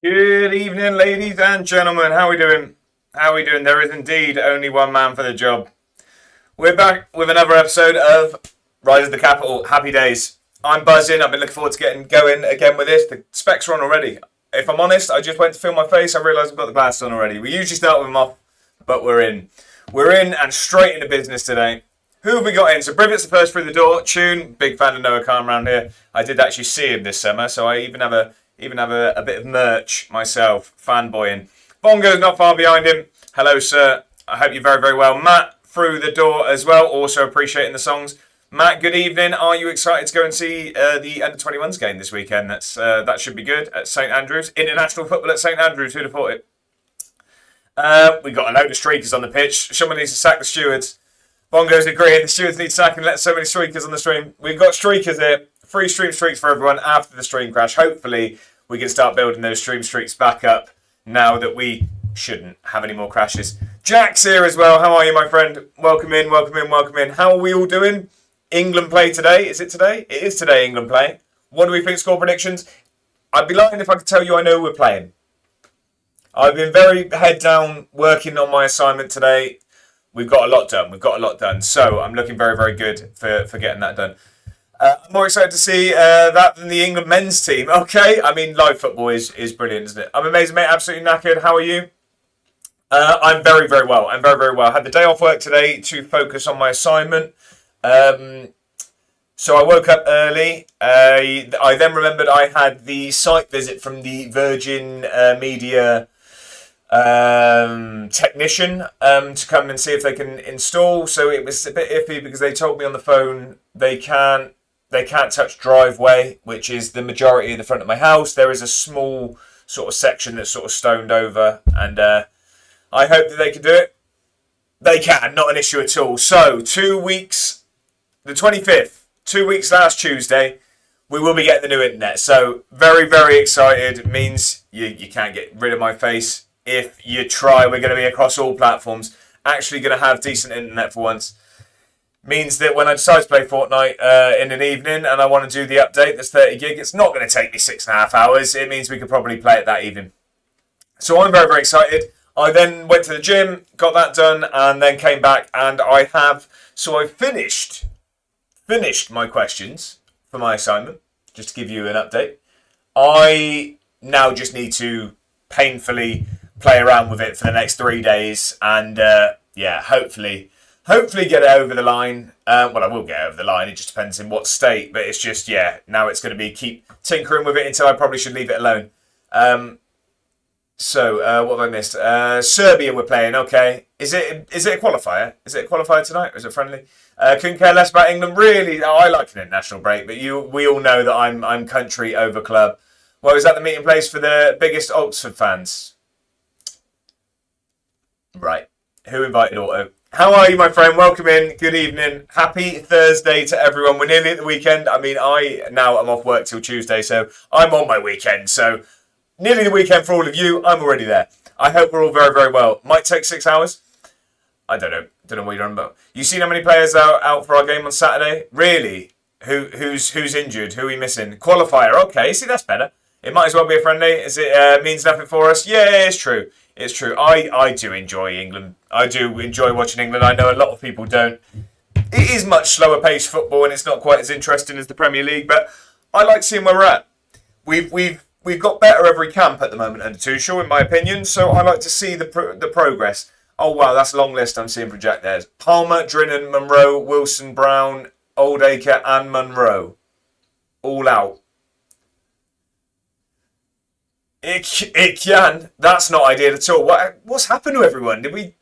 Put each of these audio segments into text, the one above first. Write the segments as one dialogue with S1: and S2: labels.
S1: Good evening, ladies and gentlemen. How are we doing? How are we doing? There is indeed only one man for the job. We're back with another episode of Rise of the Capital. Happy days. I'm buzzing. I've been looking forward to getting going again with this. The specs are on already. If I'm honest, I just went to film my face. I realised I've got the glasses on already. We usually start with them off, but we're in. We're in and straight into business today. Who have we got in? So Brivett's the first through the door. Tune, big fan of Noah Khan around here. I did actually see him this summer, so I even have a bit of merch myself, fanboying. Bongo's not far behind him. Hello, sir. I hope you're very, very well. Matt through the door as well, also appreciating the songs. Matt, good evening. Are you excited to go and see the Under-21s game this weekend? That should be good at St Andrews. International football at St Andrews, who'd have thought it? We got a load of streakers on the pitch. Someone needs to sack the stewards. Bongo's agreeing. The stewards need sacking. Let so many streakers on the stream. We've got streakers here. Free stream streaks for everyone after the stream crash. Hopefully, we can start building those stream streaks back up now that we shouldn't have any more crashes. Jack's here as well. How are you, my friend? Welcome in, welcome in, welcome in. How are we all doing? England play today. Is it today? It is today, England play. What do we think? Score predictions? I'd be lying if I could tell you I know who we're playing. I've been very head down working on my assignment today. We've got a lot done. So I'm looking very, very good for getting that done. I'm more excited to see that than the England men's team. Okay, I mean, live football is brilliant, isn't it? I'm amazing, mate. Absolutely knackered. How are you? I'm very, very well. I'm very, very well. I had the day off work today to focus on my assignment. So I woke up early. I then remembered I had the site visit from the Virgin Media technician to come and see if they can install. So it was a bit iffy because they told me on the phone they can't touch driveway, which is the majority of the front of my house. There is a small sort of section that's sort of stoned over, and I hope that they can do it. They can, not an issue at all. So 2 weeks, the 25th, 2 weeks last Tuesday, we will be getting the new internet. So very, very excited. It means you can't get rid of my face. If you try, we're going to be across all platforms. Actually going to have decent internet for once. Means that when I decide to play Fortnite in an evening and I want to do the update that's 30 gig, it's not going to take me 6.5 hours. It means we could probably play it that evening. So I'm very, very excited. I then went to the gym, got that done, and then came back and I finished my questions for my assignment, just to give you an update. I now just need to painfully play around with it for the next 3 days and hopefully get it over the line. Well, I will get it over the line. It just depends in what state. But it's just, now it's going to be keep tinkering with it until I probably should leave it alone. So what have I missed? Serbia we're playing. Okay. Is it a qualifier? Is it a qualifier tonight? Or is it friendly? Couldn't care less about England. Really, I like an international break. But we all know that I'm country over club. Well, is that the meeting place for the biggest Oxford fans? Right. Who invited Auto? How are you, my friend? Welcome in. Good evening. Happy Thursday to everyone. We're nearly at the weekend. I mean, I'm off work till Tuesday, so I'm on my weekend. So nearly the weekend for all of you. I'm already there. I hope we're all very, very well. Might take 6 hours. I don't know. Don't know what you're on about. You seen how many players are out for our game on Saturday? Really? Who's injured? Who are we missing? Qualifier. Okay. See, that's better. It might as well be a friendly. Is it means nothing for us? Yeah, it's true. It's true. I do enjoy England. I do enjoy watching England. I know a lot of people don't. It is much slower paced football and it's not quite as interesting as the Premier League, but I like seeing where we're at. We've got better every camp at the moment under Tuchel, in my opinion, so I like to see the progress. Oh wow, that's a long list I'm seeing project there. Palmer, Drinan, Monroe, Wilson, Brown, Oldacre and Monroe. All out. Ikyan, that's not ideal at all. What's happened to everyone? Did we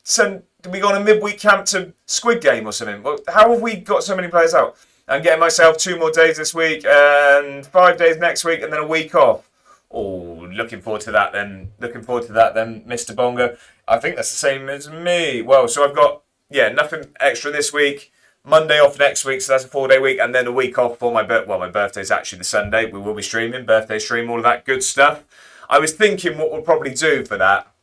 S1: go on a midweek camp to Squid Game or something? Well, how have we got so many players out? I'm getting myself 2 more days this week and 5 days next week and then a week off. Oh, looking forward to that then. Mr. Bongo. I think that's the same as me. Well, so I've got, nothing extra this week. Monday off next week, so that's a 4-day week, and then a week off for my birthday. Well, my birthday's actually the Sunday. We will be streaming, birthday stream, all of that good stuff. I was thinking what we'll probably do for that.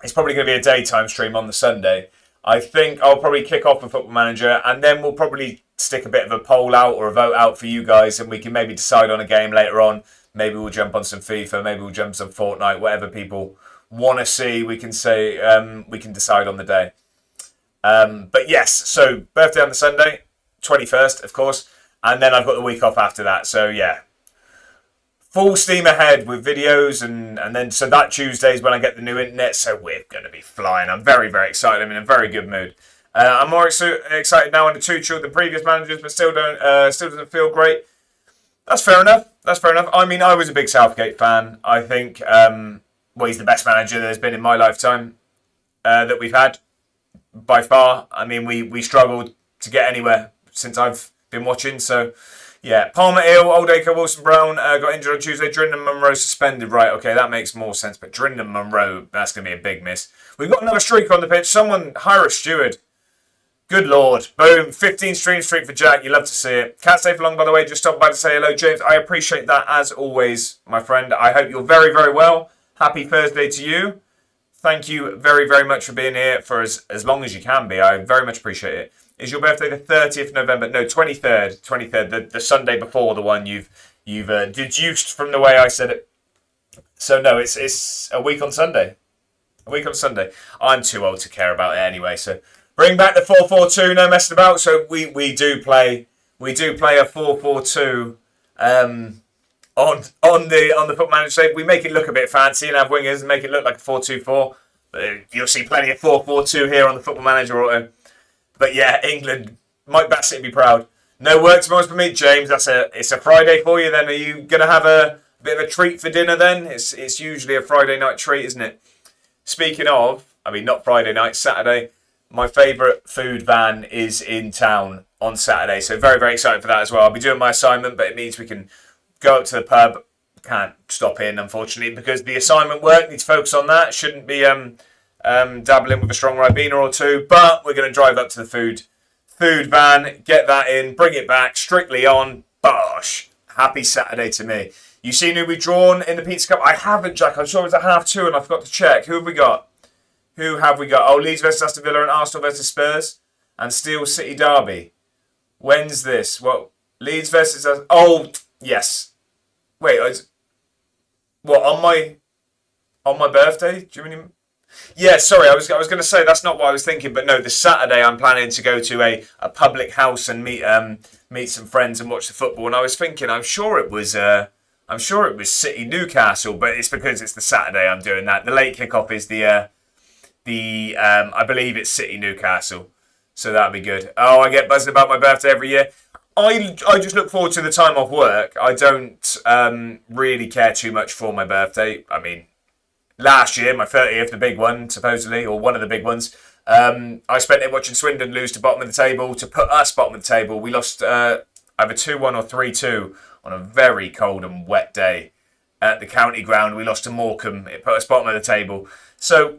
S1: It's probably going to be a daytime stream on the Sunday. I think I'll probably kick off with Football Manager, and then we'll probably stick a bit of a poll out or a vote out for you guys, and we can maybe decide on a game later on. Maybe we'll jump on some FIFA. Maybe we'll jump on some Fortnite. Whatever people want to see, we can say we can decide on the day. But yes, so birthday on the Sunday, 21st, of course, and then I've got the week off after that. So yeah, full steam ahead with videos, and then so that Tuesday is when I get the new internet. So we're going to be flying. I'm very, very excited. I'm in a very good mood. I'm more excited now under Tuchel than previous managers, but still doesn't feel great. That's fair enough. I mean, I was a big Southgate fan. I think he's the best manager there's been in my lifetime that we've had by far. I mean, we struggled to get anywhere since I've been watching. So, yeah, Palmer ill, Oldacre, Wilson Brown got injured on Tuesday. Drindon Munro suspended. Right, okay, that makes more sense. But Drindon Munro, that's going to be a big miss. We've got another streak on the pitch. Someone hire a steward. Good Lord. Boom. 15 stream streak for Jack. You love to see it. Can't stay for long, by the way. Just stopped by to say hello, James. I appreciate that as always, my friend. I hope you're very, very well. Happy Thursday to you. Thank you very, very much for being here for as long as you can be. I very much appreciate it. Is your birthday the 30th of November? No, 23rd. 23rd, the Sunday before the one you've deduced from the way I said it. So no, it's a week on Sunday. A week on Sunday. I'm too old to care about it anyway, so bring back the 4-4-2, no messing about. So we do play a 4-4-2 on the Football Manager save. We make it look a bit fancy and have wingers and make it look like a 4-2-4. You'll see plenty of 4-4-2 here on the Football Manager auto. But yeah, England, Mike Bassett be proud. No work tomorrow for me, James. It's a Friday for you then. Are you going to have a bit of a treat for dinner then? It's usually a Friday night treat, isn't it? Speaking of, I mean, not Friday night, Saturday. My favourite food van is in town on Saturday. So very, very excited for that as well. I'll be doing my assignment, but it means we can go up to the pub. Can't stop in, unfortunately, because the assignment work, need to focus on that. Shouldn't be dabbling with a strong Ribena or two, but we're going to drive up to the food van, get that in, bring it back, strictly on. Bosh. Happy Saturday to me. You seen who we drawn in the Pizza Cup? I haven't, Jack. I'm sure it was at 2:30 and I forgot to check. Who have we got? Oh, Leeds versus Aston Villa and Arsenal versus Spurs and Steel City Derby. When's this? Well, Leeds versus... Oh, yes. Wait, what, on my birthday? Do you mean... Yeah, sorry, I was going to say that's not what I was thinking, but no, this Saturday I'm planning to go to a public house and meet some friends and watch the football. And I was thinking, I'm sure it was City Newcastle, but it's because it's the Saturday I'm doing that. The late kickoff is the I believe it's City Newcastle, so that'll be good. Oh, I get buzzing about my birthday every year. I just look forward to the time off work. I don't really care too much for my birthday. I mean, last year, my 30th, the big one, supposedly, or one of the big ones, I spent it watching Swindon lose to bottom of the table to put us bottom of the table. We lost either 2-1 or 3-2 on a very cold and wet day at the county ground. We lost to Morecambe. It put us bottom of the table. So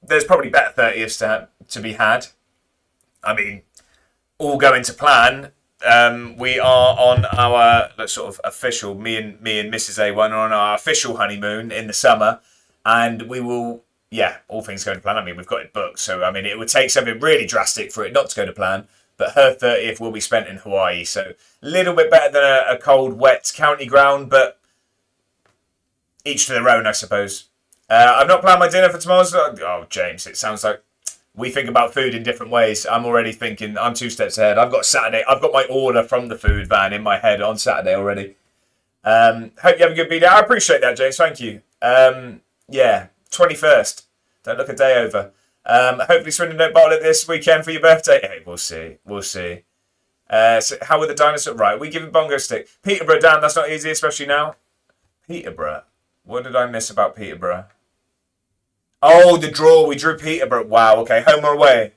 S1: there's probably better 30ths to be had. I mean, all going to plan. We are on our sort of official, me and Mrs. A1 are on our official honeymoon in the summer. And we will, all things going to plan. I mean, we've got it booked. So, I mean, it would take something really drastic for it not to go to plan. But her 30th will be spent in Hawaii. So, a little bit better than a cold, wet county ground. But each to their own, I suppose. I've not planned my dinner for tomorrow. Oh, James, it sounds like we think about food in different ways. I'm already thinking, I'm 2 steps ahead. I've got my order from the food van in my head on Saturday already. Hope you have a good B-Day. I appreciate that, James. Thank you. 21st. Don't look a day over. Hopefully Swindon don't bottle it this weekend for your birthday. Hey, we'll see. So how would the dinosaur... Right, we give a bongo stick. Peterborough, damn, that's not easy, especially now. Peterborough. What did I miss about Peterborough? Oh, the draw. We drew Peterborough. Wow, okay. Home or away?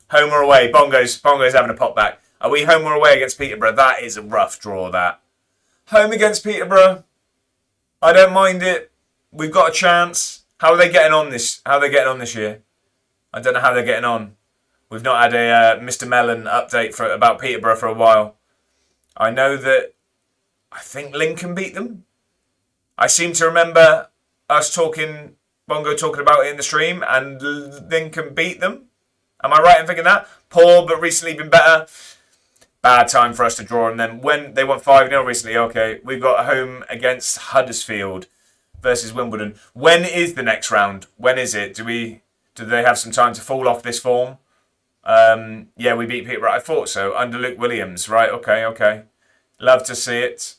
S1: Home or away? Bongo's having a pop back. Are we home or away against Peterborough? That is a rough draw, that. Home against Peterborough. I don't mind it. We've got a chance. How are they getting on this year? I don't know how they're getting on. We've not had a Mr. Mellon update about Peterborough for a while. I know that I think Lincoln beat them. I seem to remember us Bongo talking about it in the stream, and Lincoln beat them. Am I right in thinking that? Poor, but recently been better. bad time for us to draw. And then when they won 5-0 recently, okay, we've got a home against Huddersfield versus Wimbledon. When is the next round? When is it? Do they have some time to fall off this form? Yeah, we beat Peterborough. I thought so. Under Luke Williams. Right, okay. Love to see it.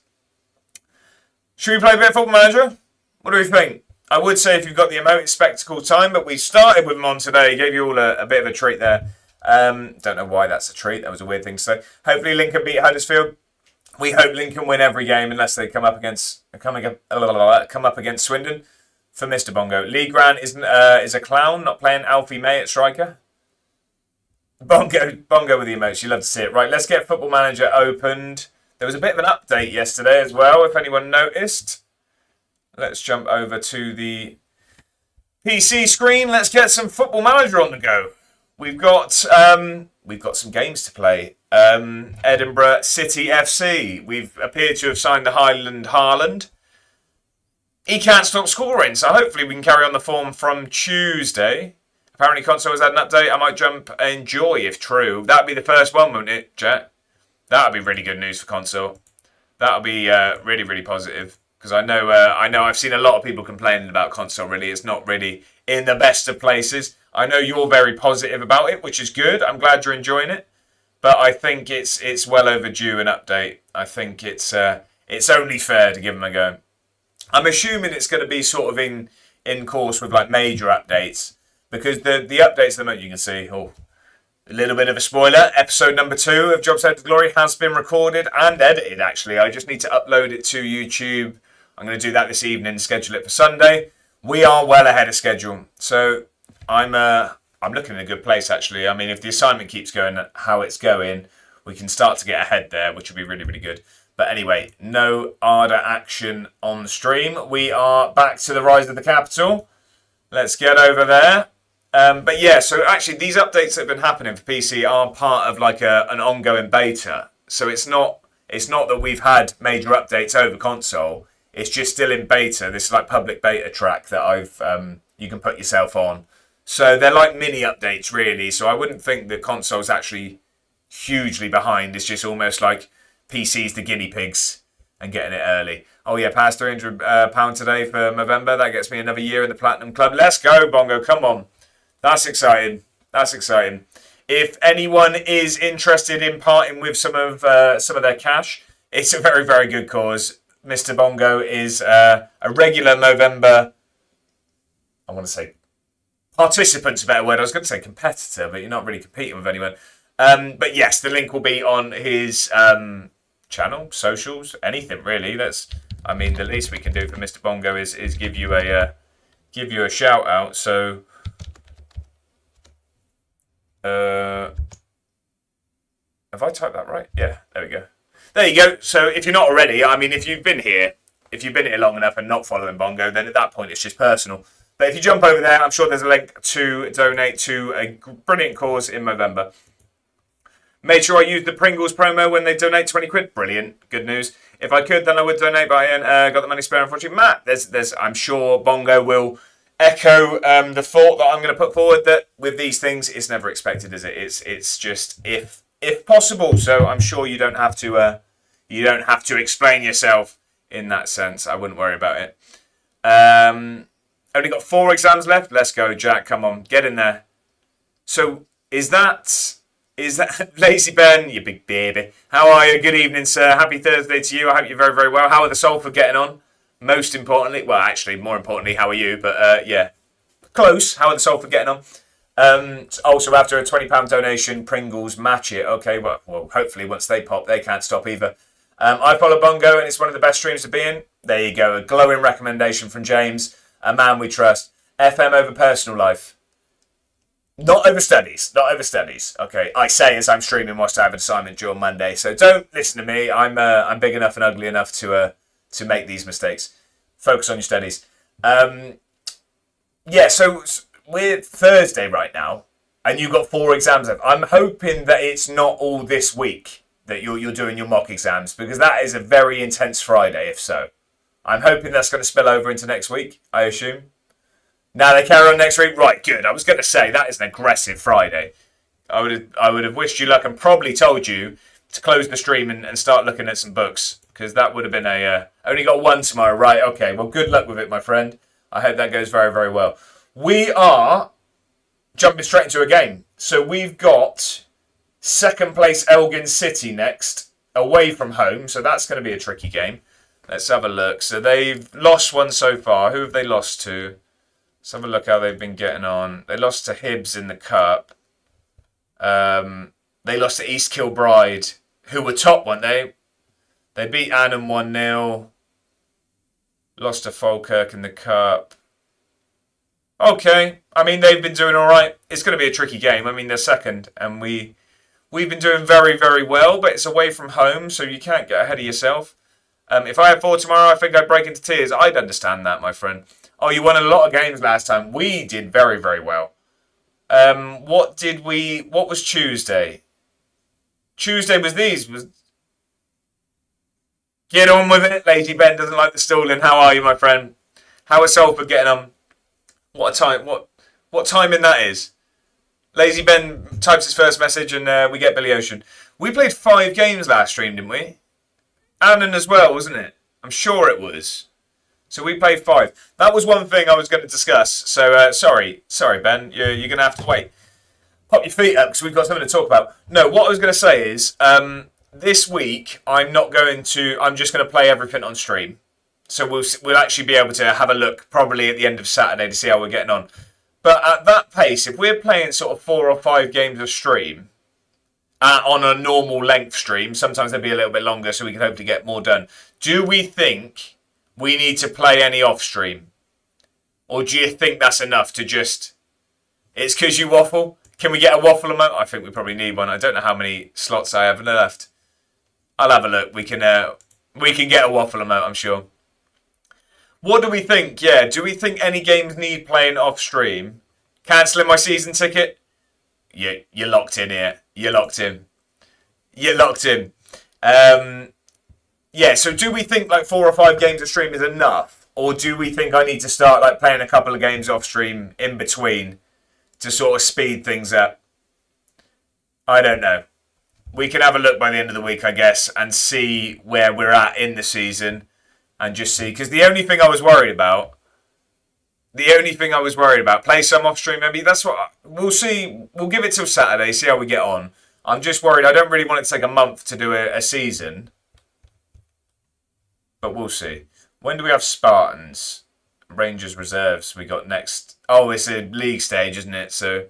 S1: Should we play a bit of Football Manager? What do we think? I would say if you've got the emote, it's spectacle time, but we started with them on today. Gave you all a bit of a treat there. Don't know why that's a treat. That was a weird thing to say. Hopefully Lincoln beat Huddersfield. We hope Lincoln win every game unless they come up against Swindon for Mr. Bongo. Lee Grant is a clown, not playing Alfie May at striker. Bongo with the emotes. You love to see it. Right, let's get Football Manager opened. There was a bit of an update yesterday as well, if anyone noticed. Let's jump over to the PC screen. Let's get some Football Manager on the go. We've got some games to play. Edinburgh City FC. We've appeared to have signed the Highland Haaland. He can't stop scoring, so hopefully we can carry on the form from Tuesday. Apparently console has had an update. I might jump enjoy if true. That'd be the first one, wouldn't it, Jet? That'd be really good news for console. That'll be really, really positive. Because I know I've seen a lot of people complaining about console, really. It's not really in the best of places. I know you're very positive about it, which is good. I'm glad you're enjoying it. But I think it's well overdue an update. I think it's only fair to give them a go. I'm assuming it's going to be sort of in course with like major updates. Because the updates at the moment you can see, a little bit of a spoiler, episode number 2 of Jobs Out to Glory has been recorded and edited actually. I just need to upload it to YouTube. I'm going to do that this evening, schedule it for Sunday. We are well ahead of schedule. So I'm looking in a good place actually. I mean, if the assignment keeps going how it's going, we can start to get ahead there, which will be really, really good. But anyway, no Arda action on the stream. We are back to the Rise of the Capital. Let's get over there. But yeah, so actually these updates that have been happening for PC are part of like an ongoing beta. So it's not that we've had major updates over console. It's just still in beta. This is like public beta track that you can put yourself on. So they're like mini updates really. So I wouldn't think the console's actually hugely behind. It's just almost like PC's the guinea pigs and getting it early. Oh yeah, past £300 today for November. That gets me another year in the Platinum Club. Let's go, Bongo. Come on. That's exciting. If anyone is interested in parting with some of their cash, it's a very, very good cause. Mr. Bongo is a regular November, I want to say participant's a better word. I was going to say competitor, but you're not really competing with anyone. But yes, the link will be on his channel, socials, anything really. The least we can do for Mr. Bongo is give you a shout out. So have I typed that right? Yeah, there we go. There you go. So if you're not already, if you've been here long enough and not following Bongo, then at that point it's just personal. But if you jump over there, I'm sure there's a link to donate to a brilliant cause in November. Made sure I used the Pringles promo when they donate 20 quid. Brilliant. Good news. If I could, then I would donate, but I got the money spare, unfortunately. Matt, I'm sure Bongo will echo the thought that I'm going to put forward that with these things, it's never expected, is it? It's just if possible. So I'm sure you don't have to explain yourself in that sense. I wouldn't worry about it. Only got 4 exams left. Let's go, Jack. Come on, get in there. So is that Lazy Ben, you big baby? How are you? Good evening, sir. Happy Thursday to you. I hope you're very, very well. How are the Salford getting on? Most importantly, well, actually, more importantly, how are you? But yeah, close. How are the Salford getting on? Also, after a £20 donation, Pringles match it. Okay, well, hopefully once they pop, they can't stop either. I follow Bongo, and it's one of the best streams to be in. There you go. A glowing recommendation from James, a man we trust. FM over personal life. Not over studies. Okay, I say as I'm streaming whilst I have an assignment due on Monday. So don't listen to me. I'm big enough and ugly enough to make these mistakes. Focus on your studies. Yeah, so we're Thursday right now, and you've got 4 exams left. I'm hoping that it's not all this week that you're doing your mock exams, because that is a very intense Friday, if so. I'm hoping that's going to spill over into next week, I assume. Now they carry on next week. Right, good. I was going to say, that is an aggressive Friday. I would have wished you luck and probably told you to close the stream and start looking at some books, because that would have been only got one tomorrow. Right, okay. Well, good luck with it, my friend. I hope that goes very, very well. We are jumping straight into a game. So we've got second place Elgin City next, away from home. So that's going to be a tricky game. Let's have a look. So they've lost one so far. Who have they lost to? Let's have a look how they've been getting on. They lost to Hibs in the Cup. They lost to East Kilbride, who were top, weren't they? They beat Annan 1-0. Lost to Falkirk in the Cup. Okay. I mean, they've been doing all right. It's going to be a tricky game. I mean, they're second, and we've been doing very, very well, but it's away from home, so you can't get ahead of yourself. If I had 4 tomorrow, I think I'd break into tears. I'd understand that, my friend. Oh, you won a lot of games last time. We did very, very well. What was Tuesday? Tuesday was these. Get on with it. Lazy Ben doesn't like the stalling. How are you, my friend? How is Salford getting on? What a time. What timing that is. Lazy Ben types his first message and we get Billy Ocean. We played 5 games last stream, didn't we? Annan as well, wasn't it? I'm sure it was. So we played 5. That was one thing I was going to discuss. So sorry, Ben. You're going to have to wait. Pop your feet up because we've got something to talk about. No, what I was going to say is this week I'm just going to play everything on stream. So we'll actually be able to have a look probably at the end of Saturday to see how we're getting on. But at that pace, if we're playing sort of 4 or 5 games of stream on a normal length stream, sometimes they'll be a little bit longer so we can hope to get more done. Do we think we need to play any off stream? Or do you think that's enough to just... It's because you waffle? Can we get a waffle emote? I think we probably need one. I don't know how many slots I have left. I'll have a look. We can get a waffle emote, I'm sure. What do we think? Yeah, do we think any games need playing off stream? Cancelling my season ticket? You're locked in here. You're locked in. Yeah, so do we think like 4 or 5 games of stream is enough? Or do we think I need to start like playing a couple of games off stream in between to sort of speed things up? I don't know. We can have a look by the end of the week, I guess, and see where we're at in the season. And just see, because the only thing I was worried about, play some off stream maybe, that's what, we'll see, we'll give it till Saturday, see how we get on. I'm just worried, I don't really want it to take a month to do a season. But we'll see. When do we have Spartans? Rangers reserves we got next. Oh, it's a league stage, isn't it? So,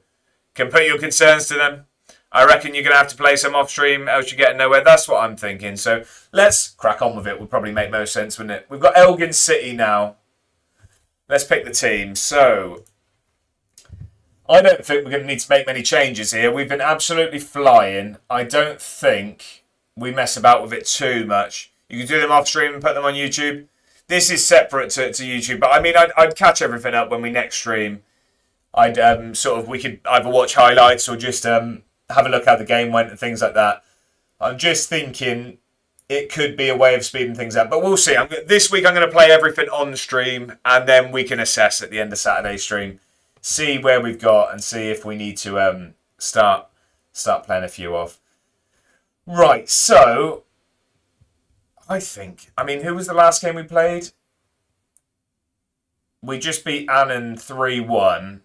S1: can put your concerns to them. I reckon you're going to have to play some off stream, else you're getting nowhere. That's what I'm thinking. So let's crack on with it. Would probably make most sense, wouldn't it? We've got Elgin City now. Let's pick the team. So I don't think we're going to need to make many changes here. We've been absolutely flying. I don't think we mess about with it too much. You can do them off stream and put them on YouTube. This is separate to YouTube. But I mean, I'd catch everything up when we next stream. We could either watch highlights or just... have a look how the game went and things like that. I'm just thinking it could be a way of speeding things up. But we'll see. This week I'm going to play everything on the stream and then we can assess at the end of Saturday's stream. See where we've got and see if we need to start playing a few off. Right, so... who was the last game we played? We just beat Annan 3-1.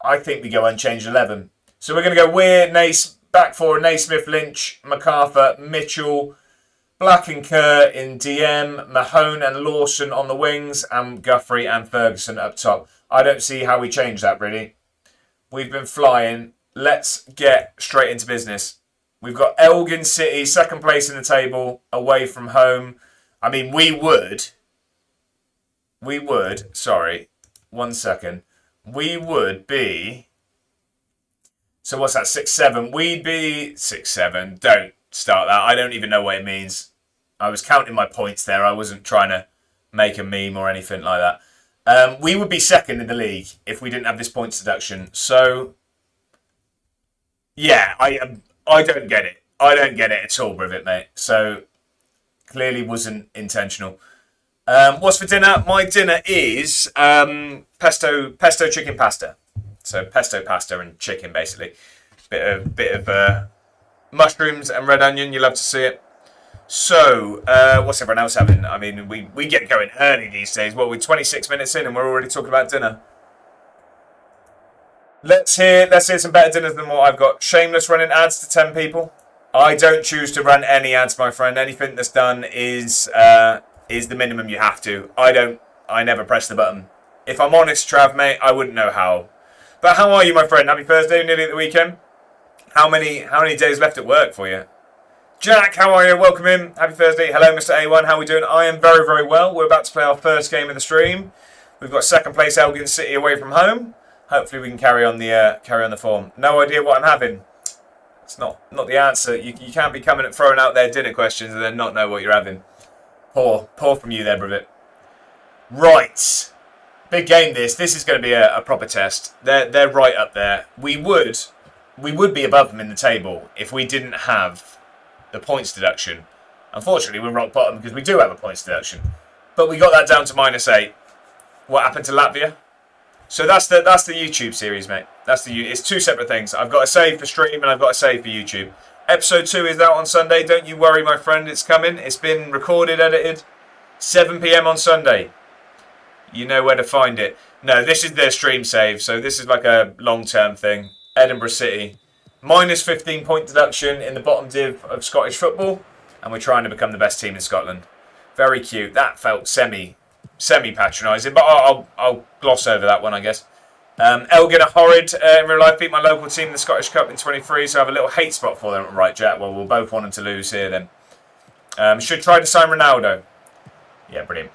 S1: I think we go unchanged 11. So we're going to go Weir, Nace, back four, Naismith, Lynch, MacArthur, Mitchell, Black and Kerr in DM, Mahone and Lawson on the wings, and Guthrie and Ferguson up top. I don't see how we change that, really. We've been flying. Let's get straight into business. We've got Elgin City, second place in the table, away from home. I mean, we would, sorry, 1 second. We would be... So what's that, 6-7? We'd be 6-7. Don't start that. I don't even know what it means. I was counting my points there. I wasn't trying to make a meme or anything like that. We would be second in the league if we didn't have this points deduction. So, yeah, I don't get it. I don't get it at all, Brivet, mate. So, clearly wasn't intentional. What's for dinner? My dinner is pesto chicken pasta. So pesto pasta and chicken, basically. Bit of Mushrooms and red onion, you love to see it. So, what's everyone else having? I mean, we get going early these days. Well, we're 26 minutes in and we're already talking about dinner. Let's hear some better dinners than what I've got. Shameless running ads to 10 people. I don't choose to run any ads, my friend. Anything that's done is the minimum you have to. I never press the button. If I'm honest, Trav, mate, I wouldn't know how. But how are you, my friend? Happy Thursday, nearly at the weekend. How many days left at work for you? Jack, how are you? Welcome in. Happy Thursday. Hello, Mr. A1. How are we doing? I am very, very well. We're about to play our first game of the stream. We've got second place Edinburgh City away from home. Hopefully we can carry on the form. No idea what I'm having. It's not the answer. You can't be coming and throwing out their dinner questions and then not know what you're having. Poor from you there, Bravit. Right. Big game this. This is going to be a proper test. They're right up there. We would be above them in the table if we didn't have the points deduction. Unfortunately, we're rock bottom because we do have a points deduction. But we got that down to -8. What happened to Latvia? So that's the YouTube series, mate. It's two separate things. I've got a save for stream and I've got a save for YouTube. Episode 2 is out on Sunday. Don't you worry, my friend. It's coming. It's been recorded, edited. 7 p.m. on Sunday. You know where to find it. No, this is their stream save. So this is like a long-term thing. Edinburgh City. -15 point deduction in the bottom div of Scottish football. And we're trying to become the best team in Scotland. Very cute. That felt semi-patronising. But I'll gloss over that one, I guess. Elgin are horrid in real life. Beat my local team in the Scottish Cup in 23. So I have a little hate spot for them. Right, Jack. Well, we'll both want them to lose here then. Should try to sign Ronaldo. Yeah, brilliant.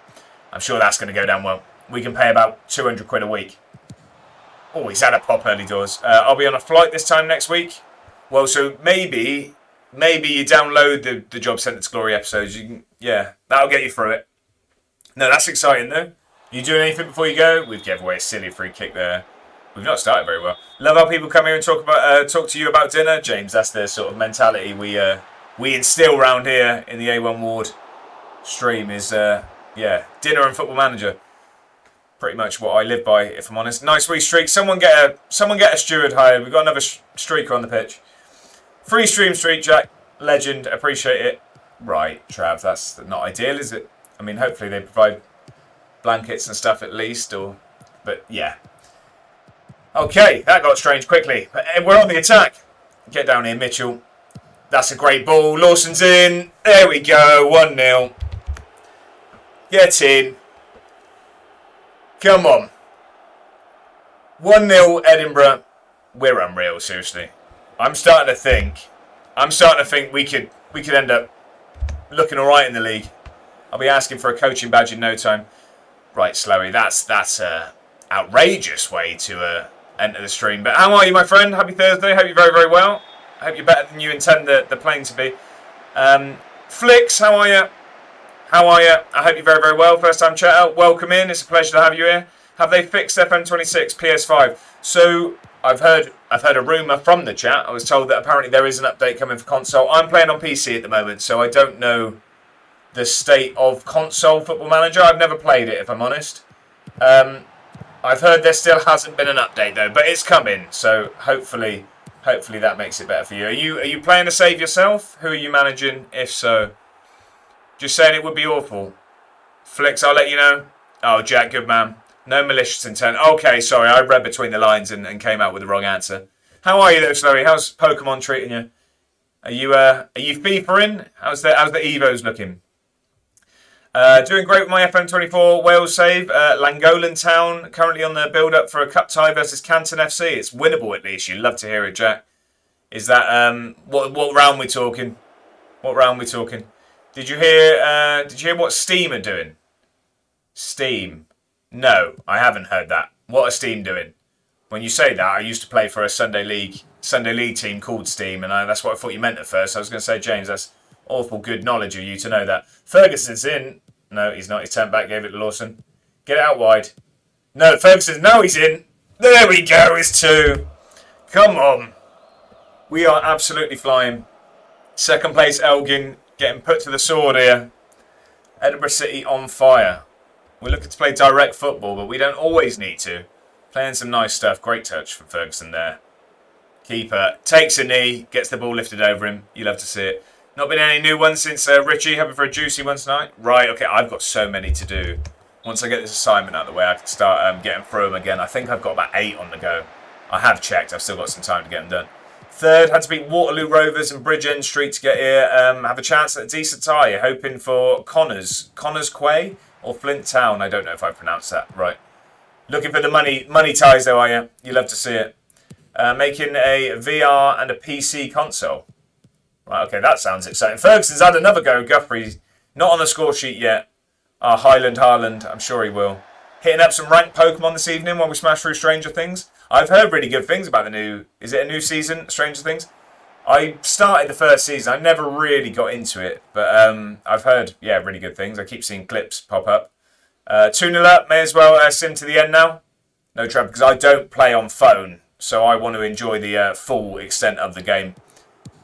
S1: I'm sure that's going to go down well. We can pay about 200 quid a week. Oh, he's had a pop early doors. I'll be on a flight this time next week. Well, so maybe you download the Job Centre to Glory episodes. Yeah, that'll get you through it. No, that's exciting though. You doing anything before you go? We've given away a silly free kick there. We've not started very well. Love how people come here and talk to you about dinner, James. That's the sort of mentality we instill round here in the A1 ward. Stream is dinner and Football Manager. Pretty much what I live by, if I'm honest. Nice wee streak. Someone get a steward hired. We've got another streaker on the pitch. Free stream streak, Jack. Legend. Appreciate it. Right, Trav. That's not ideal, is it? I mean, hopefully they provide blankets and stuff at least. But yeah. Okay, that got strange quickly. But we're on the attack. Get down here, Mitchell. That's a great ball. Lawson's in. There we go. 1-0. Get in. Come on. 1-0 Edinburgh. We're unreal, seriously. I'm starting to think we could end up looking alright in the league. I'll be asking for a coaching badge in no time. Right, Slowy, that's a outrageous way to enter the stream. But how are you, my friend? Happy Thursday. Hope you're very, very well. I hope you're better than you intend the plane to be. Flicks, how are you? How are you? I hope you're very, very well. First time chat out. Welcome in. It's a pleasure to have you here. Have they fixed FM26 PS5? So I've heard a rumour from the chat. I was told that apparently there is an update coming for console. I'm playing on PC at the moment, so I don't know the state of console Football Manager. I've never played it, if I'm honest. I've heard there still hasn't been an update though, but it's coming. So hopefully that makes it better for you. Are you playing a save yourself? Who are you managing? If so, just saying it would be awful. Flicks, I'll let you know. Oh, Jack, good man. No malicious intent. Okay, sorry, I read between the lines and came out with the wrong answer. How are you though, Slowy? How's Pokemon treating you? Are you FIFAing? How's the Evos looking? Doing great with my FM24 Wales save. Langolan Town currently on the build-up for a cup tie versus Canton FC. It's winnable at least. You'd love to hear it, Jack. Is that what round we talking? What round we talking? Did you hear what Steam are doing? Steam. No, I haven't heard that. What are Steam doing? When you say that, I used to play for a Sunday League team called Steam, and that's what I thought you meant at first. I was going to say, James, that's awful good knowledge of you to know that. Ferguson's in. No, he's not. He's turned back, gave it to Lawson. Get it out wide. No, Ferguson. No, he's in. There we go. It's 2. Come on. We are absolutely flying. Second place, Elgin, getting put to the sword here. Edinburgh City on fire. We're looking to play direct football, but we don't always need to. Playing some nice stuff. Great touch from Ferguson there. Keeper takes a knee, gets the ball lifted over him. You love to see it. Not been any new ones since Richie, hoping for a juicy one tonight. Right, okay, I've got so many to do. Once I get this assignment out of the way, I can start getting through them again. I think I've got about 8 on the go. I have checked. I've still got some time to get them done. Third, had to beat Waterloo Rovers and Bridgend Street to get here. Have a chance at a decent tie. Hoping for Connors Quay or Flint Town. I don't know if I pronounced that right. Looking for the money ties though, are you? You love to see it. Making a VR and a PC console. Right, okay, that sounds exciting. Ferguson's had another go. Guthrie, not on the score sheet yet. Haaland, I'm sure he will. Hitting up some ranked Pokemon this evening while we smash through Stranger Things. I've heard really good things about the new... Is it a new season, Stranger Things? I started the first season. I never really got into it. But I've heard, yeah, really good things. I keep seeing clips pop up. 2-0 up. May as well sim to the end now. No trouble, because I don't play on phone. So I want to enjoy the full extent of the game.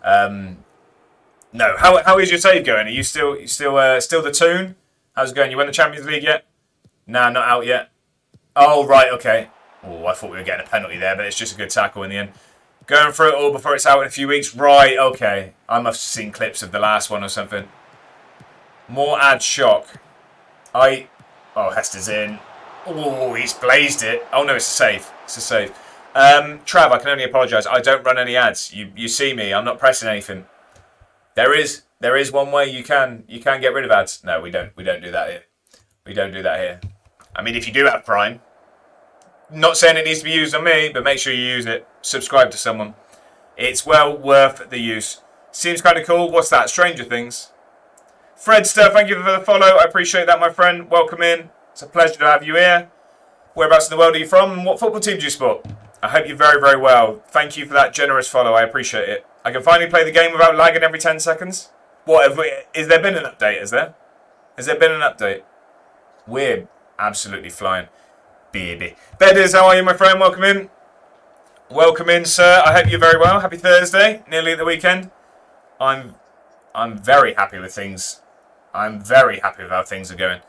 S1: No. How is your save going? Are you still the tune? How's it going? You won the Champions League yet? Nah, not out yet. Oh, right, okay. Oh, I thought we were getting a penalty there, but it's just a good tackle in the end. Going through it all before it's out in a few weeks. Right, okay. I must have seen clips of the last one or something. More ad shock. Oh, Hester's in. Oh, he's blazed it. Oh, no, it's a save. It's a save. Trav, I can only apologise. I don't run any ads. You see me. I'm not pressing anything. There is one way you can get rid of ads. No, we don't do that here. We don't do that here. I mean, if you do have Prime, not saying it needs to be used on me, but make sure you use it. Subscribe to someone. It's well worth the use. Seems kind of cool. What's that? Stranger Things. Fredster, thank you for the follow. I appreciate that, my friend. Welcome in. It's a pleasure to have you here. Whereabouts in the world are you from, and what football team do you support? I hope you're very, very well. Thank you for that generous follow. I appreciate it. I can finally play the game without lagging every 10 seconds. Has there been an update, has there? Has there been an update? We're absolutely flying. Baby. Bedders, how are you, my friend? Welcome in. Welcome in, sir. I hope you're very well. Happy Thursday. Nearly at the weekend. I'm very happy with things. I'm very happy with how things are going.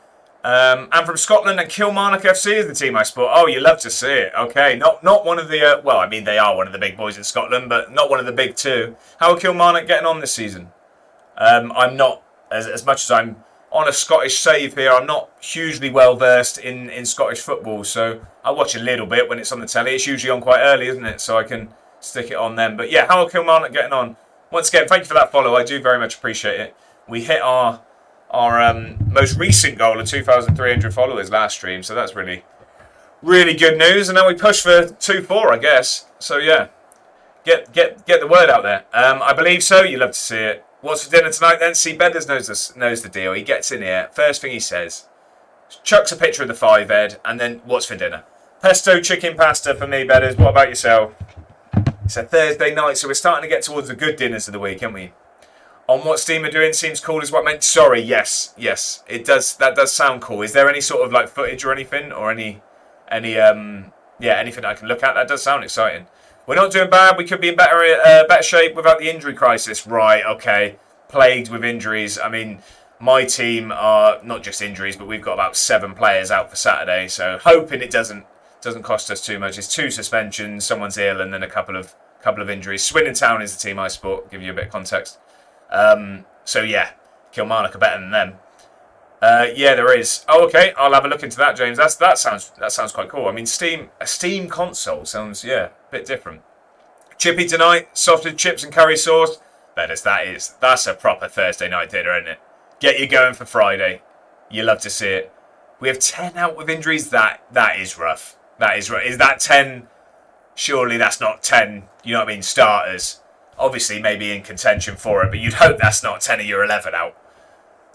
S1: I'm from Scotland, and Kilmarnock FC is the team I support. Oh, you love to see it. Okay, not one of the... well, I mean, they are one of the big boys in Scotland, but not one of the big two. How are Kilmarnock getting on this season? I'm not, as much as I'm on a Scottish save here, I'm not hugely well versed in Scottish football, so I watch a little bit when it's on the telly. It's usually on quite early, isn't it? So I can stick it on then. But yeah, how are Kilmarnock getting on? Once again, thank you for that follow. I do very much appreciate it. We hit our most recent goal of 2,300 followers last stream, so that's really, really good news. And now we push for 2-4, I guess. So yeah, get the word out there. I believe so. You love to see it. What's for dinner tonight then? See, Bedders knows the deal. He gets in here. First thing he says, chucks a picture of the 5 Ed, and then what's for dinner? Pesto chicken pasta for me, Bedders. What about yourself? It's a Thursday night, so we're starting to get towards the good dinners of the week, aren't we? On what Steam are doing seems cool is what I meant. Sorry, yes, it does. That does sound cool. Is there any sort of like footage or anything, or anything I can look at? That does sound exciting. We're not doing bad. We could be in better shape without the injury crisis. Right, okay. Plagued with injuries. I mean, my team are not just injuries, but we've got about 7 players out for Saturday. So hoping it doesn't cost us too much. It's 2 suspensions, someone's ill, and then a couple of injuries. Swindon Town is the team I support. Give you a bit of context. So yeah, Kilmarnock are better than them. Yeah, there is. Oh, okay. I'll have a look into that, James. That sounds quite cool. I mean, a Steam console sounds a bit different. Chippy tonight, sausage, chips and curry sauce. That's a proper Thursday night dinner, isn't it? Get you going for Friday. You love to see it. We have 10 out with injuries. That is rough. That is rough. Is that 10? Surely that's not 10. You know what I mean? Starters. Obviously, maybe in contention for it, but you'd hope that's not 10 of your 11 out.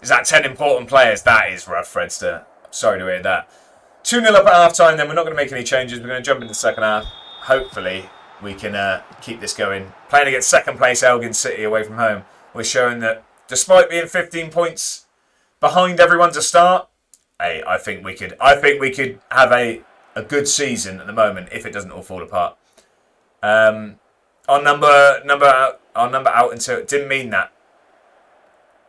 S1: Is that 10 important players? That is rough, Fredster. I'm sorry to hear that. 2-0 up at half-time, then. We're not going to make any changes. We're going to jump into the second half. Hopefully, we can keep this going. Playing against second-place Elgin City away from home. We're showing that despite being 15 points behind everyone to start, hey, I think we could have a good season at the moment if it doesn't all fall apart. Our number out until didn't mean that.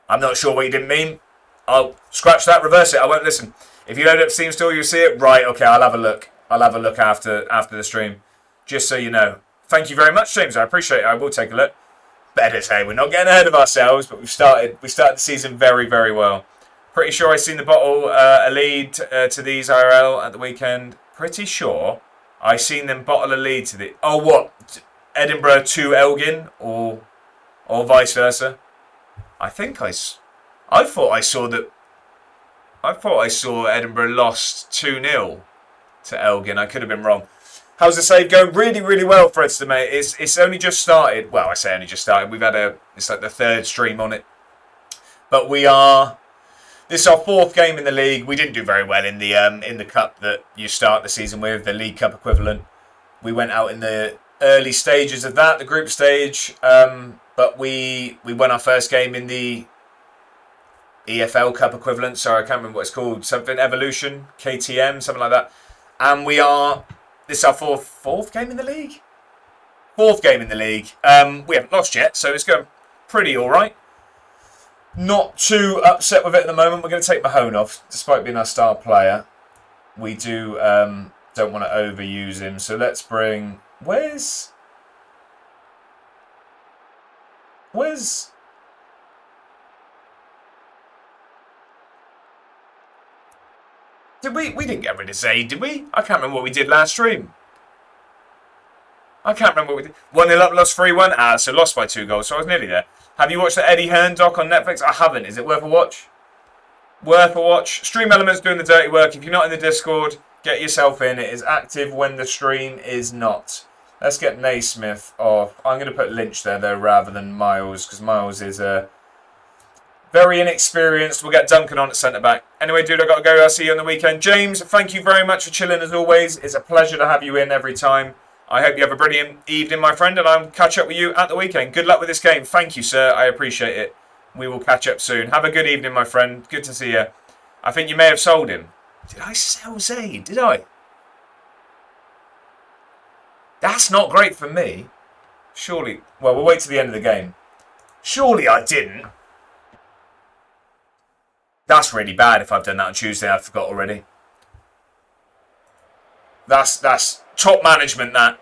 S1: I'm not sure what you didn't mean. I'll scratch that, reverse it. I won't listen. If you load up Steam Store, you'll see it. Right, okay, I'll have a look. I'll have a look after the stream. Just so you know. Thank you very much, James. I appreciate it. I will take a look. Better say we're not getting ahead of ourselves, but we started the season very, very well. Pretty sure I seen the bottle a lead to these IRL at the weekend. Pretty sure I seen them bottle a lead to the... Oh, what? Edinburgh to Elgin or vice versa? I thought I saw Edinburgh lost 2-0 to Elgin. I could have been wrong. How's the save going? Really, really well, Fredster, mate. It's only just started. Well, I say only just started. We've had it's like the third stream on it. But this is our fourth game in the league. We didn't do very well in the cup that you start the season with, the League Cup equivalent. We went out in the early stages of that, the group stage. But we won our first game in the EFL Cup equivalent. Sorry, I can't remember what it's called. Something Evolution, KTM, something like that. And this is our fourth game in the league? Fourth game in the league. We haven't lost yet, so it's going pretty all right. Not too upset with it at the moment. We're going to take Mahone off, despite being our star player. We don't want to overuse him, so let's bring... Where's... Did we didn't get rid of Zaid, did we? I can't remember what we did last stream. I can't remember what we did. 1-0 up, lost 3-1. So lost by 2 goals, so I was nearly there. Have you watched the Eddie Hearn doc on Netflix? I haven't. Is it worth a watch? Worth a watch. Stream Elements doing the dirty work. If you're not in the Discord, get yourself in. It is active when the stream is not. Let's get Naismith off. I'm going to put Lynch there, though, rather than Miles, because Miles is very inexperienced. We'll get Duncan on at centre-back. Anyway, dude, I've got to go. I'll see you on the weekend. James, thank you very much for chilling, as always. It's a pleasure to have you in every time. I hope you have a brilliant evening, my friend, and I'll catch up with you at the weekend. Good luck with this game. Thank you, sir. I appreciate it. We will catch up soon. Have a good evening, my friend. Good to see you. I think you may have sold him. Did I sell Zaid? Did I? That's not great for me. Surely. Well, we'll wait till the end of the game. Surely I didn't. That's really bad if I've done that on Tuesday. I forgot already. That's top management, that.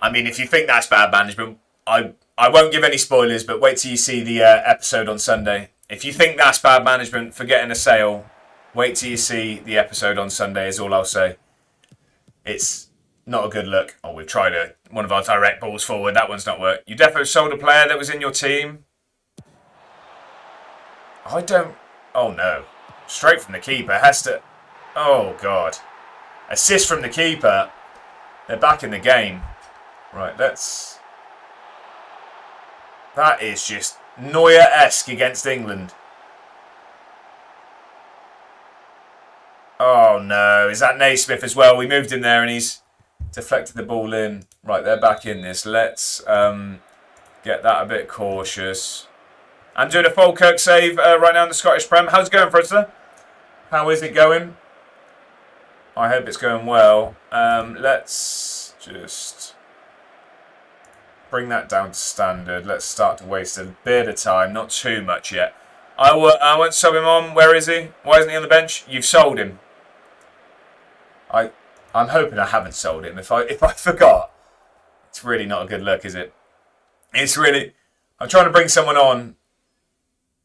S1: I mean, if you think that's bad management, I won't give any spoilers, but wait till you see the episode on Sunday. If you think that's bad management for getting a sale, wait till you see the episode on Sunday is all I'll say. It's not a good look. Oh, we've tried one of our direct balls forward. That one's not worked. You definitely sold a player that was in your team. I don't... Oh, no. Straight from the keeper. Hester... Oh, God. Assist from the keeper. They're back in the game. Right, let's... That is just Neuer-esque against England. Oh, no. Is that Naismith as well? We moved him there and he's deflected the ball in. Right, they're back in this. Let's get that a bit cautious. I'm doing a Falkirk save right now in the Scottish Prem. How's it going, Fritzler? How is it going? I hope it's going well. Let's just bring that down to standard. Let's start to waste a bit of time. Not too much yet. I won't sub him on. Where is he? Why isn't he on the bench? You've sold him. I'm hoping I haven't sold him. If I forgot, it's really not a good look, is it? It's really... I'm trying to bring someone on.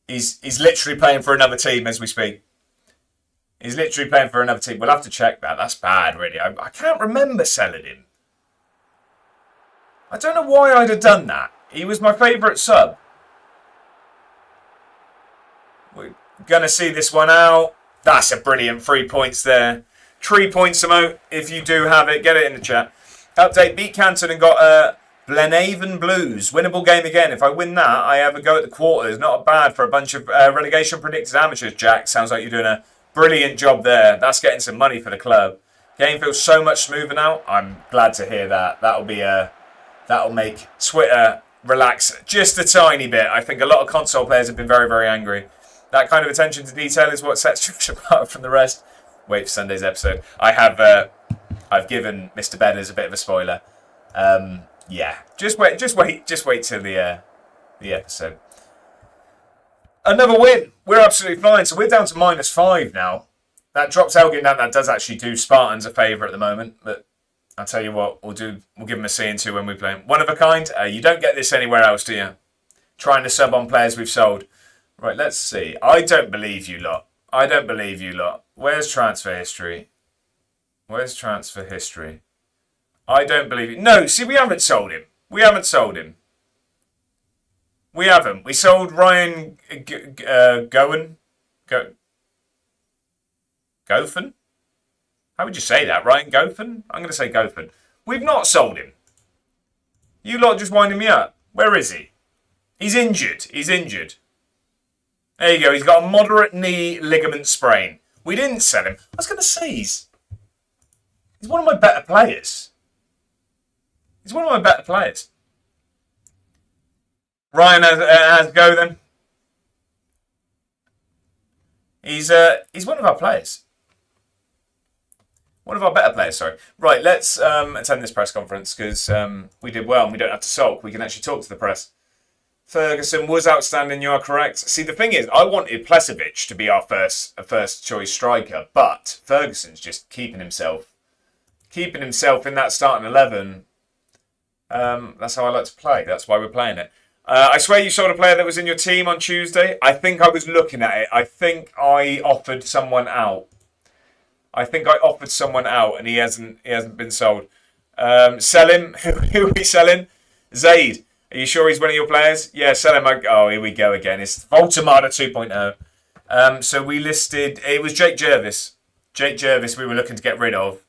S1: He's literally playing for another team as we speak. He's literally playing for another team. We'll have to check that. That's bad, really. I can't remember selling him. I don't know why I'd have done that. He was my favourite sub. We're going to see this one out. That's a brilliant 3 points there. 3 points, Samo. If you do have it, get it in the chat. Update, beat Canton and got Glenavon Blues. Winnable game again. If I win that, I have a go at the quarters. Not bad for a bunch of relegation predicted amateurs, Jack. Sounds like you're doing a brilliant job there. That's getting some money for the club. Game feels so much smoother now. I'm glad to hear that. That'll make Twitter relax just a tiny bit. I think a lot of console players have been very, very angry. That kind of attention to detail is what sets Josh apart from the rest. Wait for Sunday's episode. I've given Mr. Bedders a bit of a spoiler. Yeah, just wait till the episode. Another win. We're absolutely flying. So we're down to -5 now. That drops Elgin down. That does actually do Spartans a favour at the moment, but I'll tell you what, we'll give him a C and 2 when we play him. One of a kind. You don't get this anywhere else, do you? Trying to sub on players we've sold. Right, let's see. I don't believe you lot. Where's transfer history? I don't believe you. No, see, we haven't sold him. We haven't. We sold Ryan Gofen? How would you say that? Ryan Gofen? I'm going to say Gofen. We've not sold him. You lot just winding me up. Where is he? He's injured. There you go. He's got a moderate knee ligament sprain. We didn't sell him. I was going to say he's one of my better players. Ryan has go then. He's one of our players. One of our better players, sorry. Right, let's attend this press conference because we did well and we don't have to sulk. We can actually talk to the press. Ferguson was outstanding, you are correct. See, the thing is, I wanted Plesovic to be our first choice striker, but Ferguson's just keeping himself in that starting 11. That's how I like to play. That's why we're playing it. I swear you sold a player that was in your team on Tuesday. I think I was looking at it. I think I offered someone out. And he hasn't been sold. Sell him. Who are we selling? Zaid. Are you sure he's one of your players? Yeah, sell him. Oh, here we go again. It's Voltamada 2.0. So we listed, it was Jake Jervis. Jake Jervis we were looking to get rid of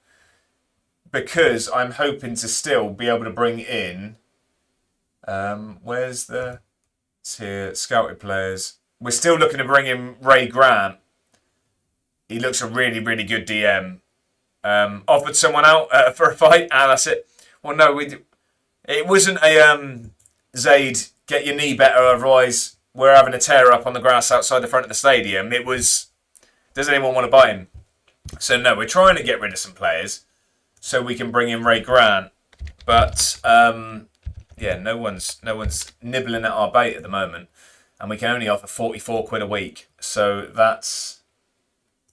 S1: because I'm hoping to still be able to bring in, it's here, scouted players. We're still looking to bring in Ray Grant. He looks a really, really good DM. Offered someone out for a fight, and that's it. Well, no, it wasn't a Zaid, get your knee better, otherwise we're having a tear up on the grass outside the front of the stadium. It was, does anyone want to buy him? So no, we're trying to get rid of some players so we can bring in Ray Grant. But yeah, no one's nibbling at our bait at the moment, and we can only offer 44 quid a week. So that's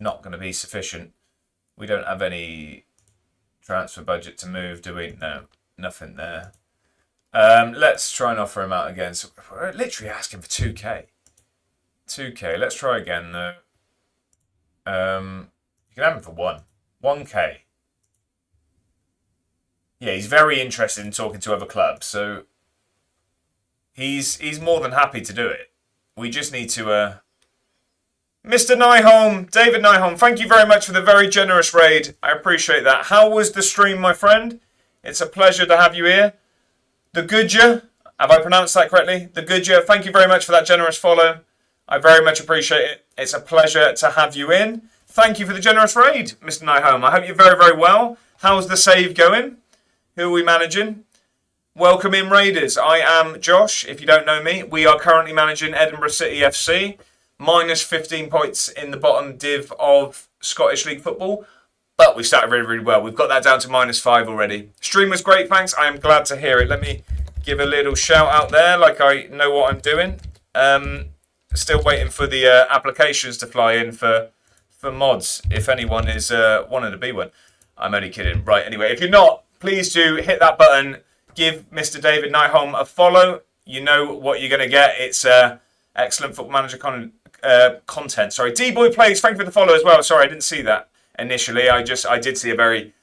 S1: not going to be sufficient. We don't have any transfer budget to move, do we? No, nothing there. Let's try and offer him out again. So we're literally asking for 2k. 2k. Let's try again though. You can have him for 1k. Yeah, he's very interested in talking to other clubs, so he's more than happy to do it. We just need to Mr. Nyholm, David Nyholm, thank you very much for the very generous raid. I appreciate that. How was the stream, my friend? It's a pleasure to have you here. The Goodyear, have I pronounced that correctly? The Goodyear, thank you very much for that generous follow. I very much appreciate it. It's a pleasure to have you in. Thank you for the generous raid, Mr. Nyholm. I hope you're very, very well. How's the save going? Who are we managing? Welcome in, Raiders. I am Josh. If you don't know me, we are currently managing Edinburgh City FC. Minus 15 points in the bottom div of Scottish League football. But we started really, really well. We've got that down to -5 already. Stream was great, thanks. I am glad to hear it. Let me give a little shout out there like I know what I'm doing. Still waiting for the applications to fly in for mods, if anyone is wanting to be one. I'm only kidding. Right, anyway, if you're not, please do hit that button. Give Mr. David Nyholm a follow. You know what you're going to get. It's excellent Football Manager content. Sorry, D-Boy Plays, thank you for the follow as well. Sorry, I didn't see that initially. I did see a very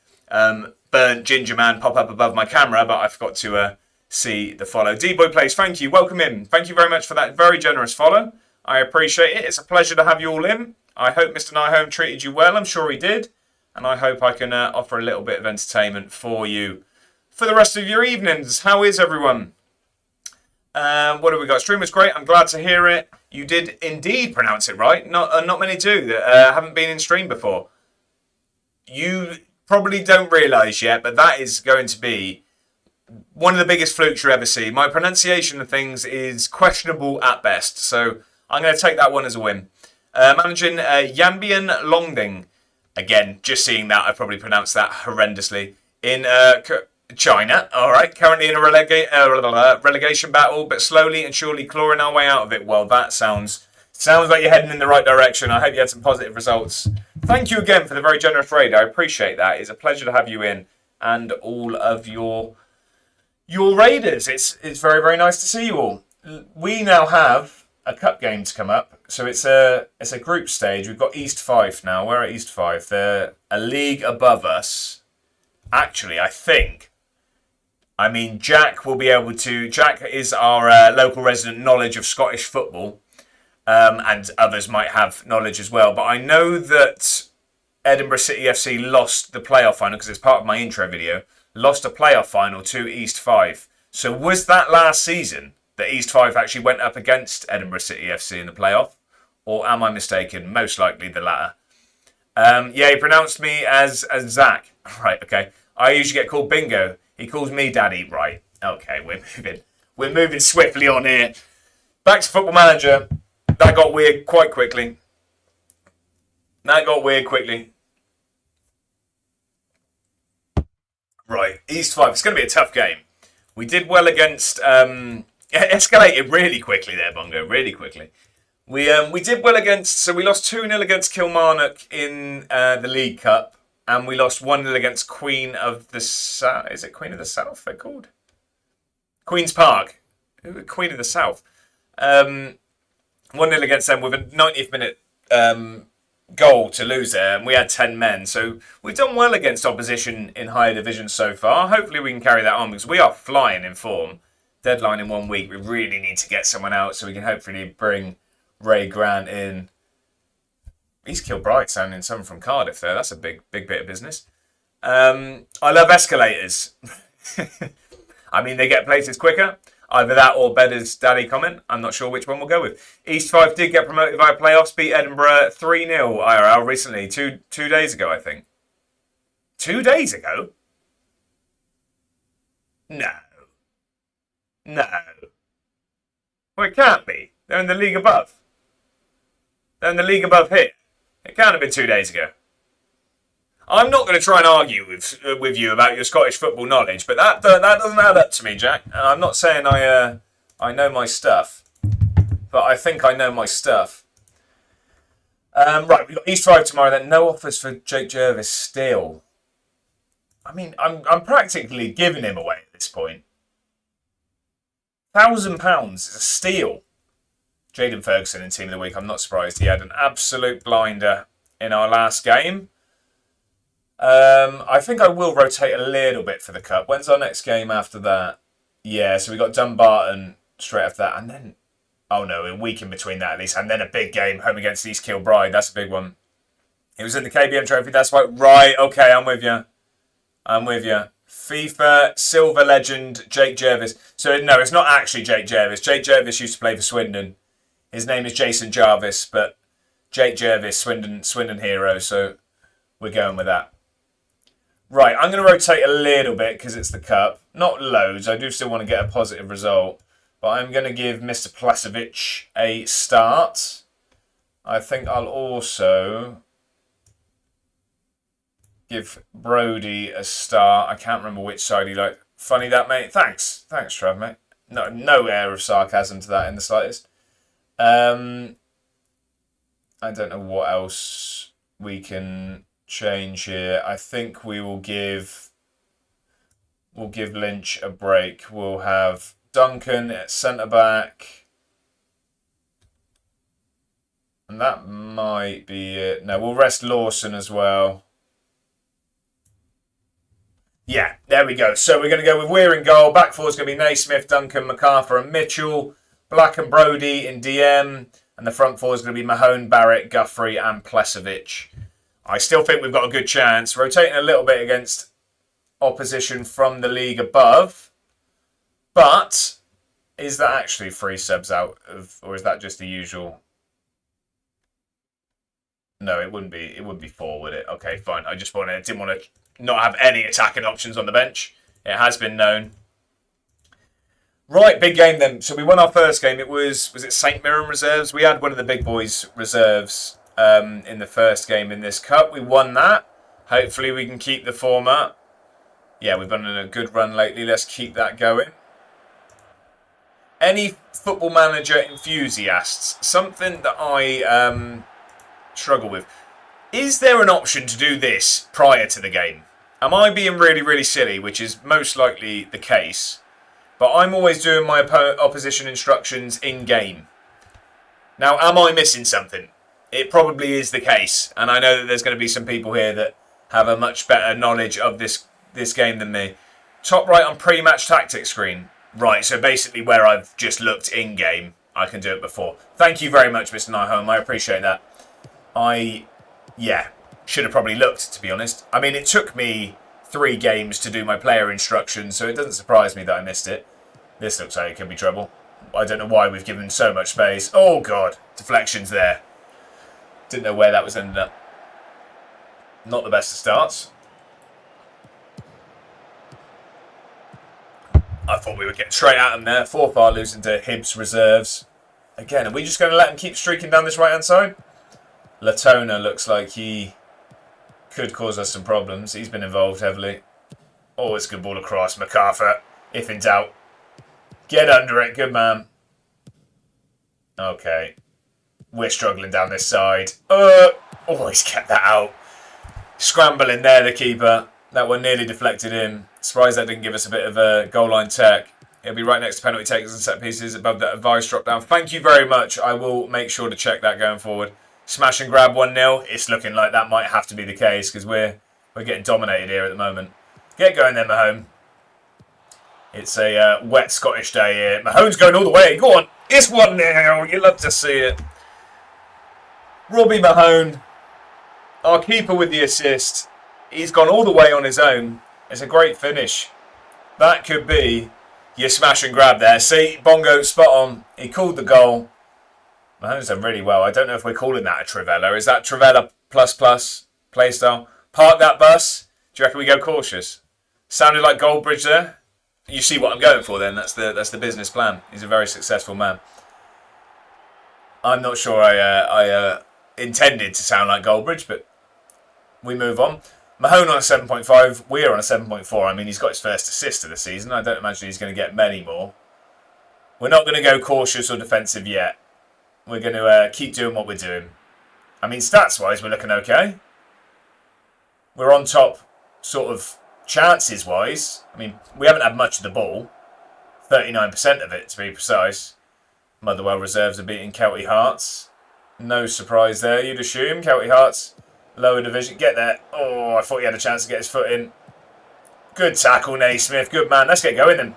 S1: burnt ginger man pop up above my camera, but I forgot to see the follow. D-Boy Plays, thank you. Welcome in. Thank you very much for that very generous follow. I appreciate it. It's a pleasure to have you all in. I hope Mr. Nyholm treated you well. I'm sure he did. And I hope I can offer a little bit of entertainment for you for the rest of your evenings. How is everyone? What have we got? Stream was great. I'm glad to hear it. You did indeed pronounce it right. Not many do that haven't been in stream before. You probably don't realise yet, but that is going to be one of the biggest flukes you ever see. My pronunciation of things is questionable at best, so I'm going to take that one as a win. Managing Yanbian Longding. Again, just seeing that, I probably pronounced that horrendously. In China, all right, currently in a relegation battle, but slowly and surely clawing our way out of it. Well, that sounds like you're heading in the right direction. I hope you had some positive results. Thank you again for the very generous raid. I appreciate that. It's a pleasure to have you in. and all of your Raiders. It's very, very nice to see you all. We now have a cup game to come up, so it's a group stage. We've got East Fife now. We're at East Fife. They're a league above us. Actually, I think. I mean, Jack will be able to. Jack is our local resident knowledge of Scottish football, and others might have knowledge as well. But I know that Edinburgh City FC lost the playoff final because it's part of my intro video. Lost a playoff final to East Fife. So was that last season that East Fife actually went up against Edinburgh City FC in the playoff? Or am I mistaken? Most likely the latter. Yeah, he pronounced me as Zach. Right, okay. I usually get called Bingo. He calls me Daddy. Right, okay, we're moving swiftly on here. Back to Football Manager. That got weird quite quickly. Right, East Fife. It's going to be a tough game. We did well against. It escalated really quickly there, Bongo. Really quickly. We did well against. So we lost 2-0 against Kilmarnock in the League Cup, and we lost 1-0 against Queen of the South. Is it Queen of the South? They're called Queen's Park. Queen of the South. 1-0 against them with a 90th minute goal to lose there, and we had 10 men. So we've done well against opposition in higher divisions so far. Hopefully we can carry that on because we are flying in form. Deadline in 1 week. We really need to get someone out so we can hopefully bring Ray Grant in. East Kilbride sounding someone from Cardiff there. That's a big bit of business. I love escalators. I mean, they get places quicker. Either that or Bedder's daddy comment. I'm not sure which one we'll go with. East Fife did get promoted via playoffs, beat Edinburgh 3-0 IRL recently, two days ago, I think. 2 days ago? No. Well, it can't be. They're in the league above. They're in the league above here. It can't have been 2 days ago. I'm not going to try and argue with you about your Scottish football knowledge, but that doesn't add up to me, Jack. And I'm not saying I know my stuff, but I think I know my stuff. Right, we've got East Fife tomorrow. Then no offers for Jake Jervis still. I mean, I'm practically giving him away at this point. £1,000 is a steal. Jaden Ferguson in Team of the Week. I'm not surprised. He had an absolute blinder in our last game. I think I will rotate a little bit for the Cup. When's our next game after that? Yeah, so we got Dumbarton straight after that. And then, oh no, a week in between that at least. And then a big game, home against East Kilbride. That's a big one. It was in the KBM Trophy, that's why. Right, okay, I'm with you. FIFA Silver Legend Jake Jervis. So no, it's not actually Jake Jervis. Jake Jervis used to play for Swindon. His name is Jason Jarvis, but Jake Jervis, Swindon hero. So we're going with that. Right, I'm going to rotate a little bit because it's the Cup. Not loads. I do still want to get a positive result. But I'm going to give Mr. Placevic a start. I think I'll also give Brody a start. I can't remember which side he liked. Funny that, mate. Thanks, Trav, mate. No air of sarcasm to that in the slightest. I don't know what else we can change here. I think we'll give Lynch a break. We'll have Duncan at centre back, and that might be it. No, we'll rest Lawson as well. Yeah, there we go. So we're going to go with Weir in goal. Back four is going to be Naismith, Duncan, MacArthur, and Mitchell. Black and Brody in DM, and the front four is going to be Mahone, Barrett, Guthrie, and Plesovic. I still think we've got a good chance. Rotating a little bit against opposition from the league above. But is that actually 3 subs out of, or is that just the usual? No, it wouldn't be. It would be 4, would it? Okay, fine. I just didn't want to not have any attacking options on the bench. It has been known. Right, big game then. So we won our first game. Was it St Mirren reserves? We had one of the big boys reserves in the first game in this cup. We won that. Hopefully we can keep the form up. Yeah, we've been on a good run lately. Let's keep that going. Any Football Manager enthusiasts? Something that I struggle with. Is there an option to do this prior to the game? Am I being really, really silly, which is most likely the case, but I'm always doing my opposition instructions in-game. Now, am I missing something? It probably is the case, and I know that there's going to be some people here that have a much better knowledge of this game than me. Top right on pre-match tactics screen. Right, so basically where I've just looked in-game, I can do it before. Thank you very much, Mr. Nyholm. I appreciate that. Should have probably looked, to be honest. I mean, it took me 3 games to do my player instructions, so it doesn't surprise me that I missed it. This looks like it could be trouble. I don't know why we've given so much space. Oh, God. Deflections there. Didn't know where that was ended up. Not the best of starts. I thought we were getting straight at him there. 4-4 losing to Hibs reserves. Again, are we just going to let him keep streaking down this right-hand side? Latona looks like he could cause us some problems. He's been involved heavily. Oh, it's a good ball across. MacArthur, if in doubt. Get under it. Good man. Okay. We're struggling down this side. Oh, he's kept that out. Scrambling there, the keeper. That one nearly deflected in. Surprised that didn't give us a bit of a goal line tech. It'll be right next to penalty takers and set pieces above that advice drop down. Thank you very much. I will make sure to check that going forward. Smash and grab 1-0. It's looking like that might have to be the case because we're getting dominated here at the moment. Get going then, Mahone. It's a wet Scottish day here. Mahone's going all the way. Go on. It's 1-0. You love to see it. Robbie Mahone, our keeper with the assist. He's gone all the way on his own. It's a great finish. That could be your smash and grab there. See, Bongo, spot on. He called the goal. Mahomes done really well. I don't know if we're calling that a Trivella. Is that Trivella plus playstyle? Park that bus. Do you reckon we go cautious? Sounded like Goldbridge there. You see what I'm going for then. That's the business plan. He's a very successful man. I'm not sure I intended to sound like Goldbridge, but we move on. Mahone on a 7.5. We're on a 7.4. I mean, he's got his first assist of the season. I don't imagine he's going to get many more. We're not going to go cautious or defensive yet. We're going to keep doing what we're doing. I mean, stats-wise, we're looking okay. We're on top, sort of, chances-wise. I mean, we haven't had much of the ball. 39% of it, to be precise. Motherwell reserves are beating Kelty Hearts. No surprise there, you'd assume. Kelty Hearts, lower division. Get there. Oh, I thought he had a chance to get his foot in. Good tackle, Naismith. Good man. Let's get going then.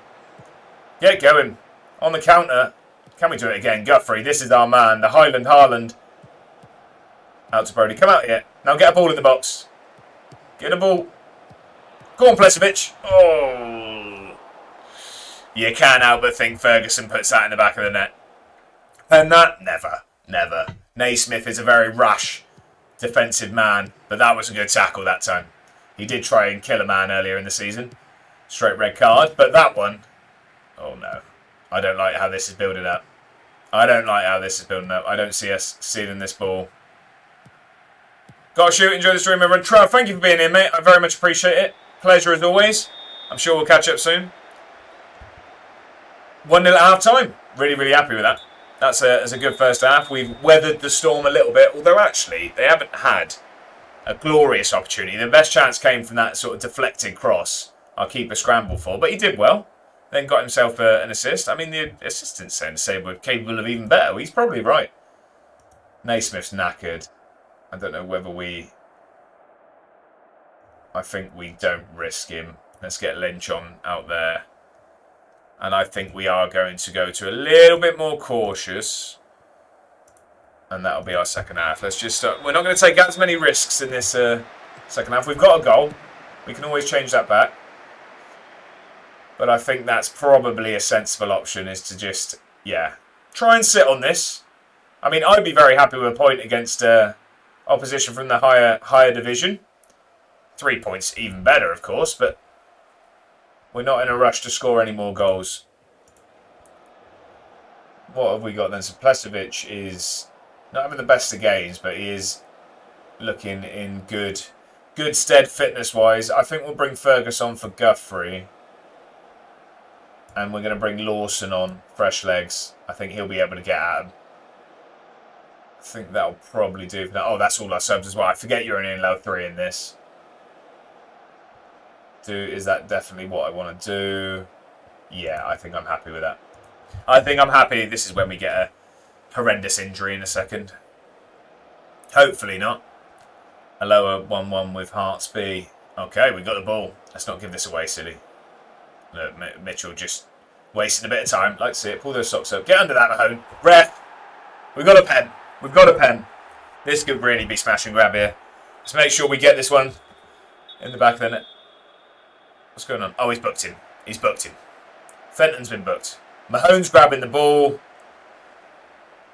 S1: Get going. On the counter. Can we do it again? Guthrie, this is our man. The Highland Haaland. Out to Brody. Come out here. Now get a ball in the box. Get a ball. Go on, Plesovic. Oh. You can't help but think Ferguson puts that in the back of the net. And that? Never. Naismith is a very rash defensive man, but that was a good tackle that time. He did try and kill a man earlier in the season. Straight red card, but that one... Oh no. I don't like how this is building up. I don't see us stealing this ball. Got to shoot. Enjoy the stream, everyone. Trav, thank you for being here, mate. I very much appreciate it. Pleasure as always. I'm sure we'll catch up soon. 1-0 at half time. Really, really happy with that. That's a good first half. We've weathered the storm a little bit, although actually they haven't had a glorious opportunity. The best chance came from that sort of deflected cross our keeper scrambled for, but he did well. Then got himself an assist. I mean, the assistant's saying we're capable of even better. Well, he's probably right. Naismith's knackered. I don't know whether I think we don't risk him. Let's get Lynch on out there. And I think we are going to go to a little bit more cautious. And that'll be our second half. Let's just start. We're not going to take as many risks in this second half. We've got a goal. We can always change that back. But I think that's probably a sensible option, is to just, try and sit on this. I mean, I'd be very happy with a point against opposition from the higher division. 3 points even better, of course, but we're not in a rush to score any more goals. What have we got then? So Plesovic is not having the best of games, but he is looking in good stead fitness-wise. I think we'll bring Fergus on for Guthrie. And we're going to bring Lawson on, fresh legs. I think he'll be able to get at him. I think that'll probably do for that. Oh, that's all our subs as well. I forget you're only in level 3 in this. Is that definitely what I want to do? Yeah, I think I'm happy with that. I think I'm happy. This is when we get a horrendous injury in a second. Hopefully not. A lower 1-1 with Hearts B. Okay, we got the ball. Let's not give this away, silly. Look, Mitchell just wasting a bit of time. Like to see it. Pull those socks up. Get under that, Mahone. Ref! We've got a pen. We've got a pen. This could really be smash and grab here. Let's make sure we get this one in the back of the net. What's going on? Oh, he's booked him. He's booked him. Fenton's been booked. Mahone's grabbing the ball.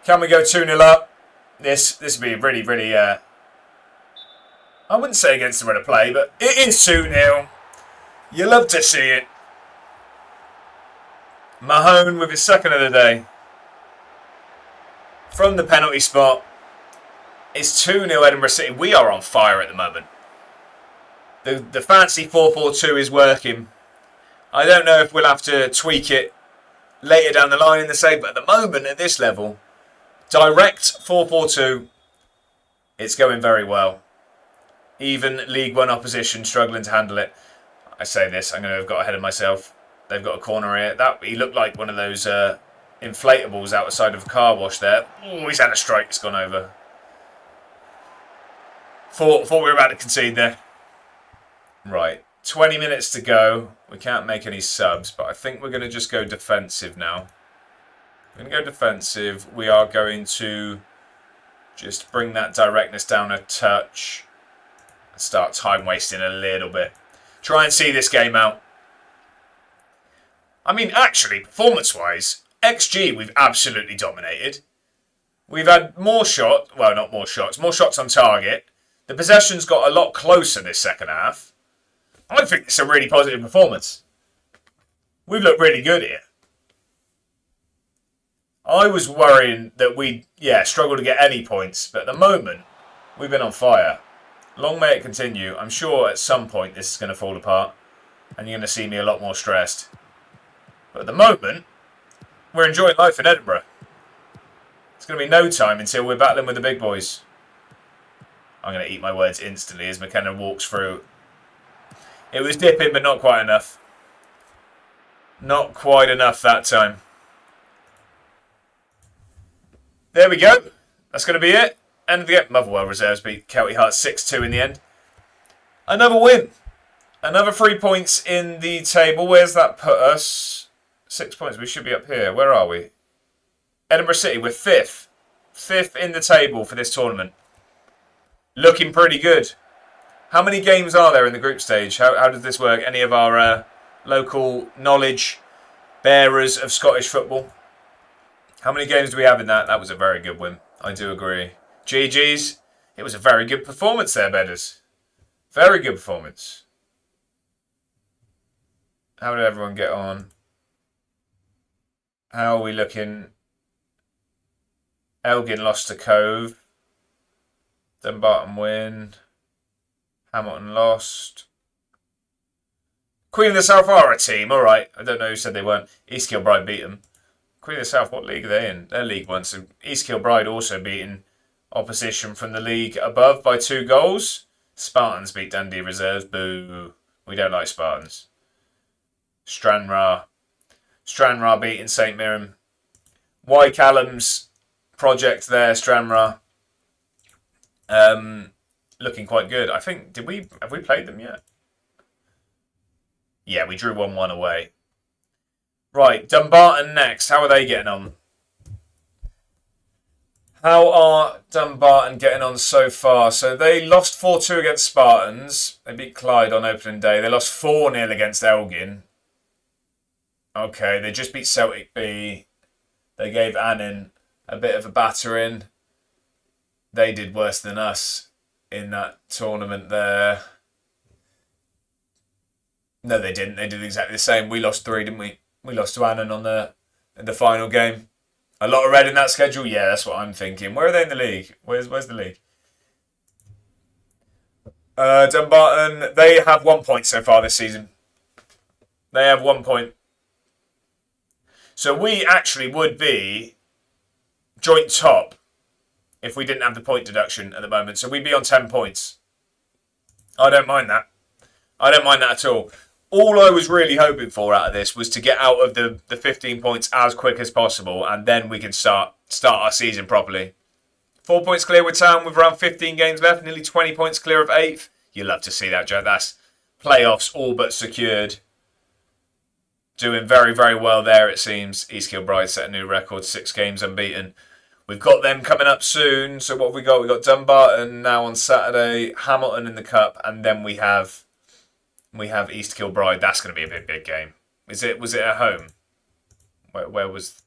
S1: Can we go 2-0 up? This would be really, really... I wouldn't say against the run of play, but it is 2-0. You love to see it. Mahone with his second of the day. From the penalty spot. It's 2-0 Edinburgh City. We are on fire at the moment. The fancy 4-4-2 is working. I don't know if we'll have to tweak it later down the line in the save, but at the moment, at this level, direct 4-4-2, it's going very well. Even League One opposition struggling to handle it. I say this, I'm going to have got ahead of myself. They've got a corner here. He looked like one of those inflatables outside of a car wash there. Oh, he's had a strike. It's gone over. Thought we were about to concede there. Right. 20 minutes to go. We can't make any subs, but I think we're going to just go defensive now. We're going to go defensive. We are going to just bring that directness down a touch. Start time wasting a little bit. Try and see this game out. I mean, actually, performance-wise, XG we've absolutely dominated. We've had more shots. Well, not more shots. More shots on target. The possession's got a lot closer this second half. I think it's a really positive performance. We've looked really good here. I was worrying that we'd, struggle to get any points. But at the moment, we've been on fire. Long may it continue. I'm sure at some point this is going to fall apart. And you're going to see me a lot more stressed. But at the moment, we're enjoying life in Edinburgh. It's going to be no time until we're battling with the big boys. I'm going to eat my words instantly as McKenna walks through. It was dipping, but not quite enough. Not quite enough that time. There we go. That's going to be it. End of the game. Motherwell reserves beat Kelty Hearts 6-2 in the end. Another win. Another 3 points in the table. Where's that put us? 6 points. We should be up here. Where are we? Edinburgh City, we're fifth. Fifth in the table for this tournament. Looking pretty good. How many games are there in the group stage? How does this work? Any of our local knowledge bearers of Scottish football? How many games do we have in that? That was a very good win. I do agree. GG's. It was a very good performance there, Bedders. Very good performance. How did everyone get on? How are we looking? Elgin lost to Cove. Dumbarton win. Hamilton lost. Queen of the South are a team. All right. I don't know who said they weren't. East Kilbride beat them. Queen of the South, what league are they in? They're League One. So East Kilbride also beating opposition from the league above by 2 goals. Spartans beat Dundee Reserves. Boo. We don't like Spartans. Stranraer beating St Mirren. Y Callum's project there, Stranraer. Looking quite good. I think, have we played them yet? Yeah, we drew 1-1 away. Right, Dumbarton next. How are they getting on? How are Dumbarton getting on so far? So they lost 4-2 against Spartans. They beat Clyde on opening day. They lost 4-0 against Elgin. Okay, they just beat Celtic B. They gave Annan a bit of a battering. They did worse than us in that tournament there. No, they didn't. They did exactly the same. We lost 3, didn't we? We lost to Annan in the final game. A lot of red in that schedule? Yeah, that's what I'm thinking. Where are they in the league? Where's the league? Dumbarton, they have 1 point so far this season. They have 1 point. So we actually would be joint top if we didn't have the point deduction at the moment. So we'd be on 10 points. I don't mind that. I don't mind that at all. All I was really hoping for out of this was to get out of the 15 points as quick as possible, and then we can start our season properly. 4 points clear with Town with around 15 games left, nearly 20 points clear of 8th. You love to see that, Joe. That's playoffs all but secured. Doing very, very well there, it seems. East Kilbride set a new record, 6 games unbeaten. We've got them coming up soon. So what have we got? We've got Dumbarton now on Saturday, Hamilton in the Cup, and then we have East Kilbride. That's going to be a big game. Was it at home? Where was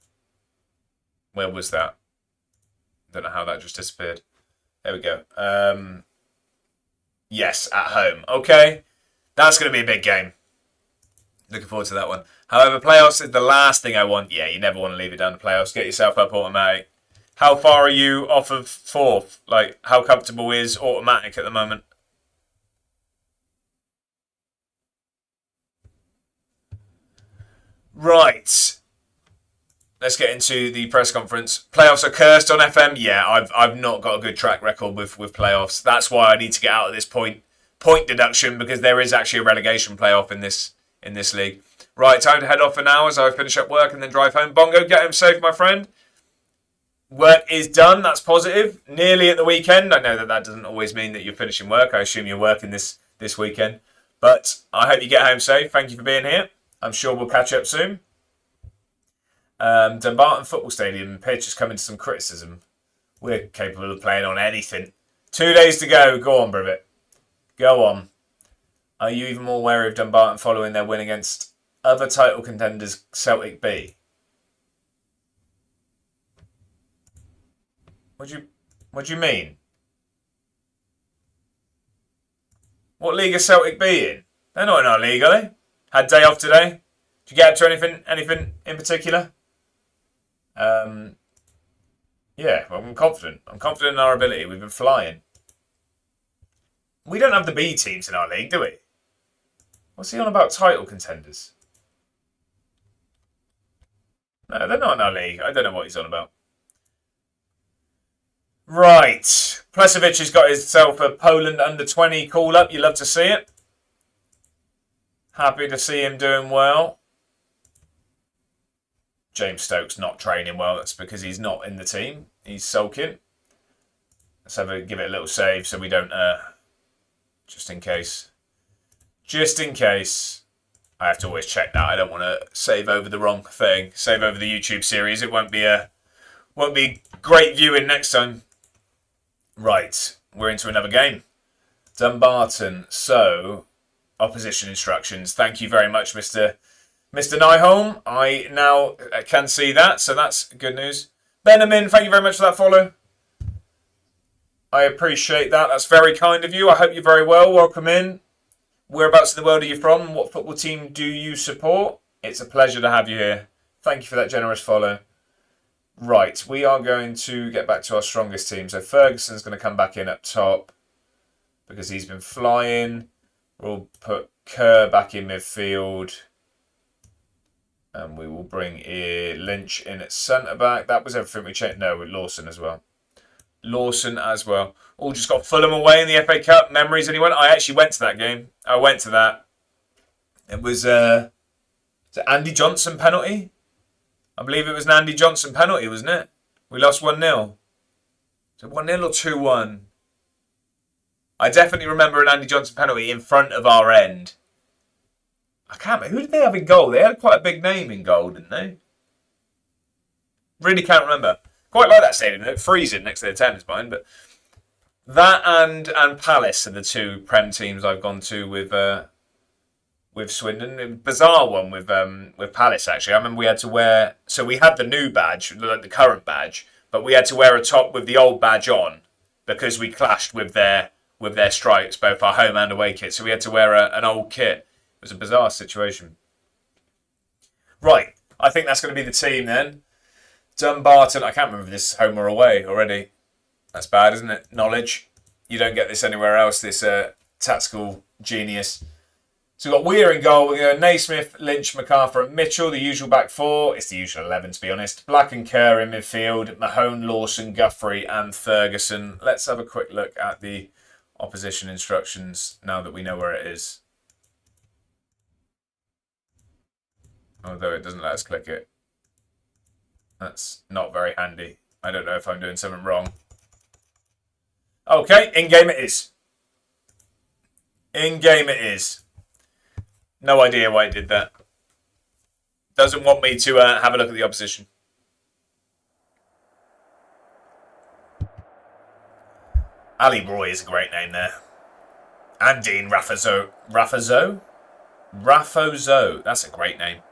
S1: that? Don't know how that just disappeared. There we go. Yes, at home. Okay. That's going to be a big game. Looking forward to that one. However, playoffs is the last thing I want. Yeah, you never want to leave it down to playoffs. Get yourself up automatic. How far are you off of 4th? Like, how comfortable is automatic at the moment? Right. Let's get into the press conference. Playoffs are cursed on FM. Yeah, I've not got a good track record with playoffs. That's why I need to get out of this point deduction, because there is actually a relegation playoff in this league. Right, time to head off for now as I finish up work and then drive home. Bongo, get home safe, my friend. Work is done. That's positive. Nearly at the weekend. I know that doesn't always mean that you're finishing work. I assume you're working this weekend. But I hope you get home safe. Thank you for being here. I'm sure we'll catch up soon. Dumbarton Football Stadium pitch is coming to some criticism. We're capable of playing on anything. 2 days to go. Go on, Brivet. Go on. Are you even more wary of Dumbarton following their win against other title contenders Celtic B? What do you mean? What league is Celtic B in? They're not in our league, are they? Had day off today. Did you get up to anything in particular? Yeah, well, I'm confident. I'm confident in our ability. We've been flying. We don't have the B teams in our league, do we? What's he on about title contenders? No, they're not in our league. I don't know what he's on about. Right. Plesovic has got himself a Poland under-20 call-up. You love to see it. Happy to see him doing well. James Stokes not training well. That's because he's not in the team. He's sulking. Let's give it a little save so we don't... just in case. Just in case. I have to always check that. I don't want to save over the wrong thing. Save over the YouTube series. It won't be great viewing next time. Right. We're into another game. Dumbarton. So, opposition instructions. Thank you very much, Mr. Nyholm. I now can see that, so that's good news. Benjamin, thank you very much for that follow. I appreciate that. That's very kind of you. I hope you're very well. Welcome in. Whereabouts in the world are you from? What football team do you support? It's a pleasure to have you here. Thank you for that generous follow. Right, we are going to get back to our strongest team. So Ferguson's going to come back in up top because he's been flying. We'll put Kerr back in midfield. And we will bring Lynch in at centre-back. That was everything we checked. No, with Lawson as well. All just got Fulham away in the FA Cup. Memories, anyone? I actually went to that game. I went to that. It was an Andy Johnson penalty. I believe it was an Andy Johnson penalty, wasn't it? We lost 1-0. So 1-0 or 2-1? I definitely remember an Andy Johnson penalty in front of our end. I can't remember. Who did they have in goal? They had quite a big name in goal, didn't they? Really can't remember. Quite like that stadium. It's freezing next to the tennis behind, but that and Palace are the two Prem teams I've gone to with Swindon. A bizarre one with Palace actually. I remember we had to wear. So we had the new badge, like the current badge, but we had to wear a top with the old badge on because we clashed with their stripes, both our home and away kit. So we had to wear an old kit. It was a bizarre situation. Right, I think that's going to be the team then. Dumbarton, I can't remember if this is home or away already. That's bad, isn't it? Knowledge. You don't get this anywhere else, this tactical genius. So we've got Weir in goal. We're going Naismith, Lynch, MacArthur and Mitchell, the usual back four. It's the usual 11 to be honest. Black and Kerr in midfield. Mahone, Lawson, Guthrie and Ferguson. Let's have a quick look at the opposition instructions now that we know where it is. Although it doesn't let us click it. That's not very handy. I don't know if I'm doing something wrong. Okay, in-game it is. In-game it is. No idea why it did that. Doesn't want me to have a look at the opposition. Ali Roy is a great name there. And Dean Rafazo. Rafozo. That's a great name.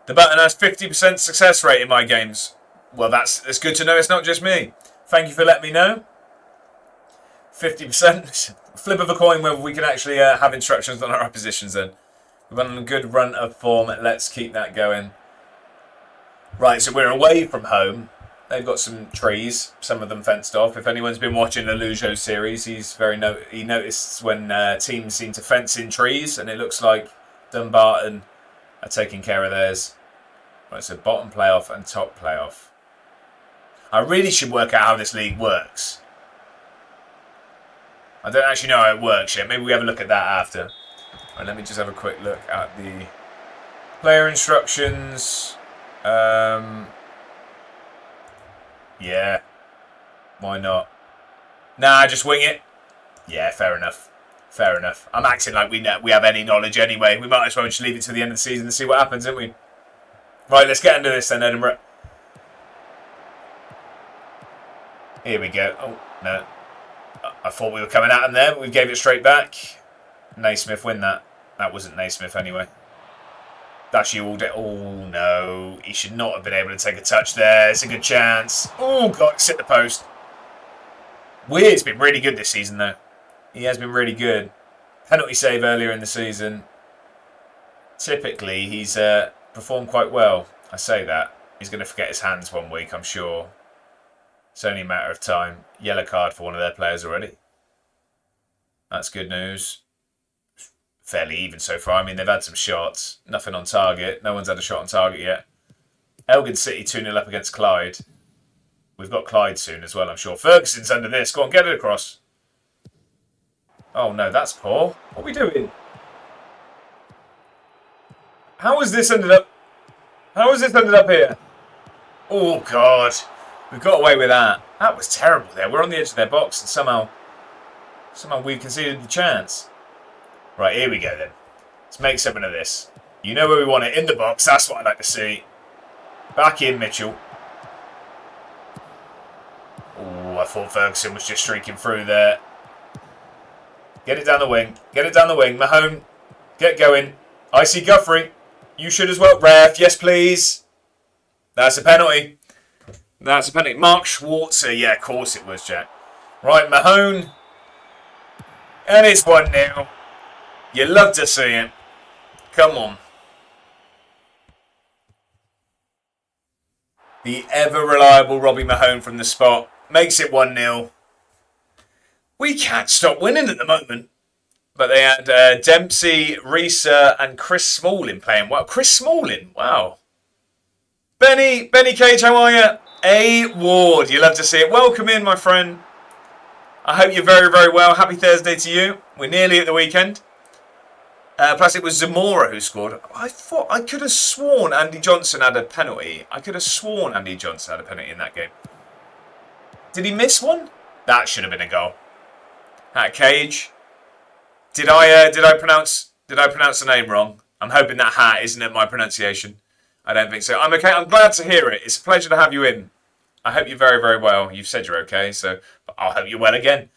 S1: The button has 50% success rate in my games. Well, it's good to know it's not just me. Thank you for letting me know. 50%. Flip of a coin whether we can actually have instructions on our oppositions then. We've been on a good run of form. Let's keep that going. Right, so we're away from home. They've got some trees, some of them fenced off. If anyone's been watching the Lujo series, he noticed when teams seem to fence in trees, and it looks like Dumbarton are taking care of theirs. Right, so bottom playoff and top playoff. I really should work out how this league works. I don't actually know how it works yet. Maybe we have a look at that after. Right, let me just have a quick look at the player instructions. Yeah. Why not? Nah, just wing it. Yeah, fair enough. Fair enough. I'm acting like we have any knowledge anyway. We might as well just leave it to the end of the season and see what happens, don't we? Right, let's get into this then, Edinburgh. Here we go. Oh, no. I thought we were coming at him there, but we gave it straight back. Naismith win that. That wasn't Naismith anyway. That's you all day. Oh, no. He should not have been able to take a touch there. It's a good chance. Oh, God, it's hit the post. Weir's been really good this season, though. He has been really good. Penalty save earlier in the season. Typically, he's performed quite well. I say that. He's going to forget his hands one week, I'm sure. It's only a matter of time. Yellow card for one of their players already. That's good news. Fairly even so far. I mean, they've had some shots. Nothing on target. No one's had a shot on target yet. Elgin City 2-0 up against Clyde. We've got Clyde soon as well, I'm sure. Ferguson's under this. Go on, get it across. Oh, no, that's poor. What are we doing? How has this ended up... How has this ended up here? Oh, God. We've got away with that. That was terrible there. We're on the edge of their box and somehow we've conceded the chance. Right, here we go then. Let's make something of this. You know where we want it. In the box. That's what I'd like to see. Back in, Mitchell. Oh, I thought Ferguson was just streaking through there. Get it down the wing. Get it down the wing. Mahone, get going. I see Guthrie. You should as well. Ref, yes please. That's a penalty. That's a penalty. Mark Schwarzer. Yeah, of course it was, Jack. Right, Mahone. And it's 1-0. You love to see it. Come on. The ever-reliable Robbie Mahone from the spot makes it 1-0. We can't stop winning at the moment. But they had Dempsey, Reeser and Chris Smalling playing. Wow, Chris Smalling. Wow. Benny Cage, how are you? A. Ward, you love to see it. Welcome in, my friend. I hope you're very, very well. Happy Thursday to you. We're nearly at the weekend. Plus, it was Zamora who scored. I could have sworn Andy Johnson had a penalty. I could have sworn Andy Johnson had a penalty in that game. Did he miss one? That should have been a goal. Hat Cage. Did I pronounce the name wrong? I'm hoping that hat isn't at my pronunciation. I don't think so. I'm okay. I'm glad to hear it. It's a pleasure to have you in. I hope you're very, very well. You've said you're okay, so I'll hope you're well again.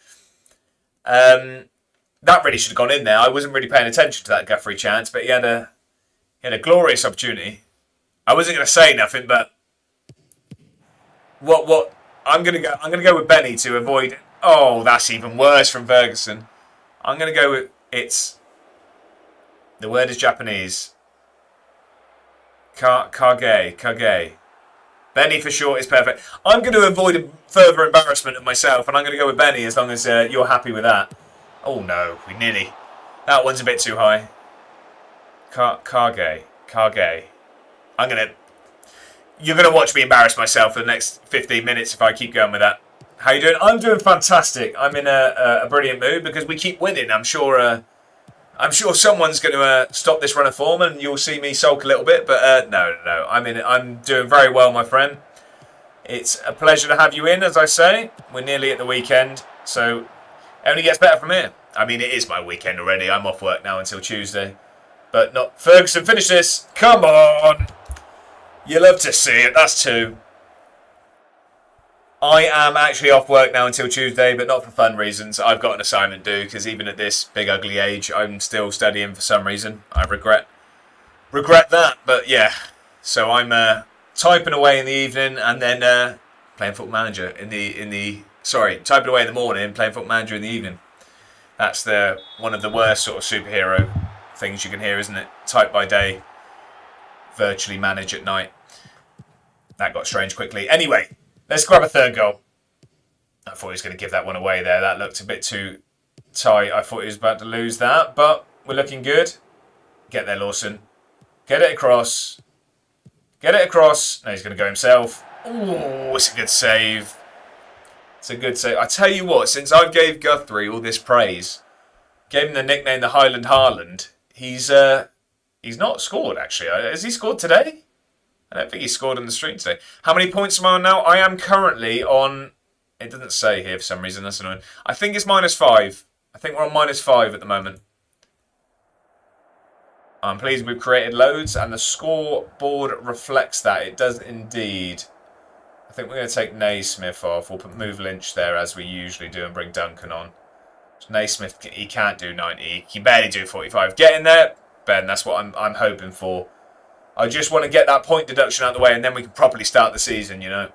S1: That really should have gone in there. I wasn't really paying attention to that Guthrie chance, but he had a glorious opportunity. I wasn't going to say nothing, but what I'm going to go with Benny to avoid. Oh, that's even worse from Ferguson. I'm going to go with the word is Japanese. Kage. Benny for short is perfect. I'm going to avoid further embarrassment of myself, and I'm going to go with Benny as long as you're happy with that. Oh no, we nearly. That one's a bit too high. Kage. You're gonna watch me embarrass myself for the next 15 minutes if I keep going with that. How you doing? I'm doing fantastic. I'm in a brilliant mood because we keep winning. I'm sure I'm sure someone's going to stop this run of form, and you'll see me sulk a little bit. But no. I'm doing very well, my friend. It's a pleasure to have you in, as I say. We're nearly at the weekend, so it only gets better from here. I mean, it is my weekend already. I'm off work now until Tuesday. But not Ferguson, finish this. Come on. You love to see it. That's 2. I am actually off work now until Tuesday, but not for fun reasons. I've got an assignment due, because even at this big ugly age, I'm still studying for some reason. I regret that, but yeah. So I'm typing away in the evening, and then playing Football Manager typing away in the morning, playing Football Manager in the evening. That's one of the worst sort of superhero things you can hear, isn't it? Type by day, virtually manage at night. That got strange quickly. Anyway, let's grab a third goal. I thought he was going to give that one away there. That looked a bit too tight. I thought he was about to lose that, but we're looking good. Get there, Lawson. Get it across. Get it across. No, he's going to go himself. Ooh, it's a good save. It's a good save. I tell you what, since I gave Guthrie all this praise, gave him the nickname the Highland Haaland, he's not scored, actually. Has he scored today? I don't think he scored in the street today. How many points am I on now? I am currently on... It doesn't say here for some reason. That's annoying. I think it's -5. I think we're on -5 at the moment. I'm pleased we've created loads, and the scoreboard reflects that. It does indeed. I think we're going to take Naismith off. We'll move Lynch there as we usually do and bring Duncan on. Naismith, he can't do 90. He can barely do 45. Get in there, Ben. That's what I'm hoping for. I just want to get that point deduction out of the way, and then we can properly start the season, you know.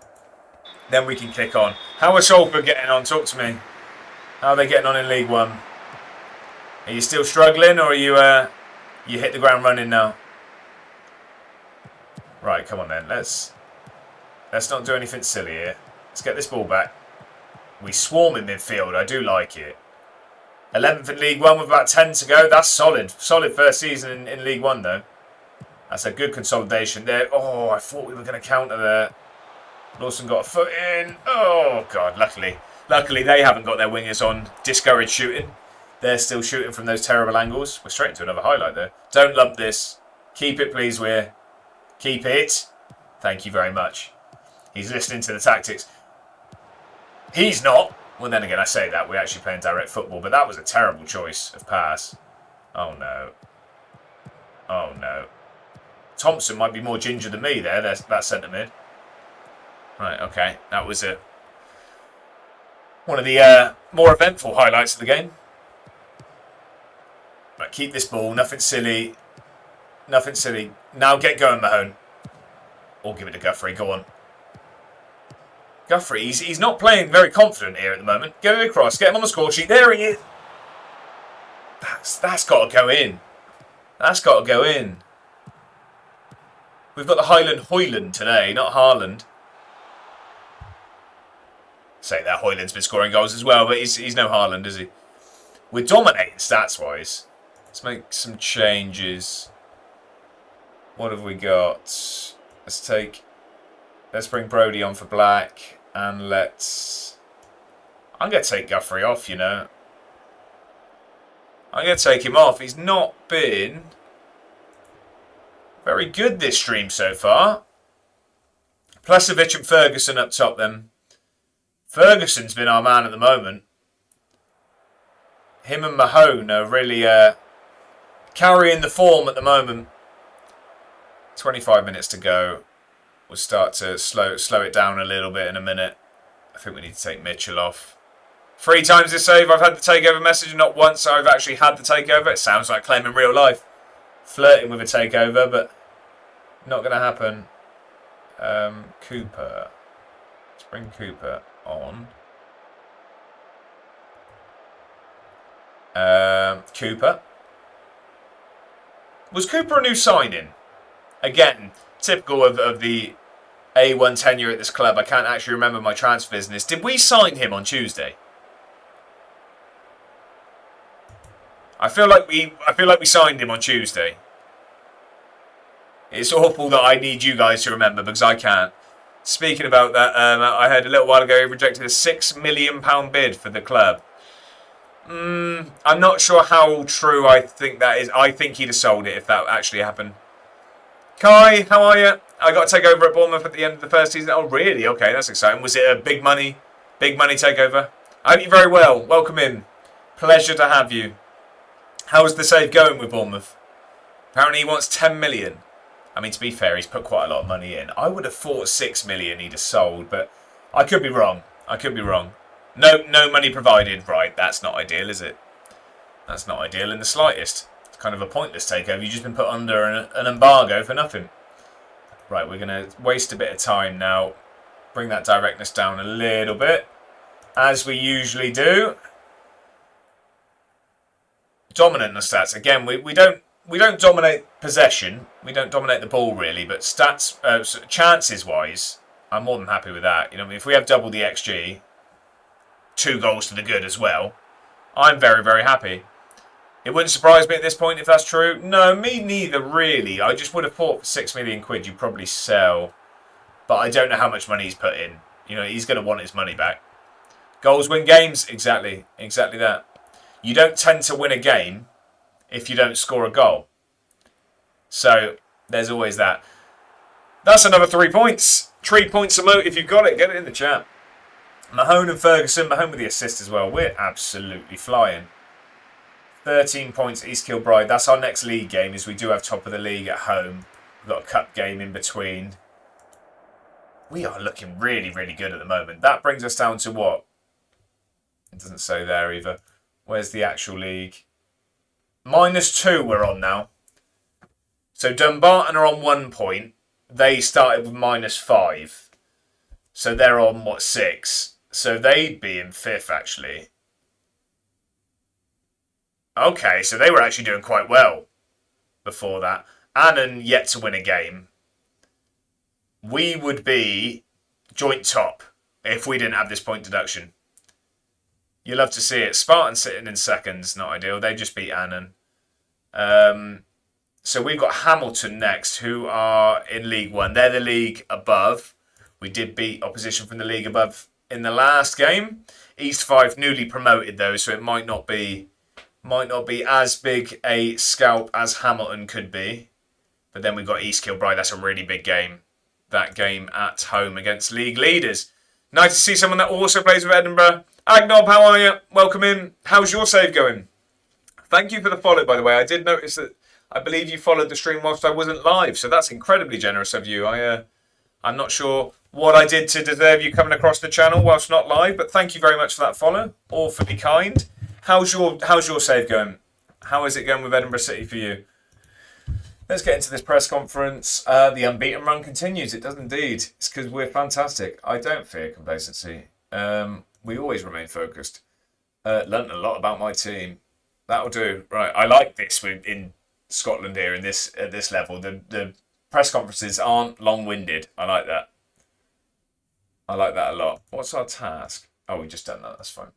S1: Then we can kick on. How are Salford getting on? Talk to me. How are they getting on in League One? Are you still struggling, or are you hit the ground running now? Right, come on then. Let's not do anything silly here. Let's get this ball back. We swarm in midfield. I do like it. 11th in League One with about 10 to go. That's solid. Solid first season in League One, though. That's a good consolidation there. Oh, I thought we were going to counter there. Lawson got a foot in. Oh, God. Luckily, they haven't got their wingers on discouraged shooting. They're still shooting from those terrible angles. We're straight into another highlight there. Don't lump this. Keep it, please, Weir. Keep it. Thank you very much. He's listening to the tactics. He's not. Well, then again, I say that. We're actually playing direct football, but that was a terrible choice of pass. Oh, no. Oh, no. Thompson might be more ginger than me there. That centre mid. Right, okay. That was one of the more eventful highlights of the game. Right, keep this ball. Nothing silly. Nothing silly. Now get going, Mahone. Or give it to Guthrie. Go on. Guthrie, he's not playing very confident here at the moment. Get it across. Get him on the score sheet. There he is. That's got to go in. That's got to go in. We've got the Hoyland today, not Haaland. Say that Hoyland's been scoring goals as well, but he's no Haaland, is he? We're dominating stats-wise. Let's make some changes. What have we got? Let's bring Brody on for black, and I'm going to take Guthrie off, you know. I'm going to take him off. He's not been very good this stream so far. Plesovic and Ferguson up top then. Ferguson's been our man at the moment. Him and Mahone are really carrying the form at the moment. 25 minutes to go. We'll start to slow it down a little bit in a minute. I think we need to take Mitchell off. 3 times this save, I've had the takeover message. Not once I've actually had the takeover. It sounds like Clem in real life. Flirting with a takeover, but not going to happen. Cooper. Let's bring Cooper on. Cooper. Was Cooper a new signing? Again, typical of the A1 tenure at this club. I can't actually remember my transfer business. Did we sign him on Tuesday? I feel like we signed him on Tuesday. It's awful that I need you guys to remember because I can't. Speaking about that, I heard a little while ago he rejected a £6 million bid for the club. I'm not sure how true I think that is. I think he'd have sold it if that actually happened. Kai, how are you? I got to take over at Bournemouth at the end of the first season. Oh, really? Okay, that's exciting. Was it a big money takeover? I hope you're very well. Welcome in. Pleasure to have you. How's the save going with Bournemouth? Apparently he wants 10 million. I mean, to be fair, he's put quite a lot of money in. I would have thought 6 million he'd have sold, but I could be wrong. No money provided. Right, that's not ideal, is it? That's not ideal in the slightest. It's kind of a pointless takeover. You've just been put under an embargo for nothing. Right, we're going to waste a bit of time now. Bring that directness down a little bit, as we usually do. Dominant in the stats. Again, we don't dominate possession. We don't dominate the ball really, but stats, chances wise, I'm more than happy with that. You know, if we have double the XG, 2 goals to the good as well, I'm very, very happy. It wouldn't surprise me at this point if that's true. No, me neither, really. I just would have thought for 6 million quid you'd probably sell. But I don't know how much money he's put in. You know, he's going to want his money back. Goals win games. Exactly that. You don't tend to win a game if you don't score a goal. So, there's always that. That's another 3 points. 3 points a moat. If you've got it, get it in the chat. Mahone and Ferguson. Mahone with the assist as well. We're absolutely flying. 13 points, East Kilbride. That's our next league game, as we do have top of the league at home. We've got a cup game in between. We are looking really, really good at the moment. That brings us down to what? It doesn't say there either. Where's the actual league? -2 we're on now. So Dumbarton are on 1 point. They started with -5. So they're on, what, 6? So they'd be in 5th, actually. Okay, so they were actually doing quite well before that. Annan yet to win a game. We would be joint top if we didn't have this point deduction. You love to see it. Spartan sitting in seconds, not ideal. They just beat Annan. So we've got Hamilton next, who are in League One. They're the league above. We did beat opposition from the league above in the last game. East 5 newly promoted though, so it might not be as big a scalp as Hamilton could be. But then we've got East Kilbride. That's a really big game. That game at home against league leaders. Nice to see someone that also plays with Edinburgh. Agnob, how are you? Welcome in. How's your save going? Thank you for the follow, by the way. I did notice that I believe you followed the stream whilst I wasn't live, so that's incredibly generous of you. I'm not sure what I did to deserve you coming across the channel whilst not live, but thank you very much for that follow. Awfully kind. How's your save going? How is it going with Edinburgh City for you? Let's get into this press conference. The unbeaten run continues. It does indeed. It's because we're fantastic. I don't fear complacency. We always remain focused. Learned a lot about my team. That'll do. Right. I like this in Scotland here at this level. The press conferences aren't long-winded. I like that. I like that a lot. What's our task? Oh, we just done that. That's fine.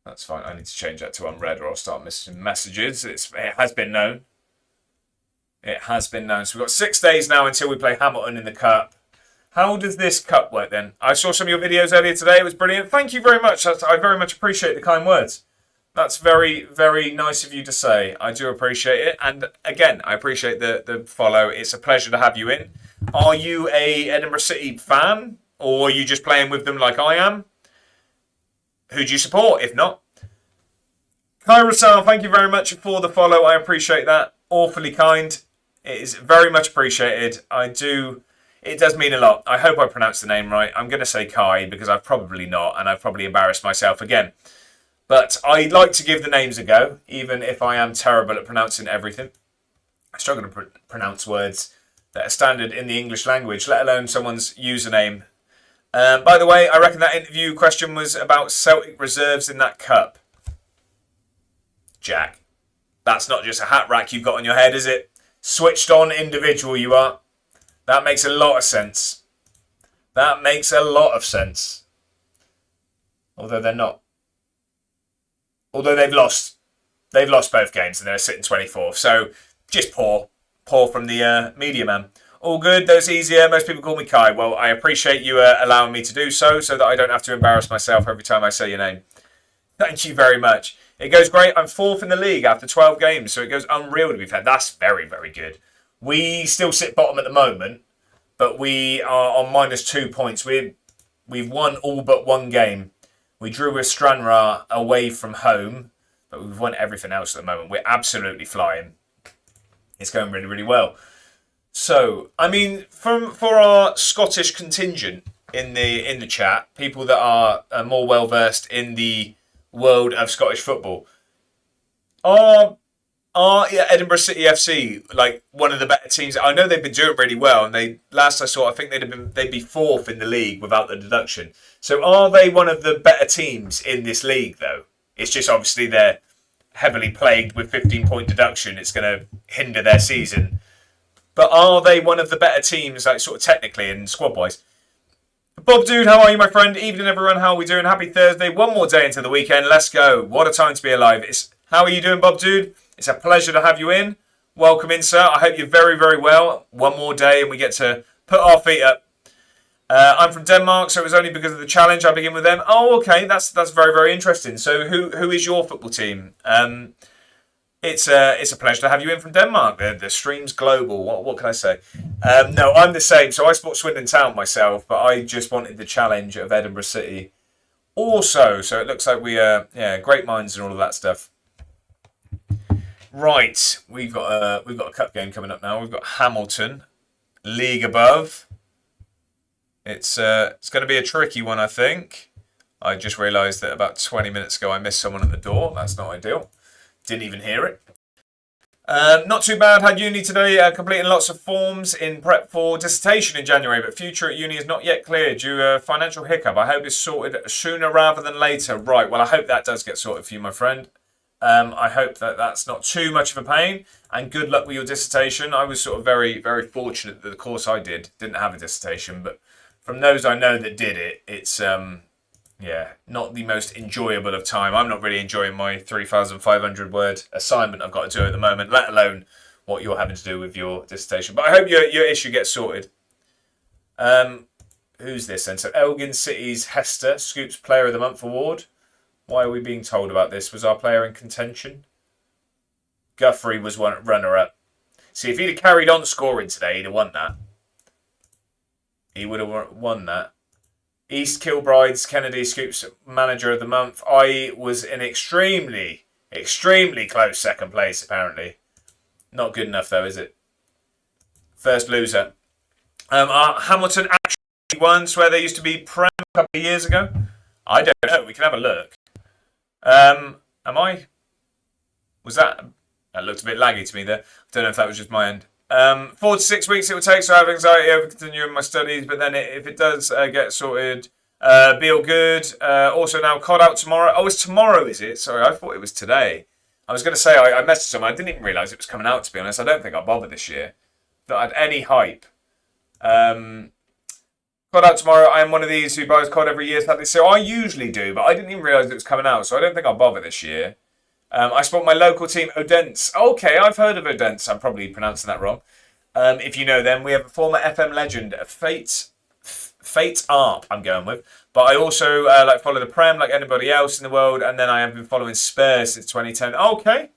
S1: That's fine. I need to change that to unread or I'll start missing messages. It has been known. It has been known. So we've got 6 days now until we play Hamilton in the Cup. How does this Cup work then? I saw some of your videos earlier today. It was brilliant. Thank you very much. I very much appreciate the kind words. That's very, very nice of you to say. I do appreciate it. And again, I appreciate the follow. It's a pleasure to have you in. Are you a Edinburgh City fan? Or are you just playing with them like I am? Who do you support, if not? Kyra Sal, thank you very much for the follow. I appreciate that. Awfully kind. It is very much appreciated. It does mean a lot. I hope I pronounced the name right. I'm going to say Kai because I've probably not, and I've probably embarrassed myself again. But I like to give the names a go, even if I am terrible at pronouncing everything. I struggle to pronounce words that are standard in the English language, let alone someone's username. By the way, I reckon that interview question was about Celtic reserves in that cup. Jack, that's not just a hat rack you've got on your head, is it? Switched on individual you are. That makes a lot of sense. That makes a lot of sense. Although they're not. Although they've lost. They've lost both games and they're sitting 24th. So just poor. Poor from the media man. All good, those easier. Most people call me Kai. Well, I appreciate you allowing me to do so that I don't have to embarrass myself every time I say your name. Thank you very much. It goes great. I'm 4th in the league after 12 games, so it goes unreal to be fair. That's very, very good. We still sit bottom at the moment, but we are on -2 points. We've won all but one game. We drew with Stranraer away from home, but we've won everything else at the moment. We're absolutely flying. It's going really, really well. So, I mean, for our Scottish contingent in the chat, people that are more well versed in the world of Scottish football, are Edinburgh City FC like one of the better teams? I know they've been doing really well, and last I saw, I think they'd be 4th in the league without the deduction. So, are they one of the better teams in this league? Though it's just obviously they're heavily plagued with 15-point deduction. It's going to hinder their season. But are they one of the better teams, like sort of technically and squad-wise? Bob Dude, how are you, my friend? Evening, everyone. How are we doing? Happy Thursday. One more day into the weekend. Let's go. What a time to be alive. How are you doing, Bob Dude? It's a pleasure to have you in. Welcome in, sir. I hope you're very, very well. One more day and we get to put our feet up. I'm from Denmark, so it was only because of the challenge I begin with them. Oh, okay. That's very, very interesting. So who is your football team? It's a pleasure to have you in from Denmark. The stream's global. What can I say? No, I'm the same. So I support Swindon Town myself, but I just wanted the challenge of Edinburgh City also. So it looks like we great minds and all of that stuff. Right, we've got a cup game coming up now. We've got Hamilton, league above. It's going to be a tricky one, I think. I just realised that about 20 minutes ago I missed someone at the door. That's not ideal. Didn't even hear it. Not too bad. Had uni today, completing lots of forms in prep for dissertation in January, but future at uni is not yet clear due to a financial hiccup. I hope it's sorted sooner rather than later. Right, well, I hope that does get sorted for you, my friend. I hope that that's not too much of a pain, and good luck with your dissertation. I was sort of very, very fortunate that the course I didn't have a dissertation, but from those I know that did it, it's not the most enjoyable of time. I'm not really enjoying my 3,500 word assignment I've got to do at the moment, let alone what you're having to do with your dissertation. But I hope your issue gets sorted. Who's this then? So Elgin City's Hester Scoops Player of the Month award. Why are we being told about this? Was our player in contention? Guthrie was runner-up. See, if he'd have carried on scoring today, he'd have won that. He would have won that. East Kilbride's Kennedy Scoops Manager of the Month. I was in extremely, extremely close second place, apparently. Not good enough, though, is it? First loser. Hamilton actually won, swear they used to be Prem a couple of years ago. I don't know. We can have a look. Am I? Was that? That looked a bit laggy to me there. I don't know if that was just my end. 4 to 6 weeks it will take, so I have anxiety over continuing my studies, but then if it does get sorted, be all good. Also now COD out tomorrow. Oh, it's tomorrow, is it? Sorry, I thought it was today. I was going to say, I messaged someone, I didn't even realise it was coming out, to be honest. I don't think I'll bother this year. Not had any hype. COD out tomorrow. I am one of these who buys COD every year, sadly. So I usually do, but I didn't even realise it was coming out, so I don't think I'll bother this year. I support my local team, Odense. Okay, I've heard of Odense. I'm probably pronouncing that wrong. If you know them, we have a former FM legend, Fate Arp, I'm going with. But I also follow the Prem like anybody else in the world, and then I have been following Spurs since 2010. Okay.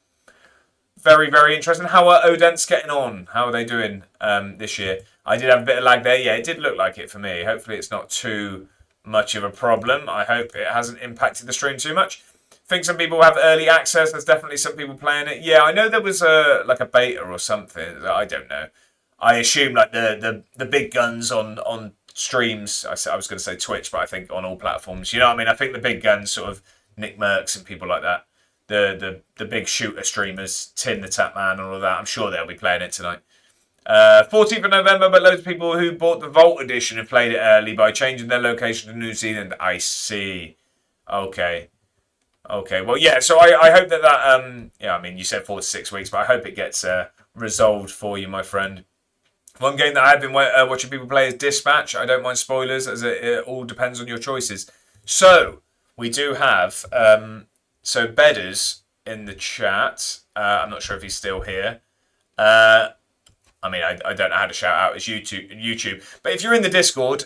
S1: Very, very interesting. How are Odense getting on? How are they doing this year? I did have a bit of lag there. Yeah, it did look like it for me. Hopefully it's not too much of a problem. I hope it hasn't impacted the stream too much. I think some people have early access. There's definitely some people playing it. Yeah, I know there was a beta or something. I don't know. I assume like the big guns on streams. I was going to say Twitch, but I think on all platforms. You know what I mean? I think the big guns, sort of Nick Merckx and people like that. The big shooter streamers, Tim the Tapman and all of that. I'm sure they'll be playing it tonight. 14th of November, but loads of people who bought the Vault edition have played it early by changing their location to New Zealand. I see. Okay, well, yeah, so I hope that I mean, you said 4 to 6 weeks, but I hope it gets resolved for you, my friend. One game that I've been watching people play is Dispatch. I don't mind spoilers, as it all depends on your choices. So, we do have, Bedders in the chat. I'm not sure if he's still here. I mean, I don't know how to shout out his YouTube. But if you're in the Discord,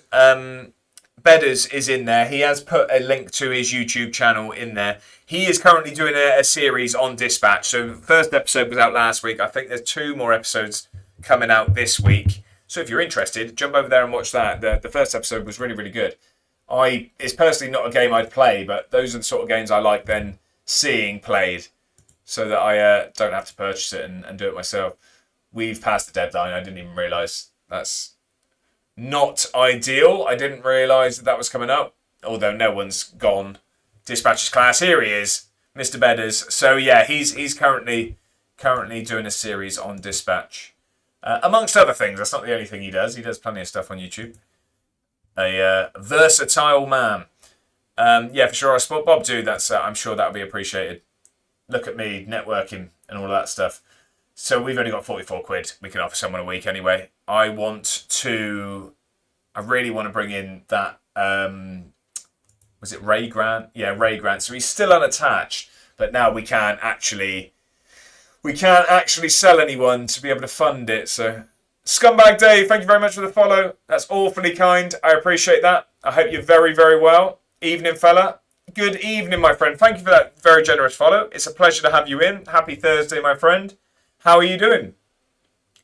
S1: Bedders is in there. He has put a link to his YouTube channel in there. He is currently doing a series on Dispatch. So the first episode was out last week. I think there's 2 more episodes coming out this week. So if you're interested, jump over there and watch that. The first episode was really, really good. It's personally not a game I'd play, but those are the sort of games I like then seeing played, so that I don't have to purchase it and do it myself. We've passed the deadline. I didn't even realise. That's not ideal. I didn't realise that was coming up, although no one's gone. Dispatch's class. Here he is, Mr. Bedders. So yeah, he's currently doing a series on Dispatch. Amongst other things, that's not the only thing he does. He does plenty of stuff on YouTube. A versatile man. Yeah, for sure. I support Bob, dude. That's I'm sure that'll be appreciated. Look at me, networking and all of that stuff. So we've only got 44 quid. We can offer someone a week anyway. I really want to bring in that, was it Ray Grant? Yeah, Ray Grant. So he's still unattached, but now we can't actually sell anyone to be able to fund it. So Scumbag Dave, thank you very much for the follow. That's awfully kind. I appreciate that. I hope you're very, very well. Evening, fella. Good evening, my friend. Thank you for that very generous follow. It's a pleasure to have you in. Happy Thursday, my friend. How are you doing?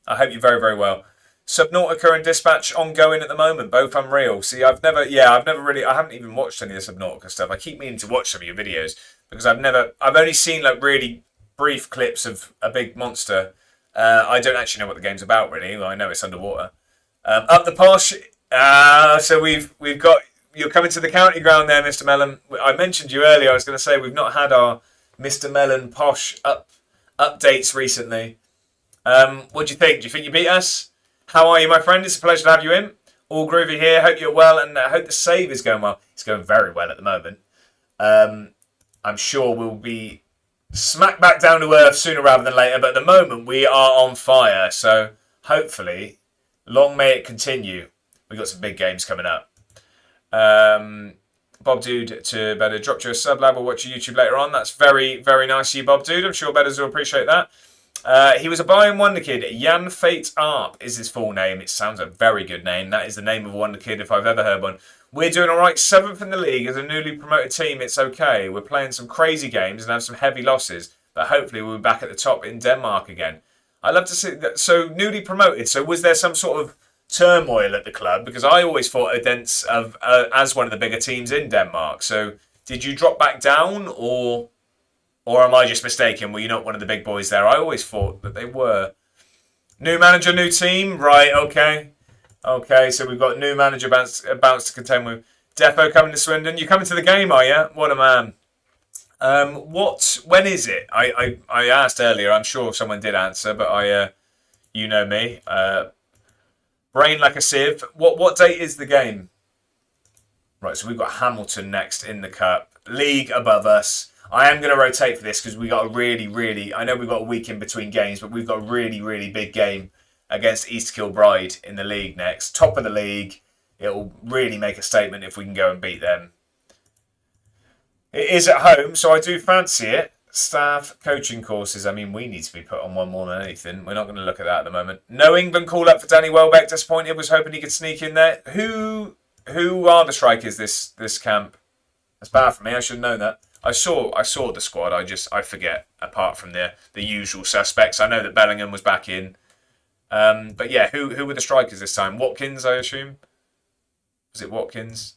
S1: I hope you're very, very well. Subnautica and Dispatch ongoing at the moment, both unreal. See, I haven't even watched any of the Subnautica stuff. I keep meaning to watch some of your videos because I've only seen like really brief clips of a big monster. I don't actually know what the game's about really. Well, I know it's underwater. Up the posh. So we've got, you're coming to the county ground there, Mr. Mellon. I mentioned you earlier. I was going to say we've not had our Mr. Mellon posh updates recently. What do you think? Do you think you beat us? How are you, my friend? It's a pleasure to have you in. All groovy here. Hope you're well, and I hope the save is going well. It's going very well at the moment. I'm sure we'll be smack back down to earth sooner rather than later, but at the moment we are on fire. So hopefully, long may it continue. We've got some big games coming up. Bob Dude to Better dropped you a sub lab. We'll watch your YouTube later on. That's very, very nice of you, Bob Dude. I'm sure Betters will appreciate that. He was a Bayern Wonder Kid. Jan Fate Arp is his full name. It sounds a very good name. That is the name of a Wonder Kid if I've ever heard one. We're doing all right. 7th in the league as a newly promoted team. It's okay. We're playing some crazy games and have some heavy losses, but hopefully we'll be back at the top in Denmark again. I love to see that. So newly promoted. So was there some sort of turmoil at the club? Because I always thought Odense as one of the bigger teams in Denmark. So did you drop back down, or am I just mistaken? Were you not one of the big boys there? I always thought that they were. New manager, new team. Right, okay. Okay, so we've got new manager bounce to contend with. Defo coming to Swindon. You coming to the game, are you? What a man. When is it? I asked earlier. I'm sure someone did answer, but you know me. Brain like a sieve. What date is the game? Right, so we've got Hamilton next in the cup. League above us. I am going to rotate for this because we got a really, I know we've got a week in between games, but we've got a really big game against East Kilbride in the league next. Top of the league. It'll really make a statement if we can go and beat them. It is at home, so I do fancy it. Staff coaching courses. I mean, we need to be put on one more than anything. We're not going to look at that at the moment. No England call up for Danny Welbeck. Disappointed. Was hoping he could sneak in there. Who are the strikers this camp? That's bad for me. I should know that. I saw the squad. I forget. Apart from the usual suspects, I know that Bellingham was back in. But yeah, who were the strikers this time? Watkins, I assume. Was it Watkins?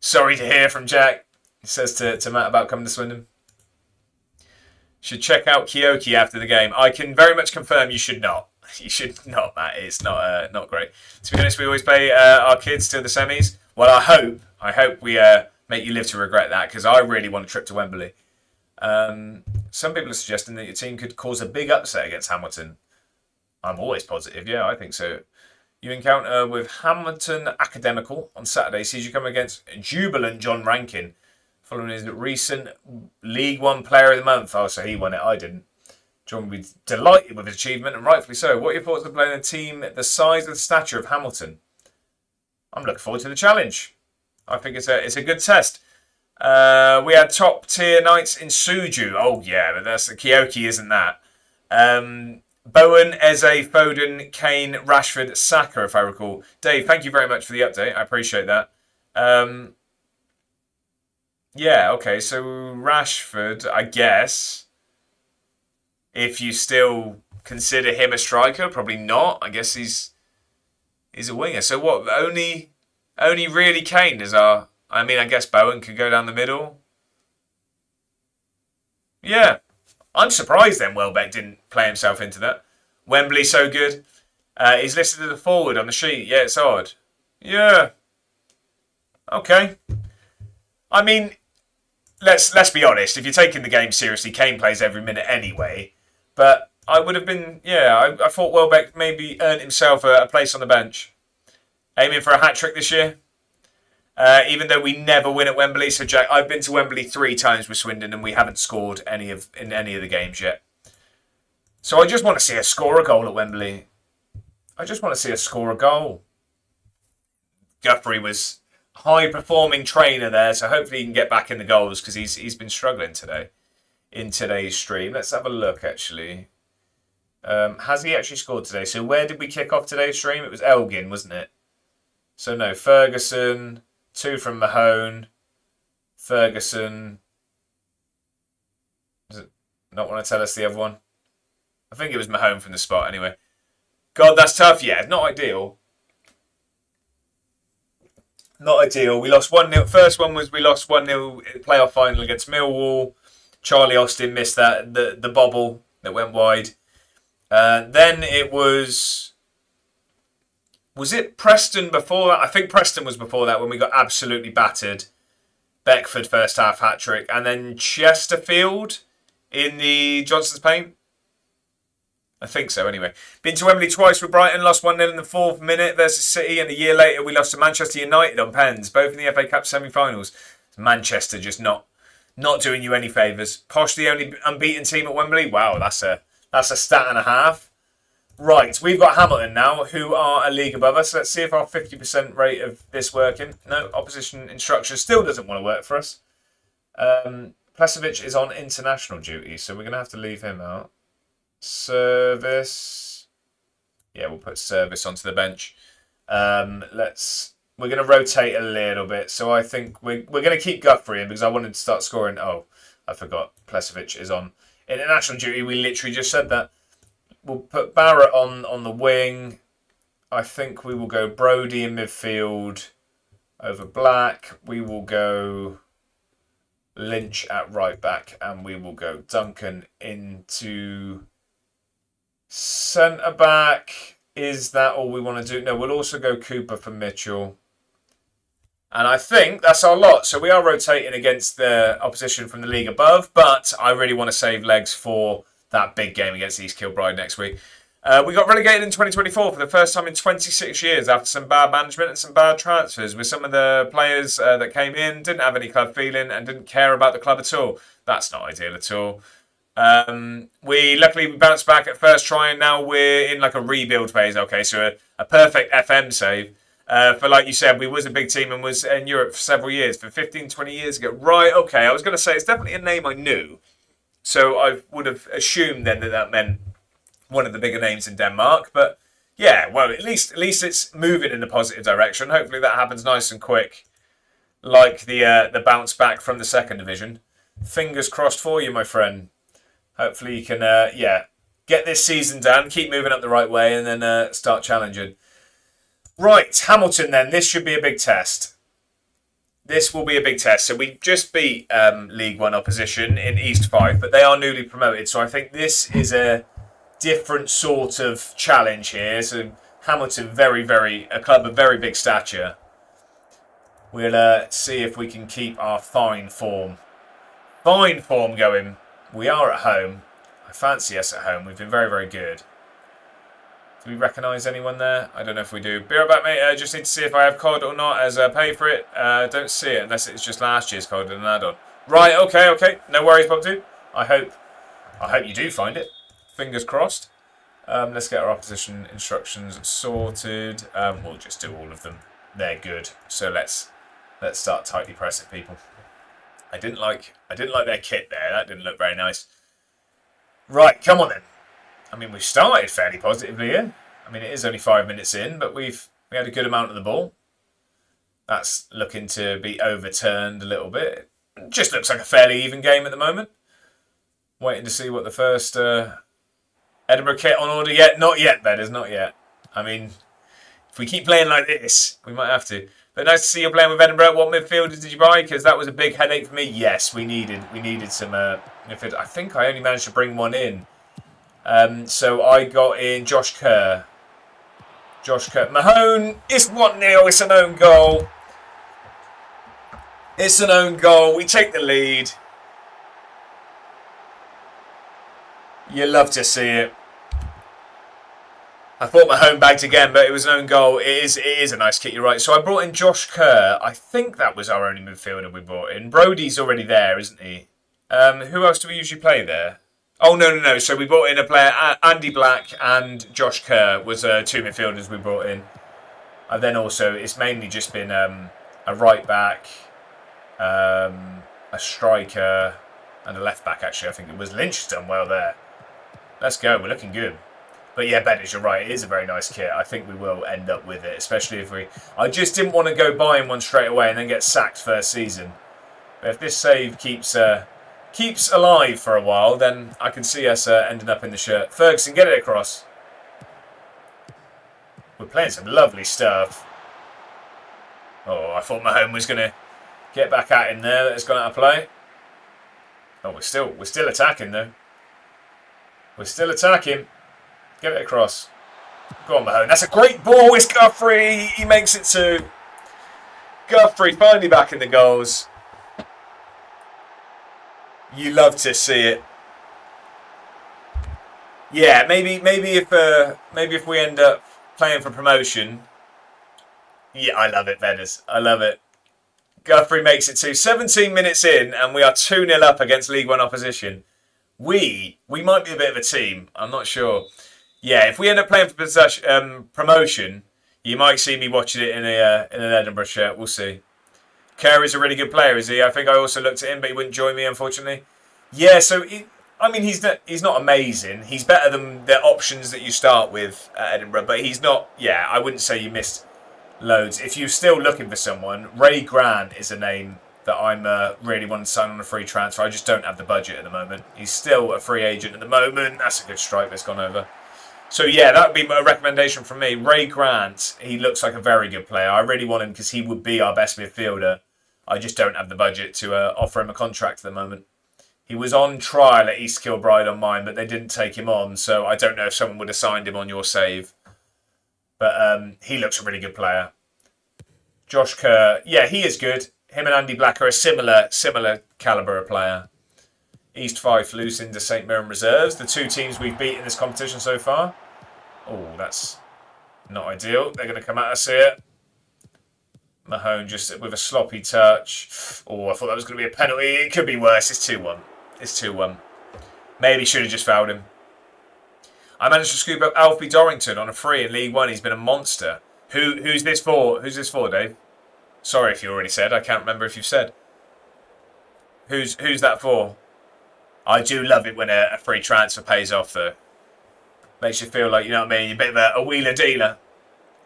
S1: Sorry to hear from Jack. He says to Matt about coming to Swindon. Should check out Kyoki after the game. I can very much confirm you should not. You should not, Matt. It's not great. To be honest, we always play our kids to the semis. Well, I hope we make you live to regret that, because I really want a trip to Wembley. Some people are suggesting that your team could cause a big upset against Hamilton. I'm always positive. Yeah, I think so. You encounter with Hamilton Academical on Saturday. Sees you come against jubilant John Rankin, following his recent League One Player of the Month. Oh, so he won it. I didn't. John will be delighted with his achievement, and rightfully so. What are your thoughts on playing a team the size and stature of Hamilton? I'm looking forward to the challenge. I think it's a good test. We had top tier nights in Suju. Oh yeah, but that's Kyoki, isn't that? Bowen, Eze, Foden, Kane, Rashford, Saka, if I recall. Dave, thank you very much for the update. I appreciate that. Yeah, okay, so Rashford, I guess, if you still consider him a striker, probably not. I guess he's a winger. So what? Only really Kane is our. I mean, I guess Bowen could go down the middle. Yeah, I'm surprised then Welbeck didn't play himself into that. Wembley so good. He's listed as a forward on the sheet. Yeah, it's odd. Yeah. Okay. I mean, let's be honest. If you're taking the game seriously, Kane plays every minute anyway. But I would have been. Yeah, I thought Welbeck maybe earned himself a place on the bench. Aiming for a hat trick this year. Even though we never win at Wembley, so Jack, I've been to Wembley 3 times with Swindon, and we haven't scored in any of the games yet. So I just want to see us score a goal at Wembley. I just want to see us score a goal. Guthrie was high performing trainer there, so hopefully he can get back in the goals because he's been struggling today in today's stream. Let's have a look actually. Has he actually scored today? So where did we kick off today's stream? It was Elgin, wasn't it? So no, Ferguson, 2 from Mahone, Ferguson. Does it not want to tell us the other one? I think it was Mahone from the spot anyway. God, that's tough. Yeah, not ideal. Not ideal. We lost 1-0. First one was we lost 1-0 playoff final against Millwall. Charlie Austin missed the bobble that went wide. Then it was it Preston before that? I think Preston was before that when we got absolutely battered. Beckford first half hat trick. And then Chesterfield in the Johnson's Paint. I think so, anyway. Been to Wembley twice with Brighton, lost 1-0 in the 4th minute versus City, and a year later we lost to Manchester United on pens, both in the FA Cup semi-finals. Manchester just not doing you any favours. Posh, the only unbeaten team at Wembley. Wow, that's a stat and a half. Right, we've got Hamilton now, who are a league above us. Let's see if our 50% rate of this working. No, opposition instruction still doesn't want to work for us. Plesovic is on international duty, so we're going to have to leave him out. Service. Yeah, we'll put Service onto the bench. We're going to rotate a little bit. So I think we're going to keep Guthrie in because I wanted to start scoring. Oh, I forgot. Plesovic is on international duty. We literally just said that. We'll put Barrett on the wing. I think we will go Brody in midfield over Black. We will go Lynch at right back. And we will go Duncan into centre back. Is that all we want to do? No, we'll also go Cooper for Mitchell. And I think that's our lot. So we are rotating against the opposition from the league above, but I really want to save legs for that big game against East Kilbride next week. We got relegated in 2024 for the first time in 26 years after some bad management and some bad transfers with some of the players that came in, didn't have any club feeling and didn't care about the club at all. That's not ideal at all. We luckily bounced back at first try and now we're in like a rebuild phase. Okay, so a perfect FM save. For like you said, we was a big team and was in Europe for several years, for 15, 20 years ago. Right, okay, I was going to say it's definitely a name I knew. So I would have assumed then that meant one of the bigger names in Denmark. But yeah, well, at least it's moving in a positive direction. Hopefully that happens nice and quick, like the bounce back from the second division. Fingers crossed for you, my friend. Hopefully you can, get this season done, keep moving up the right way, and then start challenging. Right, Hamilton then. This should be a big test. This will be a big test. So we just beat League One opposition in East Fife, but they are newly promoted. So I think this is a different sort of challenge here. So Hamilton, a club of very big stature. We'll see if we can keep our fine form going. We are at home. I fancy us at home. We've been very, very good. Do we recognise anyone there? I don't know if we do. Be right back, mate. I just need to see if I have COD or not as pay for it. Don't see it unless it's just last year's COD and an add-on. Right, okay. No worries, Bob Dude. I hope you do find it. Fingers crossed. Let's get our opposition instructions sorted. We'll just do all of them. They're good. So let's start tightly pressing people. I didn't like their kit there. That didn't look very nice. Right, come on then. I mean, we've started fairly positively here. I mean, it is only 5 minutes in, but we had a good amount of the ball. That's looking to be overturned a little bit. It just looks like a fairly even game at the moment. Waiting to see what the first Edinburgh kit on order yet. Not yet, Bedders, not yet. I mean, if we keep playing like this, we might have to. But nice to see you playing with Edinburgh. What midfielders did you buy? Because that was a big headache for me. Yes, we needed some midfield. I think I only managed to bring one in. So I got in Josh Kerr. Mahone, it's 1-0. It's an own goal. It's an own goal. We take the lead. You love to see it. I thought Mahone bagged again, but it was an own goal. It is a nice kit, you're right. So I brought in Josh Kerr. I think that was our only midfielder we brought in. Brody's already there, isn't he? Who else do we usually play there? Oh, no. So we brought in a player, Andy Black and Josh Kerr was two midfielders we brought in. And then also, it's mainly just been a right back, a striker, and a left back, actually. I think it was Lynch has done well there. Let's go. We're looking good. But yeah, Bennett, you're right. It is a very nice kit. I think we will end up with it, especially if we... I just didn't want to go buying one straight away and then get sacked first season. But if this save keeps alive for a while, then I can see us ending up in the shirt. Ferguson, get it across. We're playing some lovely stuff. Oh, I thought Mahone was going to get back at him there. That's gone out of play. Oh, we're still attacking though. We're still attacking. Get it across. Go on, Mahone. That's a great ball. It's Guthrie. He makes it 2. Guthrie finally back in the goals. You love to see it. Yeah, maybe if we end up playing for promotion. Yeah, I love it, Vedders. I love it. Guthrie makes it 2. 17 minutes in, and we are 2-0 up against League One opposition. We might be a bit of a team. I'm not sure. Yeah, if we end up playing for promotion, you might see me watching it in an Edinburgh shirt. We'll see. Kerr is a really good player, is he? I think I also looked at him, but he wouldn't join me, unfortunately. Yeah, so he's not amazing. He's better than the options that you start with at Edinburgh, but he's not. Yeah, I wouldn't say you missed loads. If you're still looking for someone, Ray Grant is a name that I'm really wanting to sign on a free transfer. I just don't have the budget at the moment. He's still a free agent at the moment. That's a good strike that's gone over. So yeah, that would be a recommendation from me. Ray Grant, he looks like a very good player. I really want him because he would be our best midfielder. I just don't have the budget to offer him a contract at the moment. He was on trial at East Kilbride on mine, but they didn't take him on. So I don't know if someone would have signed him on your save. But he looks a really good player. Josh Kerr, yeah, he is good. Him and Andy Black are a similar calibre of player. East Fife lose into St Mirren Reserves. The two teams we've beat in this competition so far. Oh, that's not ideal. They're going to come at us here. Mahone just with a sloppy touch. Oh, I thought that was going to be a penalty. It could be worse. It's 2-1. It's 2-1. Maybe should have just fouled him. I managed to scoop up Alfie Dorrington on a free in League One. He's been a monster. Who's this for? Who's this for, Dave? Sorry if you already said. I can't remember if you've said. Who's that for? I do love it when a free transfer pays off, though. Makes you feel like, you know what I mean, you're a bit of a wheeler dealer.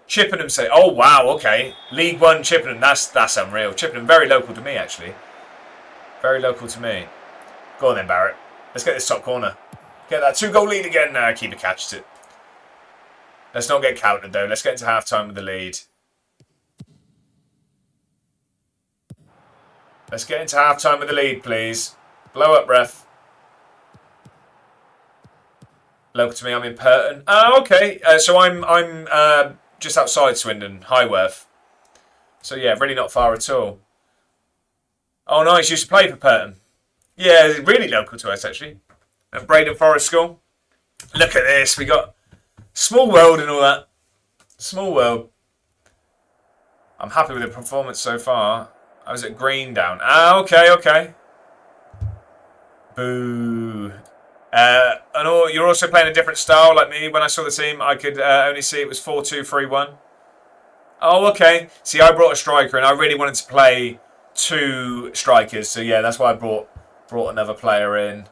S1: Chippenham say, oh wow, okay. League One Chippenham, that's unreal. Chippenham, very local to me, actually. Very local to me. Go on then, Barrett. Let's get this top corner. Get that 2-goal lead again. Keeper catches it. Let's not get countered, though. Let's get into half-time with the lead. Let's get into half-time with the lead, please. Blow up, ref. Local to me, I'm in Purton. Oh, okay. So I'm just outside Swindon, Highworth. So yeah, really not far at all. Oh, nice. You used to play for Purton. Yeah, really local to us, actually. At Braden Forest School. Look at this. We got small world and all that. Small world. I'm happy with the performance so far. I was at Green down. Ah, okay. Boo. And you're also playing a different style like me. When I saw the team, I could only see it was 4-2-3-1. Oh, okay. See, I brought a striker, and I really wanted to play 2 strikers. So yeah, that's why I brought another player in.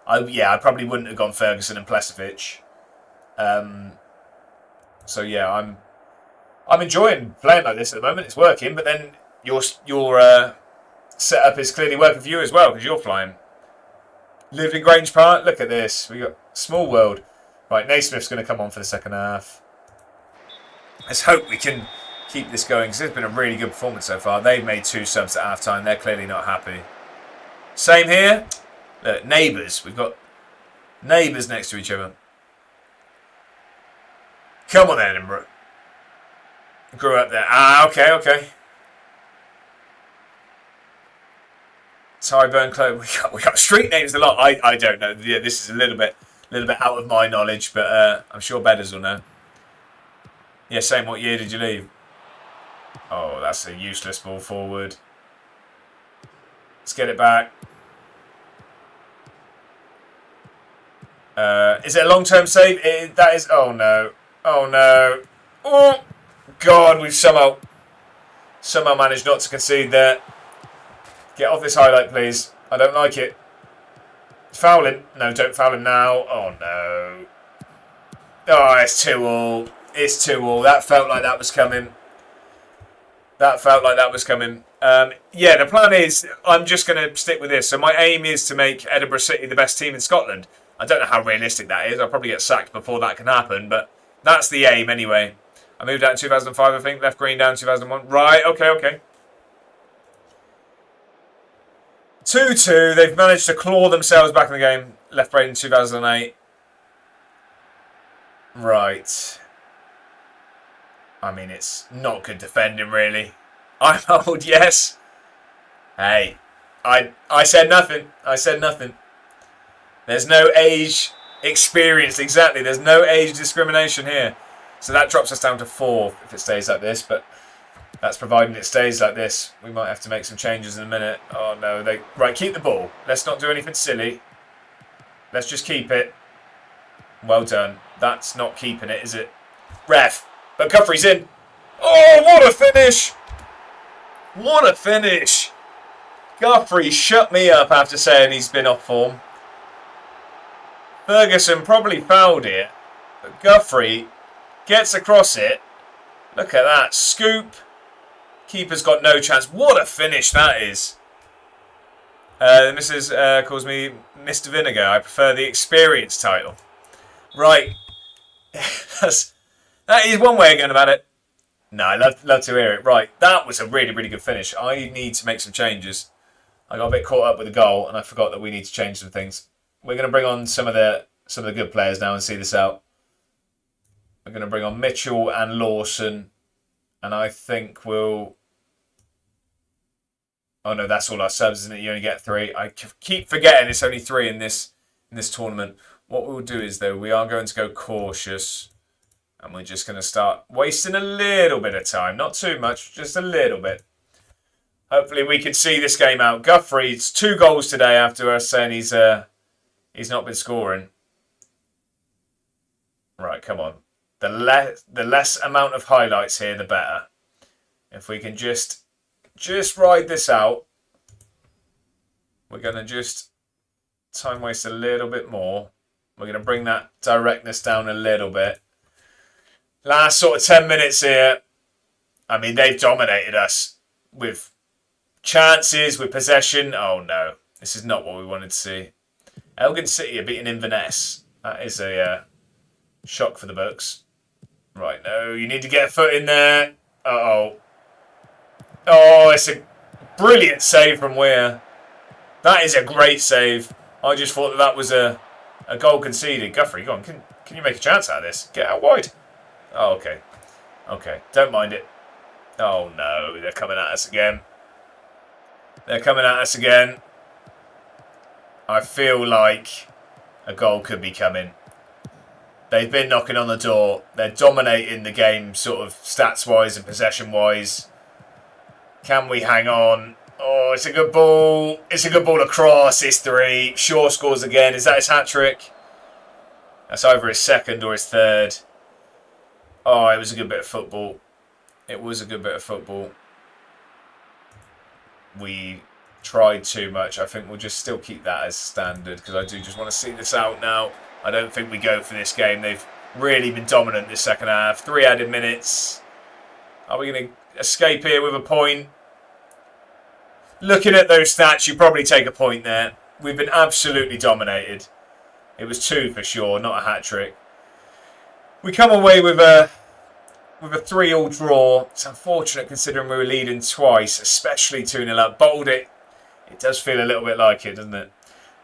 S1: I probably wouldn't have gone Ferguson and Plesovic. So yeah, I'm enjoying playing like this at the moment. It's working, but then your setup is clearly working for you as well because you're flying. Lived in Grange Park. Look at this. We got small world. Right, Naismith's going to come on for the second half. Let's hope we can keep this going because it's been a really good performance so far. They've made 2 subs at half time. They're clearly not happy. Same here. Look, neighbours. We've got neighbours next to each other. Come on, Edinburgh. Grew up there. Okay. Tyburn Close. We got street names a lot. I don't know. Yeah, this is a little bit out of my knowledge, but I'm sure Bedders will know. Yeah, same. What year did you leave? Oh, that's a useless ball forward. Let's get it back. Is it a long-term save? That is. Oh no. Oh God, we've somehow managed not to concede there. Get off this highlight, please. I don't like it. Foul him. No, don't foul him now. Oh no. Oh, it's 2-2. It's 2-2. That felt like that was coming. Yeah, the plan is I'm just going to stick with this. So my aim is to make Edinburgh City the best team in Scotland. I don't know how realistic that is. I'll probably get sacked before that can happen, but that's the aim anyway. I moved out in 2005, I think. Left Green down in 2001. Right, okay. 2-2. They've managed to claw themselves back in the game. Left Brain in 2008. Right. I mean, it's not good defending, really. I'm old, yes. Hey, I said nothing. There's no age experience, exactly. There's no age discrimination here. So that drops us down to 4 if it stays like this, but that's providing it stays like this. We might have to make some changes in a minute. Oh, no. Right, keep the ball. Let's not do anything silly. Let's just keep it. Well done. That's not keeping it, is it? Ref. But Guthrie's in. Oh, what a finish. What a finish. Guthrie shut me up after saying he's been off form. Ferguson probably fouled it. But Guthrie gets across it. Look at that. Scoop. Keeper's got no chance. What a finish that is. Mrs. Calls me Mr. Vinegar. I prefer the experience title. Right. That is one way of going about it. No, I'd love to hear it. Right. That was a really, really good finish. I need to make some changes. I got a bit caught up with the goal and I forgot that we need to change some things. We're going to bring on some of the good players now and see this out. We're going to bring on Mitchell and Lawson. And I think we'll... Oh no, that's all our subs, isn't it? You only get 3. I keep forgetting it's only 3 in this tournament. What we'll do is, though, we are going to go cautious. And we're just going to start wasting a little bit of time. Not too much, just a little bit. Hopefully we can see this game out. Guthrie's 2 goals today after us saying he's not been scoring. Right, come on. The less amount of highlights here, the better. If we can just ride this out. We're going to just time waste a little bit more. We're going to bring that directness down a little bit. Last sort of 10 minutes here. I mean, they've dominated us with chances, with possession. Oh, no. This is not what we wanted to see. Elgin City are beating Inverness. That is a shock for the books. Right, no, you need to get a foot in there. Uh-oh. Oh, it's a brilliant save from Weir. That is a great save. I just thought that was a goal conceded. Guthrie, go on. Can you make a chance out of this? Get out wide. Oh, okay. Okay, don't mind it. Oh, no, they're coming at us again. I feel like a goal could be coming. They've been knocking on the door. They're dominating the game sort of stats-wise and possession-wise. Can we hang on? Oh, it's a good ball. It's a good ball across. It's 3. Shaw scores again. Is that his hat-trick? That's either his second or his third. Oh, it was a good bit of football. We tried too much. I think we'll just still keep that as standard because I do just want to see this out now. I don't think we go for this game. They've really been dominant this second half. 3 added minutes. Are we going to escape here with a point? Looking at those stats, you probably take a point there. We've been absolutely dominated. It was 2 for sure, not a hat-trick. We come away with a 3-3 draw. It's unfortunate considering we were leading twice, especially 2-0 up. Bowled it. It does feel a little bit like it, doesn't it?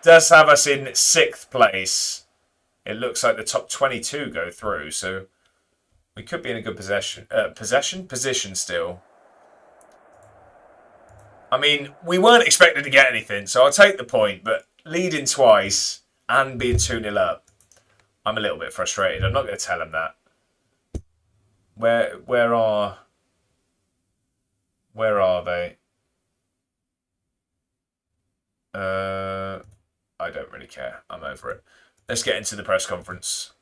S1: Does have us in 6th place. It looks like the top 22 go through, so we could be in a good position still. I mean, we weren't expected to get anything, so I'll take the point, but leading twice and being 2-0 up, I'm a little bit frustrated. I'm not going to tell him that. Where are they? I don't really care. I'm over it. Let's get into the press conference.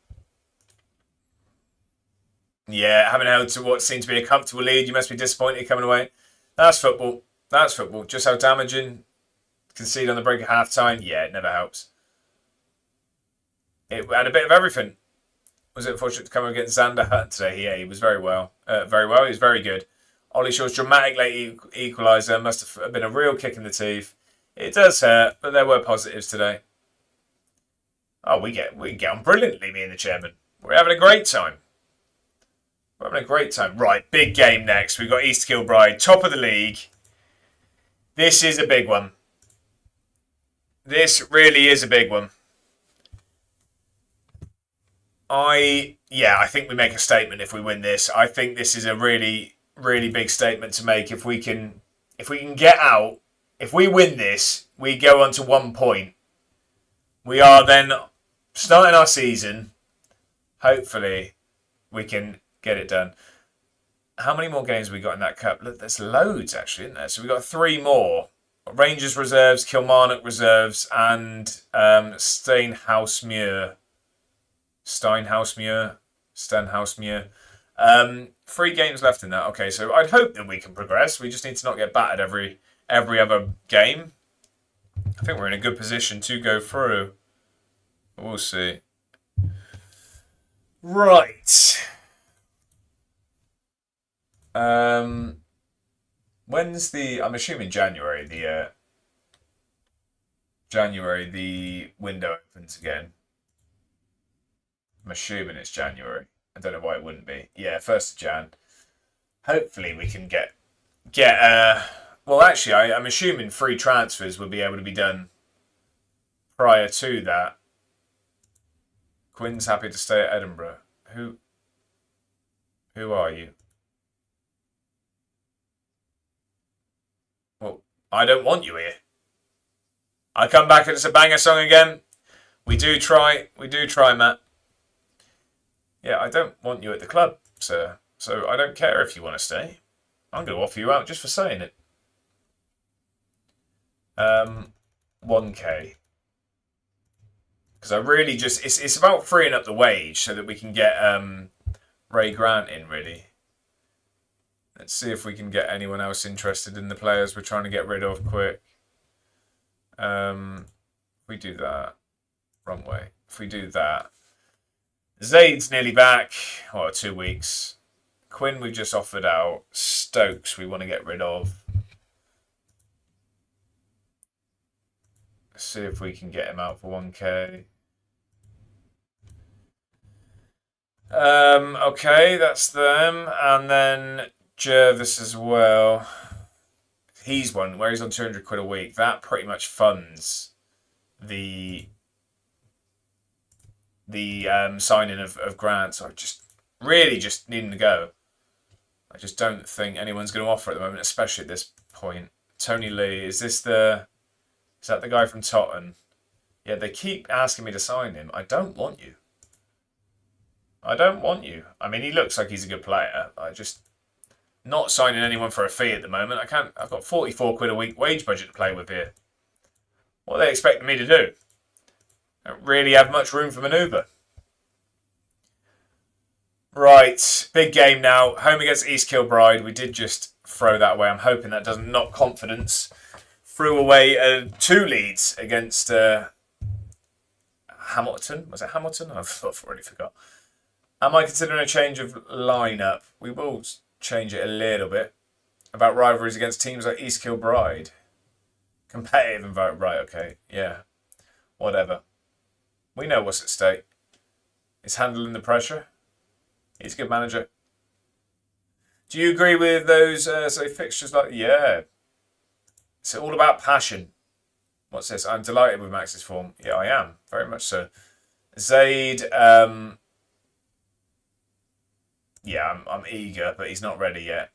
S1: Yeah, having held to what seemed to be a comfortable lead, you must be disappointed coming away. That's football. That's football. Just how damaging. Concede on the break at half-time. Yeah, it never helps. It had a bit of everything. Was it unfortunate to come against Xander Hutton today? Yeah, he was very well. Very well. He was very good. Ollie Shaw's dramatic late equaliser must have been a real kick in the teeth. It does hurt, but there were positives today. Oh, we get on brilliantly, me and the chairman. We're having a great time. We're having a great time. Right, big game next. We've got East Kilbride, top of the league. This is a big one. This really is a big one. I think we make a statement if we win this. I think this is a really, really big statement to make. If we can get out, if we win this, we go on to 1 point. We are then starting our season. Hopefully, we can get it done. How many more games have we got in that cup? Look, there's loads actually, isn't there? So we've got 3 more. Rangers reserves, Kilmarnock reserves, and Stenhousemuir. 3 games left in that. Okay, so I'd hope that we can progress. We just need to not get battered every other game. I think we're in a good position to go through. We'll see. Right. When's I'm assuming January, the window opens again. I'm assuming it's January. I don't know why it wouldn't be. Yeah, 1st of Jan. Hopefully we can get well, actually, I'm assuming free transfers will be able to be done prior to that. Quinn's happy to stay at Edinburgh. Who are you? Well, I don't want you here. I come back and it's a banger song again. We do try, Matt. Yeah, I don't want you at the club, sir. So I don't care if you want to stay. I'm going to offer you out just for saying it. 1k. Because I really just... It's about freeing up the wage so that we can get Ray Grant in, really. Let's see if we can get anyone else interested in the players we're trying to get rid of quick. If we do that... Wrong way. If we do that... Zaid's nearly back. 2 weeks. Quinn we've just offered out. Stokes we want to get rid of. Let's see if we can get him out for 1k. Okay, that's them. And then Jervis as well. He's one where he's on 200 quid a week. That pretty much funds the signing of Grant. So I just really just need him to go. I just don't think anyone's going to offer at the moment, especially at this point. Tony Lee, is that the guy from Tottenham? Yeah, they keep asking me to sign him. I don't want you. I don't want you. I mean, he looks like he's a good player. I just not signing anyone for a fee at the moment. I can't. I've got 44 quid a week wage budget to play with here. What are they expecting me to do? I don't really have much room for manoeuvre. Right, big game now. Home against East Kilbride. We did just throw that away. I'm hoping that doesn't knock confidence. Threw away 2 leads against Hamilton. Was it Hamilton? I've already forgot. Am I considering a change of lineup? We will change it a little bit. About rivalries against teams like East Kilbride. Competitive environment. Right, okay. Yeah. Whatever. We know what's at stake. He's handling the pressure. He's a good manager. Do you agree with those say fixtures like... Yeah. It's all about passion. What's this? I'm delighted with Max's form. Yeah, I am. Very much so. Zaid... yeah, I'm eager, but he's not ready yet.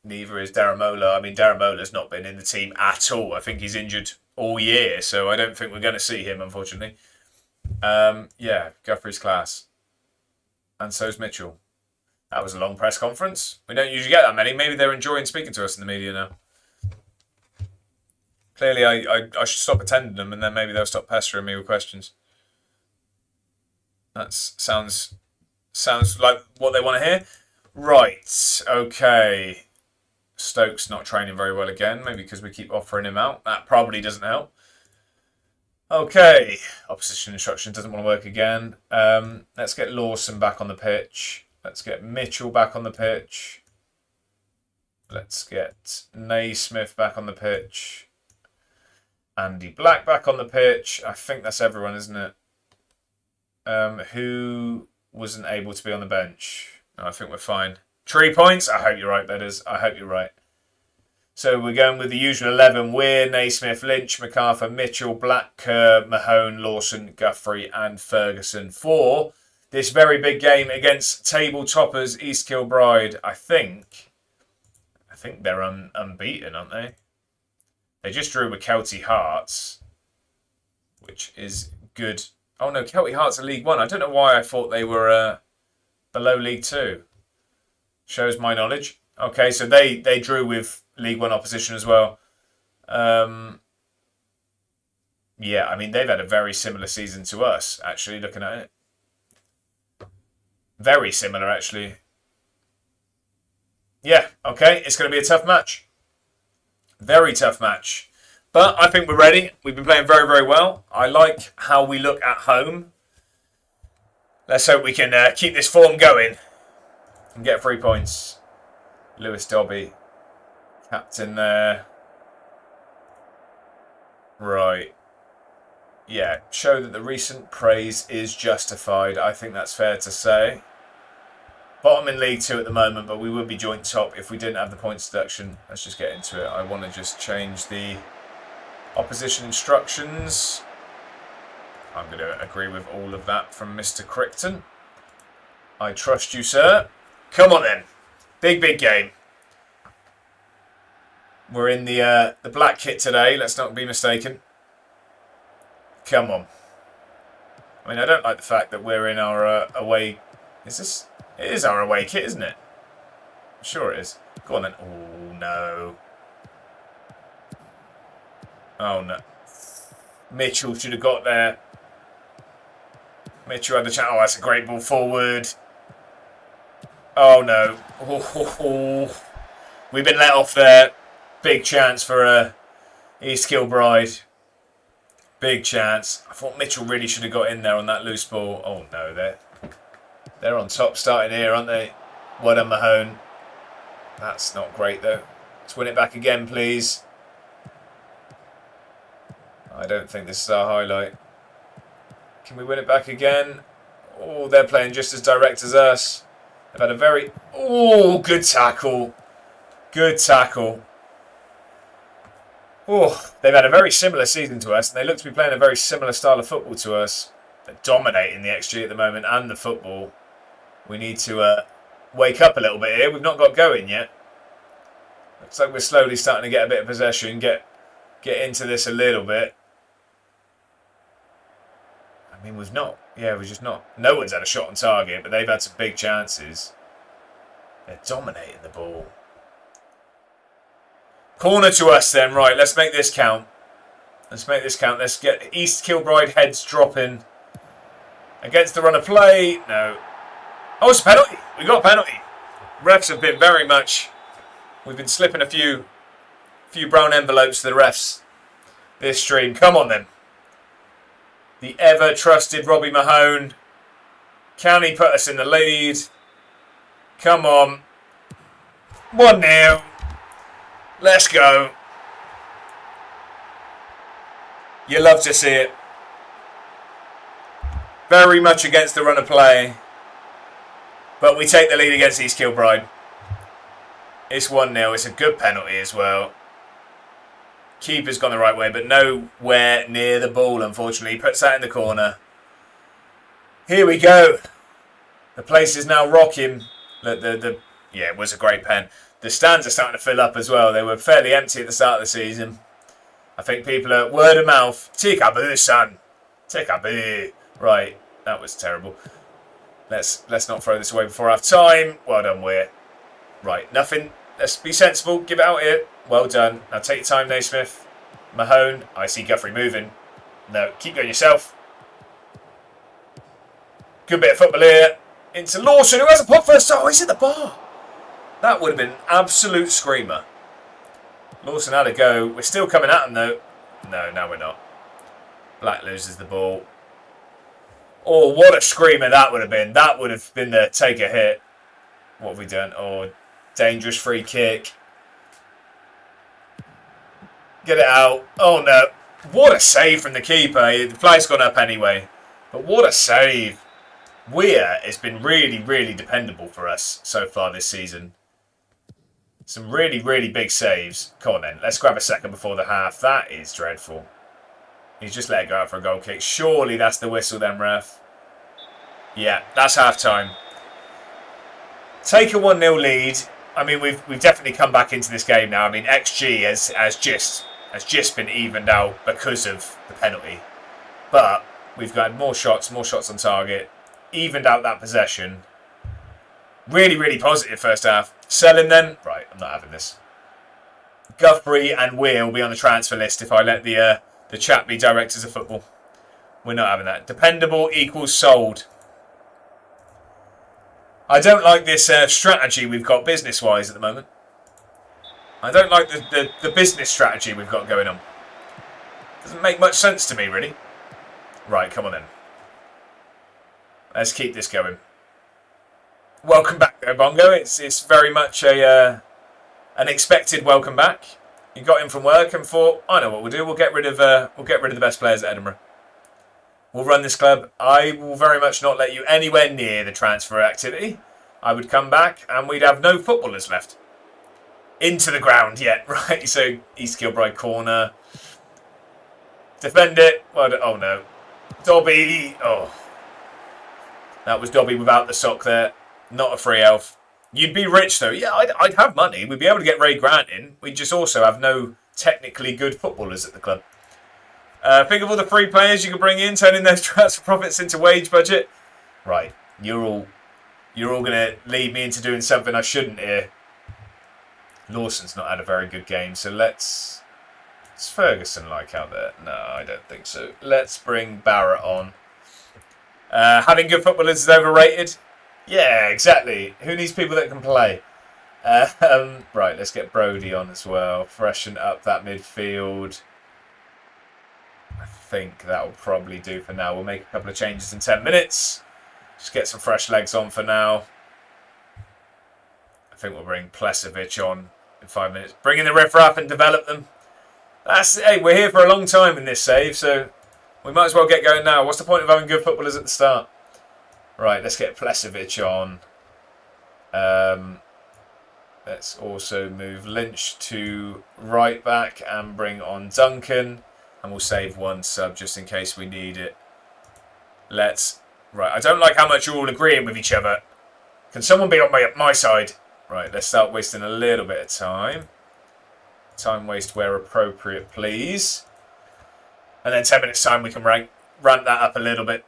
S1: Neither is Daramola. I mean, Daramola's not been in the team at all. I think he's injured all year, so I don't think we're going to see him, unfortunately. Yeah, Guthrie's class. And so's Mitchell. That was a long press conference. We don't usually get that many. Maybe they're enjoying speaking to us in the media now. Clearly, I should stop attending them, and then maybe they'll stop pestering me with questions. That sounds like what they want to hear. Right, okay. Stokes not training very well again, maybe because we keep offering him out. That probably doesn't help. Okay, opposition instruction doesn't want to work again. Let's get Lawson back on the pitch. Let's get Mitchell back on the pitch. Let's get Naismith back on the pitch. Andy Black back on the pitch. I think that's everyone, isn't it? Who wasn't able to be on the bench? No, I think we're fine. 3 points? I hope you're right, Bedders. I hope you're right. So we're going with the usual 11. Weir, Naismith, Lynch, MacArthur, Mitchell, Black, Kerr, Mahone, Lawson, Guthrie and Ferguson for this very big game against table toppers East Kilbride. I think they're unbeaten, aren't they? They just drew with Kelty Hearts, which is good. Oh no, Kelty Hearts are League 1. I don't know why I thought they were below League 2. Shows my knowledge. Okay, so they drew with League 1 opposition as well. Yeah, I mean, they've had a very similar season to us, actually, looking at it. Very similar, actually. Yeah, okay, it's going to be a tough match. Very tough match. But I think we're ready. We've been playing very, very well. I like how we look at home. Let's hope we can keep this form going and get 3 points. Lewis Dobby, captain there. Right. Yeah, show that the recent praise is justified. I think that's fair to say. Bottom in League 2 at the moment, but we would be joint top if we didn't have the points deduction. Let's just get into it. I want to just change the opposition instructions. I'm going to agree with all of that from Mr. Crichton. I trust you, sir. Come on then. Big, big game. We're in the black kit today. Let's not be mistaken. Come on. I mean, I don't like the fact that we're in our away... Is this... It is our away kit, isn't it? I'm sure it is. Go on then. Oh, no. Oh, no. Mitchell should have got there. Mitchell had the chance. Oh, that's a great ball forward. Oh, no. Oh. We've been let off there. Big chance for East Kilbride. Big chance. I thought Mitchell really should have got in there on that loose ball. Oh, no. They're on top starting here, aren't they? Well done, Mahone. That's not great, though. Let's win it back again, please. I don't think this is our highlight. Can we win it back again? Oh, they're playing just as direct as us. They've had a very... Oh, good tackle. Good tackle. Oh, they've had a very similar season to us, and they look to be playing a very similar style of football to us. They're dominating the XG at the moment and the football. We need to wake up a little bit here. We've not got going yet. Looks like we're slowly starting to get a bit of possession, get into this a little bit. I mean, we've just not. No one's had a shot on target, but they've had some big chances. They're dominating the ball. Corner to us then, right, let's make this count. Let's make this count. Let's get East Kilbride heads dropping. Against the run of play. No. Oh, it's a penalty. We got a penalty. Refs have been very much... We've been slipping a few brown envelopes to the refs this stream. Come on then. The ever-trusted Robbie Mahone. Can he put us in the lead? Come on. 1-0. Let's go. You love to see it. Very much against the run of play. But we take the lead against East Kilbride. It's 1-0. It's a good penalty as well. Keeper's gone the right way, but nowhere near the ball, unfortunately. He puts that in the corner. Here we go. The place is now rocking. Yeah, it was a great pen. The stands are starting to fill up as well. They were fairly empty at the start of the season. I think people are word of mouth. Tick-a-boo, son. Tick-a-boo. Right, that was terrible. Let's not throw this away before half time. Well done, Weir. Right, nothing. Let's be sensible. Give it out here. Well done. Now take your time, Naismith. Mahone. I see Guthrie moving. No, keep going yourself. Good bit of football here. Into Lawson, who has a pop first. Oh, he's at the bar. That would have been an absolute screamer. Lawson had a go. We're still coming at him, though. No, now we're not. Black loses the ball. Oh, what a screamer that would have been. That would have been the take a hit. What have we done? Oh, dangerous free kick. Get it out. Oh, no. What a save from the keeper. The flight's gone up anyway. But what a save. Weir has been really, really dependable for us so far this season. Some really, really big saves. Come on then. Let's grab a second before the half. That is dreadful. He's just let it go out for a goal kick. Surely that's the whistle then, ref. Yeah, that's half time. Take a 1-0 lead. I mean, we've definitely come back into this game now. I mean, XG has just been evened out because of the penalty. But we've got more shots on target. Evened out that possession. Really, really positive first half. Sell him then. Right, I'm not having this. Guthrie and Weir will be on the transfer list if I let the chat be directors of football. We're not having that. Dependable equals sold. I don't like this strategy we've got business-wise at the moment. I don't like the business strategy we've got going on. Doesn't make much sense to me, really. Right, come on then. Let's keep this going. Welcome back, Bongo. It's very much an expected welcome back. You got in from work and thought, I know what we'll do. We'll get rid of the best players at Edinburgh. We'll run this club. I will very much not let you anywhere near the transfer activity. I would come back and we'd have no footballers left. Into the ground yet, right? So East Kilbride corner. Defend it. Well, oh no. Dobby. Oh. That was Dobby without the sock there. Not a free elf. You'd be rich though. Yeah, I'd have money. We'd be able to get Ray Grant in. We'd just also have no technically good footballers at the club. Think of all the free players you could bring in, turning those transfer profits into wage budget. Right, you're all going to lead me into doing something I shouldn't here. Lawson's not had a very good game, so let's... What's Ferguson like out there? No, I don't think so. Let's bring Barrett on. Having good footballers is overrated. Yeah, exactly. Who needs people that can play? Right, let's get Brody on as well. Freshen up that midfield. I think that will probably do for now. We'll make a couple of changes in 10 minutes. Just get some fresh legs on for now. I think we'll bring Plesovic on in 5 minutes. Bring in the riffraff and develop them. Hey, we're here for a long time in this save, so we might as well get going now. What's the point of having good footballers at the start? Right, let's get Plesovic on. Let's also move Lynch to right back and bring on Duncan. And we'll save one sub just in case we need it. Right, I don't like how much you're all agreeing with each other. Can someone be on my side? Right, let's start wasting a little bit of time. Time waste where appropriate, please. And then 10 minutes time we can ramp that up a little bit.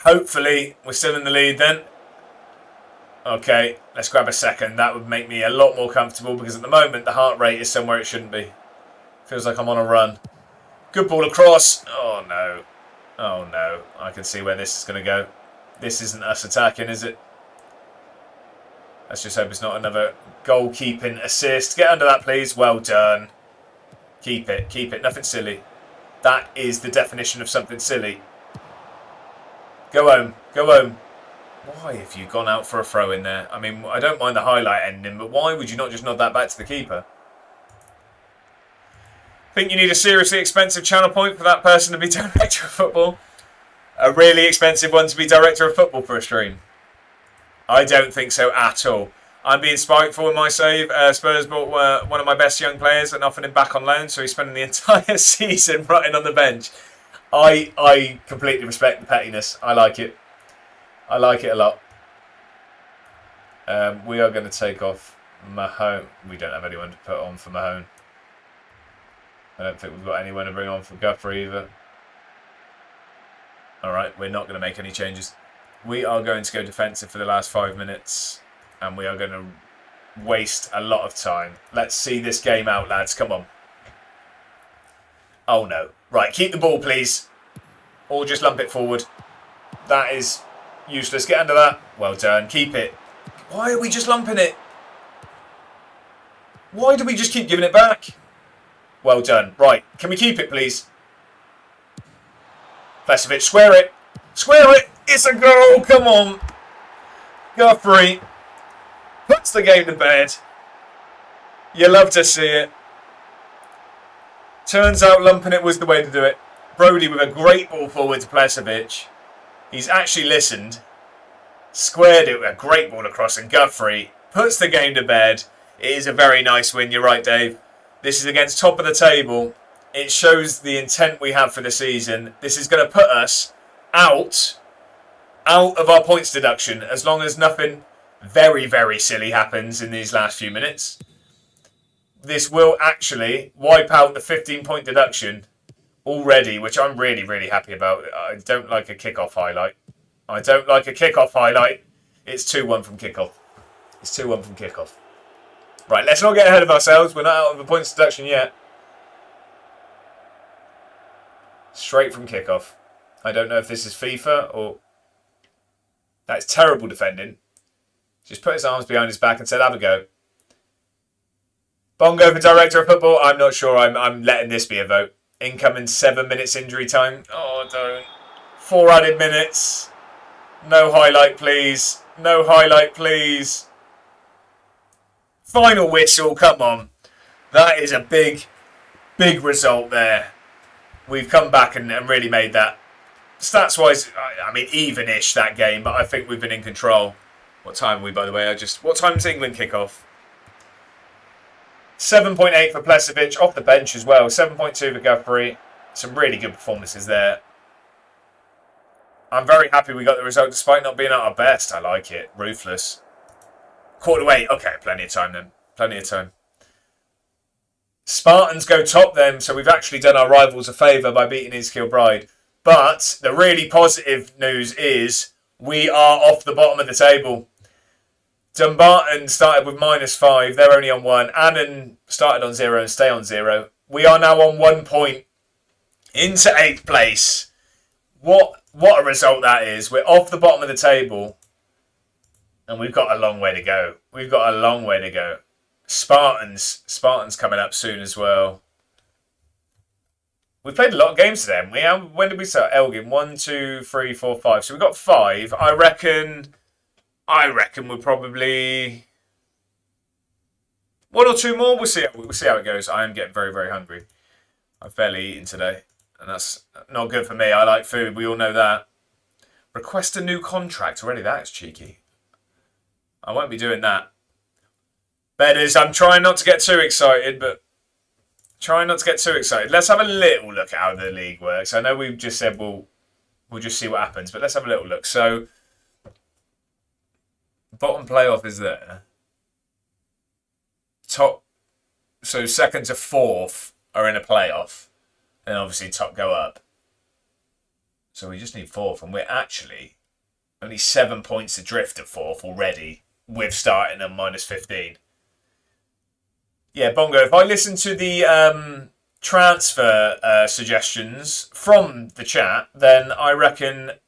S1: Hopefully, we're still in the lead then. Okay, let's grab a second. That would make me a lot more comfortable because at the moment the heart rate is somewhere it shouldn't be. Feels like I'm on a run. Good ball across. Oh no. Oh no. I can see where this is going to go. This isn't us attacking, is it? Let's just hope it's not another goalkeeping assist. Get under that, please. Well done. Keep it. Keep it. Nothing silly. That is the definition of something silly. Go home. Go home. Why have you gone out for a throw in there? I mean, I don't mind the highlight ending, but why would you not just nod that back to the keeper? Think you need a seriously expensive channel point for that person to be director of football? A really expensive one to be director of football for a stream? I don't think so at all. I'm being spiteful in my save. Spurs bought one of my best young players and offered him back on loan, so he's spending the entire season rotting on the bench. I completely respect the pettiness. I like it. I like it a lot. We are going to take off Mahone. We don't have anyone to put on for Mahone. I don't think we've got anyone to bring on for Guthrie either. Alright, we're not going to make any changes. We are going to go defensive for the last 5 minutes. And we are going to waste a lot of time. Let's see this game out, lads. Come on. Oh, no. Right, keep the ball, please. Or just lump it forward. That is useless. Get under that. Well done. Keep it. Why are we just lumping it? Why do we just keep giving it back? Well done. Right, can we keep it, please? Plesovic, square it. Square it. It's a goal. Come on. Guthrie puts the game to bed. You love to see it. Turns out lumping it was the way to do it. Brody with a great ball forward to Plesovic. He's actually listened. Squared it with a great ball across, and Guthrie puts the game to bed. It is a very nice win. You're right, Dave. This is against top of the table. It shows the intent we have for the season. This is going to put us out of our points deduction, as long as nothing very, very silly happens in these last few minutes. This will actually wipe out the 15-point deduction already, which I'm really, really happy about. I don't like a kickoff highlight. I don't like a kickoff highlight. It's 2-1 from kickoff. It's 2-1 from kickoff. Right, let's not get ahead of ourselves. We're not out of the points deduction yet. Straight from kickoff. I don't know if this is FIFA or... That's terrible defending. Just put his arms behind his back and said, have a go. Bongo for director of football. I'm not sure. I'm letting this be a vote. Incoming 7 minutes injury time. Oh, don't. 4 added minutes. No highlight, please. No highlight, please. Final whistle. Come on. That is a big, big result there. We've come back and really made that. Stats-wise, I mean, even-ish that game, but I think we've been in control. What time are we, by the way? What time does England kick off? 7.8 for Plesovic, off the bench as well. 7.2 for Guthrie. Some really good performances there. I'm very happy we got the result despite not being at our best. I like it. Ruthless. Quarter away. Okay, plenty of time then. Plenty of time. Spartans go top then, so we've actually done our rivals a favour by beating East Kilbride. But the really positive news is we are off the bottom of the table. Dumbarton started with -5. They're only on 1. Annan started on 0 and stay on 0. We are now on 1 point into 8th place. What a result that is. We're off the bottom of the table. And we've got a long way to go. We've got a long way to go. Spartans coming up soon as well. We played a lot of games today, haven't we? When did we start? Elgin, 1, 2, 3, 4, 5. So we've got 5. I reckon we're probably 1 or 2 more. We'll see how it goes. I am getting very, very hungry. I've barely eaten today, and that's not good for me. I like food. We all know that. Request a new contract already. That is cheeky. I won't be doing that. Bedders, I'm trying not to get too excited, but Let's have a little look at how the league works. I know we've just said we'll just see what happens, but let's have a little look. So, bottom playoff is there. So 2nd to 4th are in a playoff. Then obviously top go up. So we just need 4th, and we're actually only 7 points adrift at 4th already, with starting at -15. Yeah, Bongo, if I listen to the transfer suggestions from the chat, then I reckon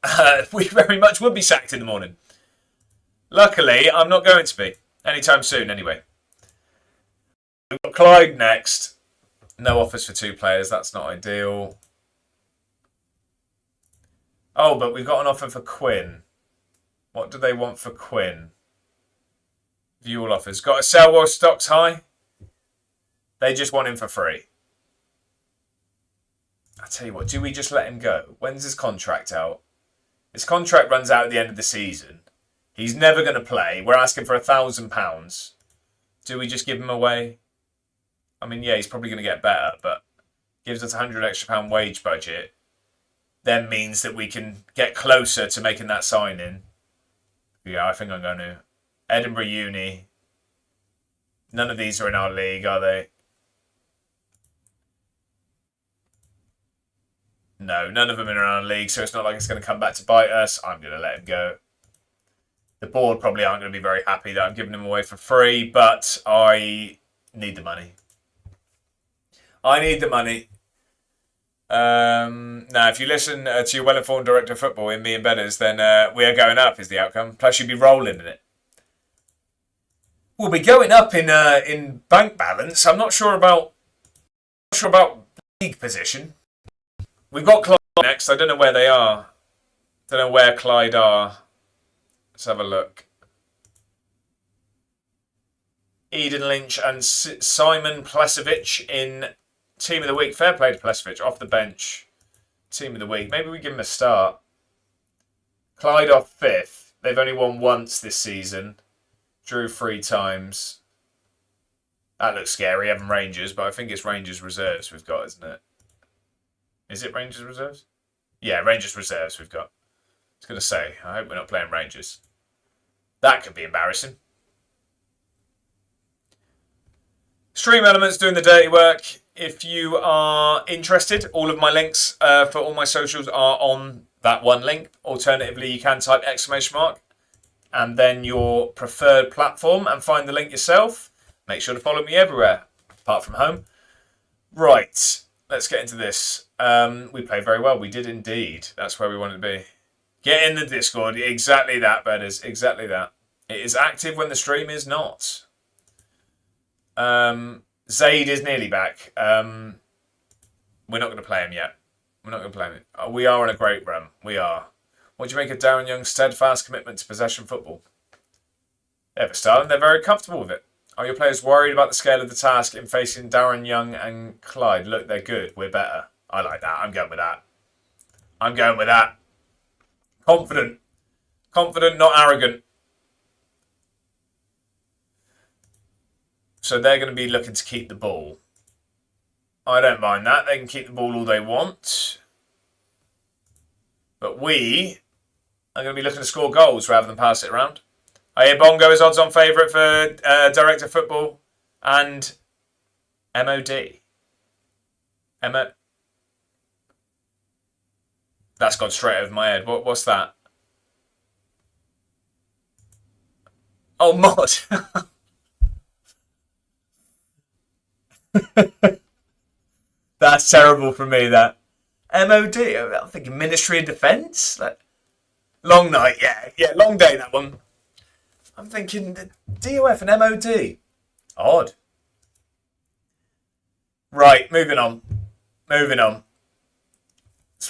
S1: we very much would be sacked in the morning. Luckily, I'm not going to be. Anytime soon, anyway. We've got Clyde next. No offers for 2 players. That's not ideal. Oh, but we've got an offer for Quinn. What do they want for Quinn? View all offers. Got to sell while stock's high? They just want him for free. I tell you what, do we just let him go? When's his contract out? His contract runs out at the end of the season. He's never going to play. We're asking for £1,000. Do we just give him away? I mean, yeah, he's probably going to get better, but gives us £100 extra wage budget. Then means that we can get closer to making that sign-in. Yeah, I think I'm going to. Edinburgh Uni. None of these are in our league, are they? No, none of them are in our league, so it's not like it's going to come back to bite us. I'm going to let him go. The board probably aren't going to be very happy that I'm giving him away for free, but I need the money. I need the money. Now, if you listen to your well-informed director of football in me and Bedders, then we are going up is the outcome. Plus, you'd be rolling in it. We'll be going up in bank balance. I'm not sure about league position. We've got Clyde next. I don't know where they are. Don't know where Clyde are. Let's have a look. Eden Lynch and Simon Plesovic in Team of the Week. Fair play to Plesovic. Off the bench. Team of the Week. Maybe we give him a start. Clyde off 5th. They've only won once this season. Drew 3 times. That looks scary, having Rangers, but I think it's Rangers reserves we've got, isn't it? Is it Rangers reserves? Yeah, Rangers reserves we've got. I was going to say, I hope we're not playing Rangers. That could be embarrassing. Stream Elements doing the dirty work. If you are interested, all of my links for all my socials are on that one link. Alternatively, you can type ! and then your preferred platform and find the link yourself. Make sure to follow me everywhere, apart from home. Right, let's get into this. We played very well. We did indeed. That's where we wanted to be. Get in the Discord. Exactly that, Bedders. Exactly that. It is active when the stream is not. Zaid is nearly back. We're not going to play him yet. We're not going to play him. We are on a great run. We are. What do you make of Darren Young's steadfast commitment to possession football? They have a style and they're very comfortable with it. Are your players worried about the scale of the task in facing Darren Young and Clyde? Look, they're good. We're better. I like that. I'm going with that. I'm going with that. Confident. Confident, not arrogant. So they're going to be looking to keep the ball. I don't mind that. They can keep the ball all they want. But we are going to be looking to score goals rather than pass it around. I hear Bongo is odds-on favourite for Director of Football and MOD. That's gone straight over my head. What's that? Oh, Mod. That's terrible for me, that. MOD? I'm thinking Ministry of Defence? Like, long night, yeah. Yeah, long day, that one. I'm thinking DOF and MOD. Odd. Right, moving on. Moving on.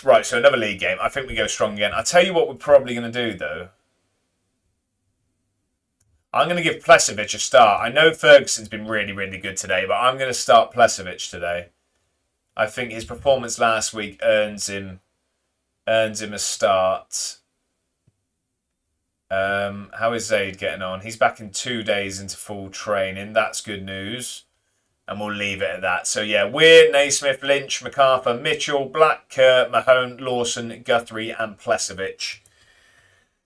S1: Right, so another league game. I think we go strong again. I'll tell you what we're probably going to do, though. I'm going to give Plesovic a start. I know Ferguson's been really, really good today, but I'm going to start Plesovic today. I think his performance last week earns him a start. How is Zaid getting on? He's back in 2 days into full training. That's good news. And we'll leave it at that. So, yeah, Weir, Naismith, Lynch, MacArthur, Mitchell, Black, Kerr, Mahone, Lawson, Guthrie and Plesovic.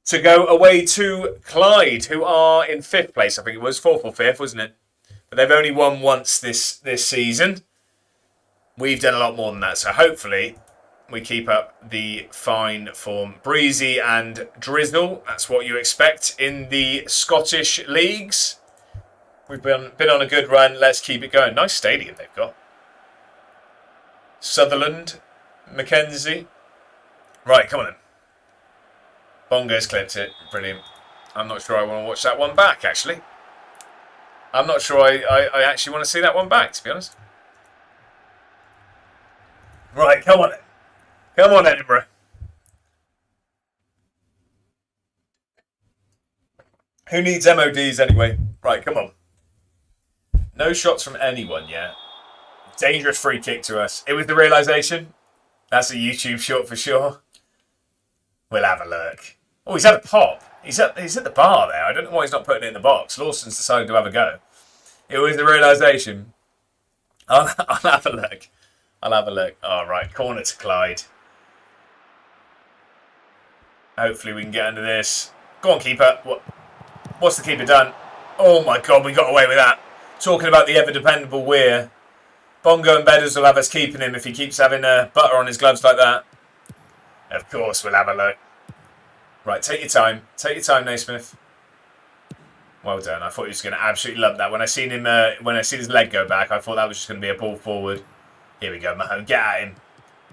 S1: To go away to Clyde, who are in 5th place. I think it was 4th or 5th, wasn't it? But they've only won once this season. We've done a lot more than that. So, hopefully, we keep up the fine form. Breezy and drizzle. That's what you expect in the Scottish leagues. We've been on a good run. Let's keep it going. Nice stadium they've got. Sutherland. Mackenzie. Right, come on then. Bongo's clipped it. Brilliant. I'm not sure I want to watch that one back, actually. I'm not sure I actually want to see that one back, to be honest. Right, come on then. Come on, Edinburgh. Who needs MODs anyway? Right, come on. No shots from anyone yet. Dangerous free kick to us. It was the realisation. That's a YouTube shot for sure. We'll have a look. Oh, he's had a pop. He's at the bar there. I don't know why he's not putting it in the box. Lawson's decided to have a go. It was the realisation. I'll have a look. I'll have a look. All right, corner to Clyde. Hopefully we can get under this. Go on, keeper. What's the keeper done? Oh my God, we got away with that. Talking about the ever-dependable Weir. Bongo and Bedders will have us keeping him if he keeps having butter on his gloves like that. Of course, we'll have a look. Right, take your time. Take your time, Naismith. Well done. I thought he was going to absolutely love that. When I seen his leg go back, I thought that was just going to be a ball forward. Here we go, Mahone. Get at him.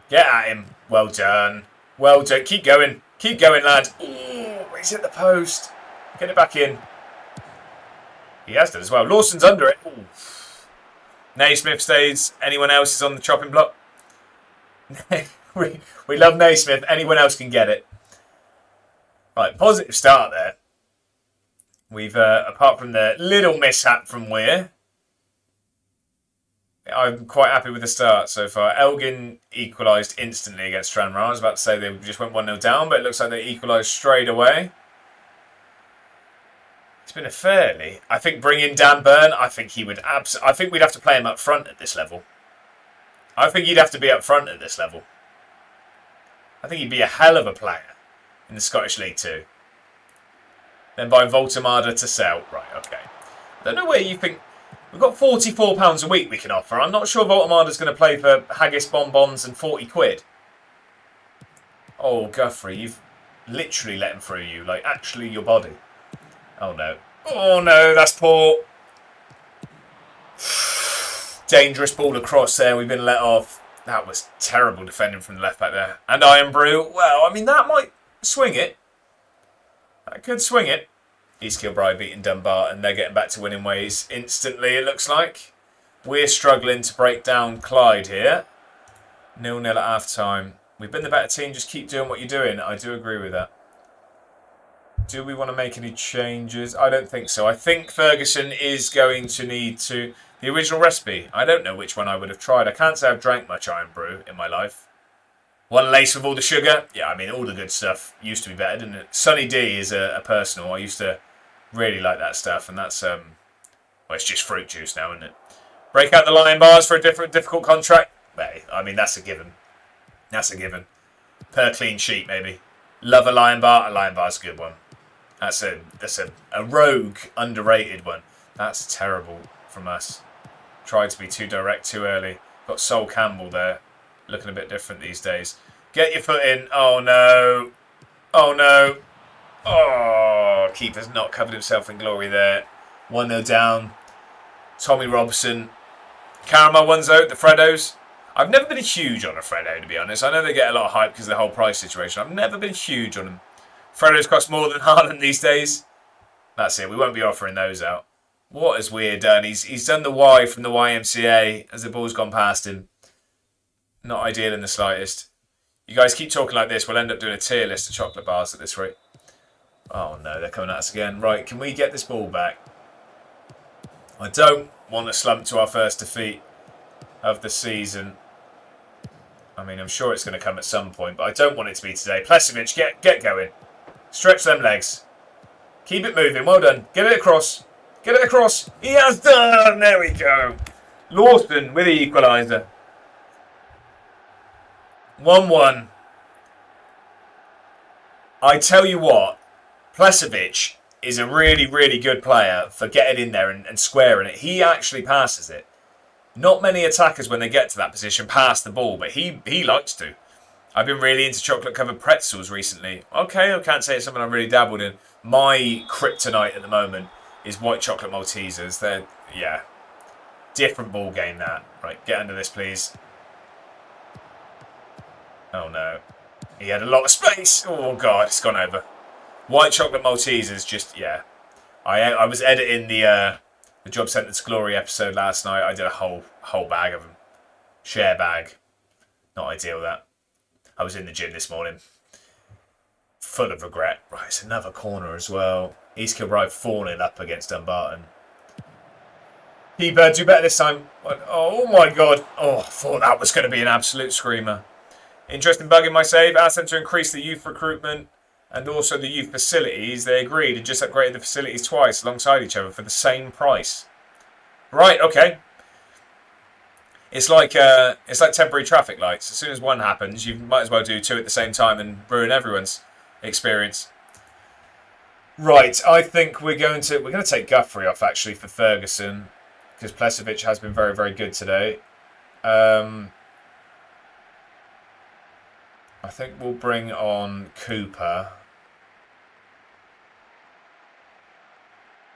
S1: Get at him. Well done. Well done. Keep going. Keep going, lad. Ooh, he's hit the post. Get it back in. He has done as well. Lawson's under it. Ooh. Naismith stays. Anyone else is on the chopping block? we love Naismith. Anyone else can get it. Right, positive start there. We've, apart from the little mishap from Weir, I'm quite happy with the start so far. Elgin equalised instantly against Tranmere. I was about to say they just went 1-0 down, but it looks like they equalised straight away. It's been a fairly... I think bring in Dan Burn, I think he would I think we'd have to play him up front at this level. I think he'd have to be up front at this level. I think he'd be a hell of a player in the Scottish League too. Then by Voltamada to sell. Right, okay. I don't know where you think... We've got £44 a week we can offer. I'm not sure Voltamada's going to play for haggis bonbons and 40 quid. Oh, Guthrie, you've literally let him through you. Like, actually your body. Oh, no. Oh, no, that's poor. Dangerous ball across there. We've been let off. That was terrible defending from the left back there. And Iron Brew. Well, I mean, that might swing it. That could swing it. East Kilbride beating Dunbar, and they're getting back to winning ways instantly, it looks like. We're struggling to break down Clyde here. 0-0 at half-time. We've been the better team, just keep doing what you're doing. I do agree with that. Do we want to make any changes? I don't think so. I think Ferguson is going to need to... The original recipe, I don't know which one I would have tried. I can't say I've drank much Iron Brew in my life. One lace with all the sugar. Yeah, I mean, all the good stuff used to be better, didn't it? Sunny D is a personal. I used to really like that stuff, and that's, well, it's just fruit juice now, isn't it? Break out the lion bars for a difficult contract. Well, I mean, that's a given. That's a given. Per clean sheet, maybe. Love a lion bar. A lion bar's a good one. That's a rogue, underrated one. That's terrible from us. Tried to be too direct too early. Got Sol Campbell there. Looking a bit different these days. Get your foot in. Oh, no. Oh, no. Oh, keeper's not covered himself in glory there. 1-0 down. Tommy Robson. Caramel ones out, the Freddos. I've never been huge on a Freddo, to be honest. I know they get a lot of hype because of the whole price situation. I've never been huge on them. Freddos cost more than Haaland these days. That's it. We won't be offering those out. What has Weir done? He's done the Y from the YMCA as the ball's gone past him. Not ideal in the slightest. You guys keep talking like this. We'll end up doing a tier list of chocolate bars at this rate. Oh no, they're coming at us again. Right, can we get this ball back? I don't want to slump to our first defeat of the season. I mean, I'm sure it's going to come at some point, but I don't want it to be today. Plesovic, get going. Stretch them legs. Keep it moving. Well done. Get it across. Get it across. He has done. There we go. Lawson with the equaliser. 1-1. I tell you what, Plesovic is a really, really good player for getting in there and squaring it. He actually passes it. Not many attackers, when they get to that position, pass the ball, but he likes to. I've been really into chocolate-covered pretzels recently. Okay, I can't say it's something I've really dabbled in. My kryptonite at the moment is white chocolate Maltesers. They're, yeah, different ball game that. Right, get under this, please. Oh, no. He had a lot of space. Oh, God, it's gone over. White chocolate Maltesers, just, yeah. I was editing the Job Centre to Glory episode last night. I did a whole bag of them. Share bag. Not ideal, that. I was in the gym this morning. Full of regret. Right, it's another corner as well. East Kilbride 4-0 up against Dumbarton. Keeper, do better this time. Oh my god. Oh, I thought that was going to be an absolute screamer. Interesting bug in my save. Asked them to increase the youth recruitment and also the youth facilities. They agreed and just upgraded the facilities twice alongside each other for the same price. Right, okay. It's like temporary traffic lights. As soon as one happens, you might as well do two at the same time and ruin everyone's experience. Right, I think we're going to take Guthrie off actually for Ferguson because Plesovic has been very, very good today. I think we'll bring on Cooper.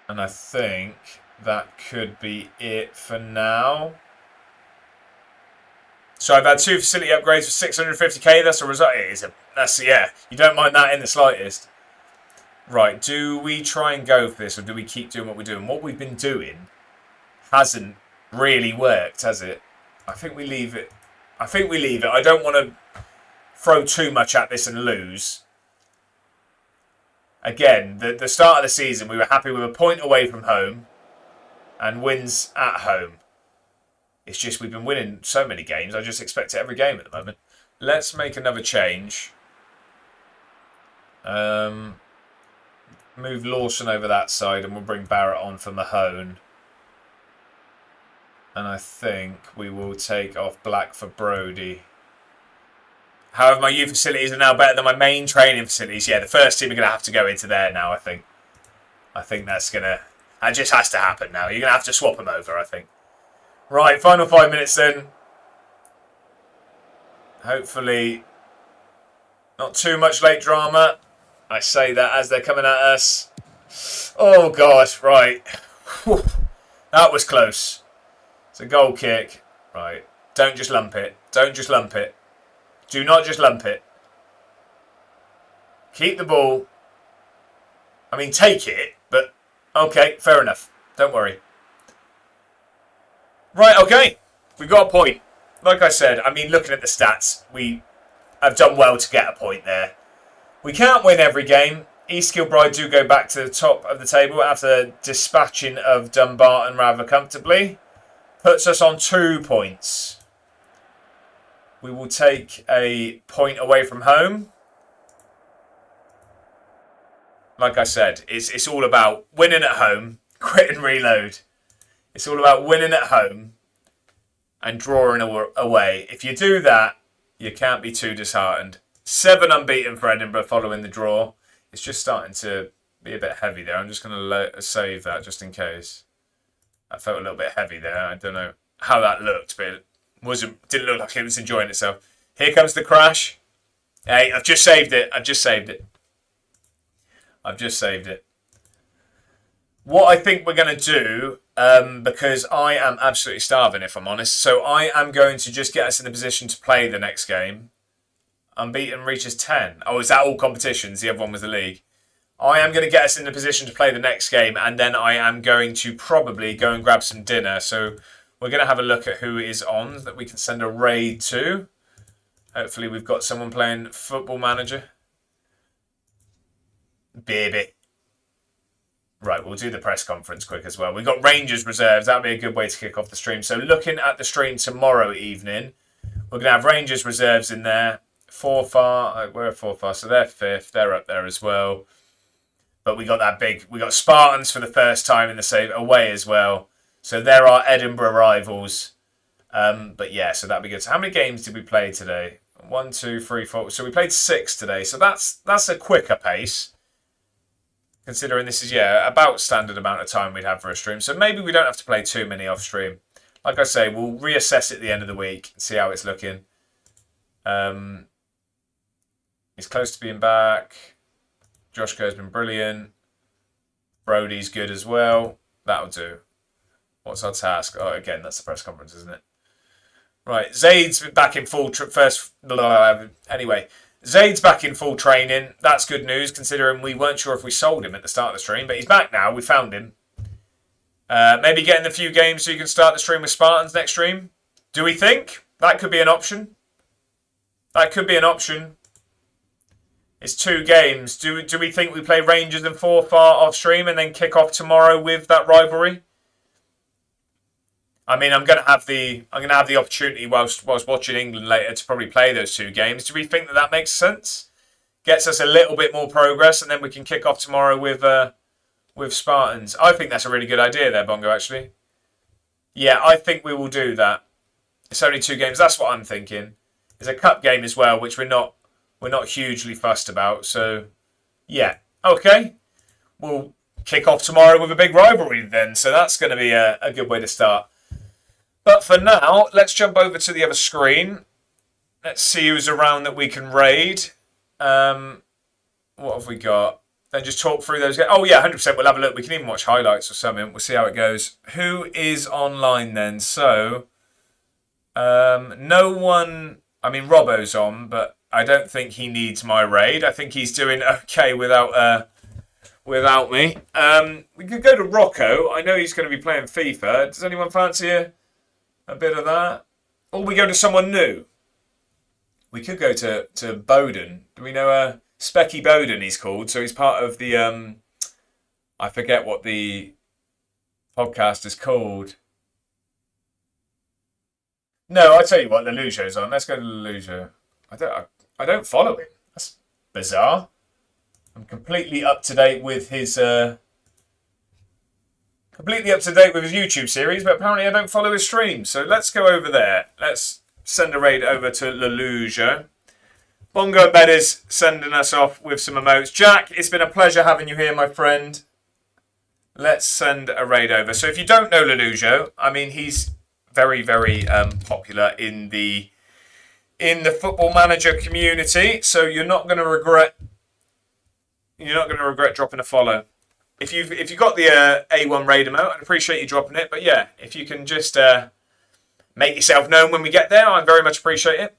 S1: And I think that could be it for now. So I've had 2 facility upgrades for 650k. That's a result. Yeah. You don't mind that in the slightest. Right. Do we try and go for this, or do we keep doing what we're doing? What we've been doing hasn't really worked, has it? I think we leave it. I don't want to throw too much at this and lose. Again, the start of the season, we were happy with a point away from home and wins at home. It's just we've been winning so many games. I just expect it every game at the moment. Let's make another change. Move Lawson over that side and we'll bring Barrett on for Mahone. And I think we will take off Black for Brody. However, my youth facilities are now better than my main training facilities. Yeah, the first team are going to have to go into there now, I think. I think that just has to happen now. You're going to have to swap them over, I think. Right, final 5 minutes then. Hopefully, not too much late drama. I say that as they're coming at us. Oh, God, right. Whew. That was close. It's a goal kick. Right, don't just lump it. Don't just lump it. Do not just lump it. Keep the ball. I mean, take it, but okay, fair enough. Don't worry. Right, okay. We got a point. Like I said, I mean, looking at the stats, we have done well to get a point there. We can't win every game. East Kilbride do go back to the top of the table after dispatching of Dumbarton rather comfortably. Puts us on 2 points. We will take a point away from home. Like I said, it's all about winning at home, quit and reload. It's all about winning at home and drawing away. If you do that, you can't be too disheartened. 7 unbeaten for Edinburgh following the draw. It's just starting to be a bit heavy there. I'm just going to save that just in case. That felt a little bit heavy there. I don't know how that looked, but it didn't look like it was enjoying itself. Here comes the crash. Hey, I've just saved it. What I think we're going to do, because I am absolutely starving, if I'm honest, so I am going to just get us in a position to play the next game. Unbeaten reaches 10. Oh, is that all competitions? The other one was the league. I am going to get us in a position to play the next game, and then I am going to probably go and grab some dinner. So we're going to have a look at who is on that we can send a raid to. Hopefully we've got someone playing Football Manager. Baby. Right, we'll do the press conference quick as well. We've got Rangers reserves. That'll be a good way to kick off the stream. So looking at the stream tomorrow evening, we're going to have Rangers reserves in there. Forfar, we're at Forfar, so they're 5th. They're up there as well. But we got Spartans for the first time in the save away as well. So there are Edinburgh rivals. But yeah, so that'd be good. So how many games did we play today? 1, 2, 3, 4. So we played 6 today. So that's a quicker pace. Considering this is, about standard amount of time we'd have for a stream. So maybe we don't have to play too many off stream. Like I say, we'll reassess at the end of the week and see how it's looking. He's close to being back. Joshko's been brilliant. Brody's good as well. That'll do. What's our task? Oh, again, that's the press conference, isn't it? Right, Zaid's back in full anyway, Zaid's back in full training. That's good news, considering we weren't sure if we sold him at the start of the stream, but he's back now. We found him. Maybe getting a few games so you can start the stream with Spartans next stream. Do we think? That could be an option. It's 2 games. Do we think we play Rangers and Forfar off stream and then kick off tomorrow with that rivalry? I mean, I'm gonna have the opportunity whilst watching England later to probably play those 2 games. Do we think that makes sense? Gets us a little bit more progress, and then we can kick off tomorrow with Spartans. I think that's a really good idea there, Bongo. Actually, yeah, I think we will do that. It's only 2 games. That's what I'm thinking. There's a cup game as well, which we're not hugely fussed about. So, yeah, okay. We'll kick off tomorrow with a big rivalry then. So that's going to be a good way to start. But for now, let's jump over to the other screen. Let's see who's around that we can raid. What have we got? Then just talk through those. Oh, yeah, 100%. We'll have a look. We can even watch highlights or something. We'll see how it goes. Who is online then? So, no one... I mean, Robbo's on, but I don't think he needs my raid. I think he's doing okay without me. We could go to Rocco. I know he's going to be playing FIFA. Does anyone fancy a bit of that? Or we go to someone new. We could go to Bowden. Do we know Specky Bowden he's called? So he's part of the... I forget what the podcast is called. No, I tell you what, Lelujo's on. Let's go to Lelujo. I don't follow him. That's bizarre. I'm completely up to date with his YouTube series, but apparently I don't follow his streams. So let's go over there. Let's send a raid over to Lelujo. Bongo Bed is sending us off with some emotes. Jack, it's been a pleasure having you here, my friend. Let's send a raid over. So if you don't know Lelujo, I mean, he's very, very popular in the Football Manager community. So you're not going to regret dropping a follow. If you got the A1 raid emote, I'd appreciate you dropping it. But yeah, if you can just make yourself known when we get there, I'd very much appreciate it.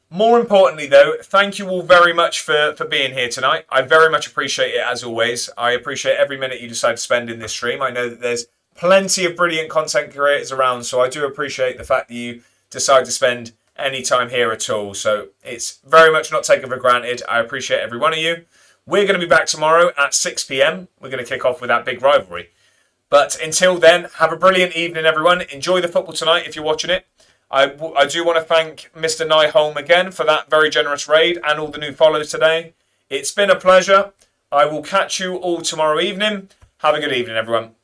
S1: More importantly, though, thank you all very much for being here tonight. I very much appreciate it, as always. I appreciate every minute you decide to spend in this stream. I know that there's plenty of brilliant content creators around, so I do appreciate the fact that you decide to spend any time here at all. So it's very much not taken for granted. I appreciate every one of you. We're going to be back tomorrow at 6 p.m. We're going to kick off with that big rivalry. But until then, have a brilliant evening, everyone. Enjoy the football tonight if you're watching it. I do want to thank Mr. Nyholm again for that very generous raid and all the new follows today. It's been a pleasure. I will catch you all tomorrow evening. Have a good evening, everyone.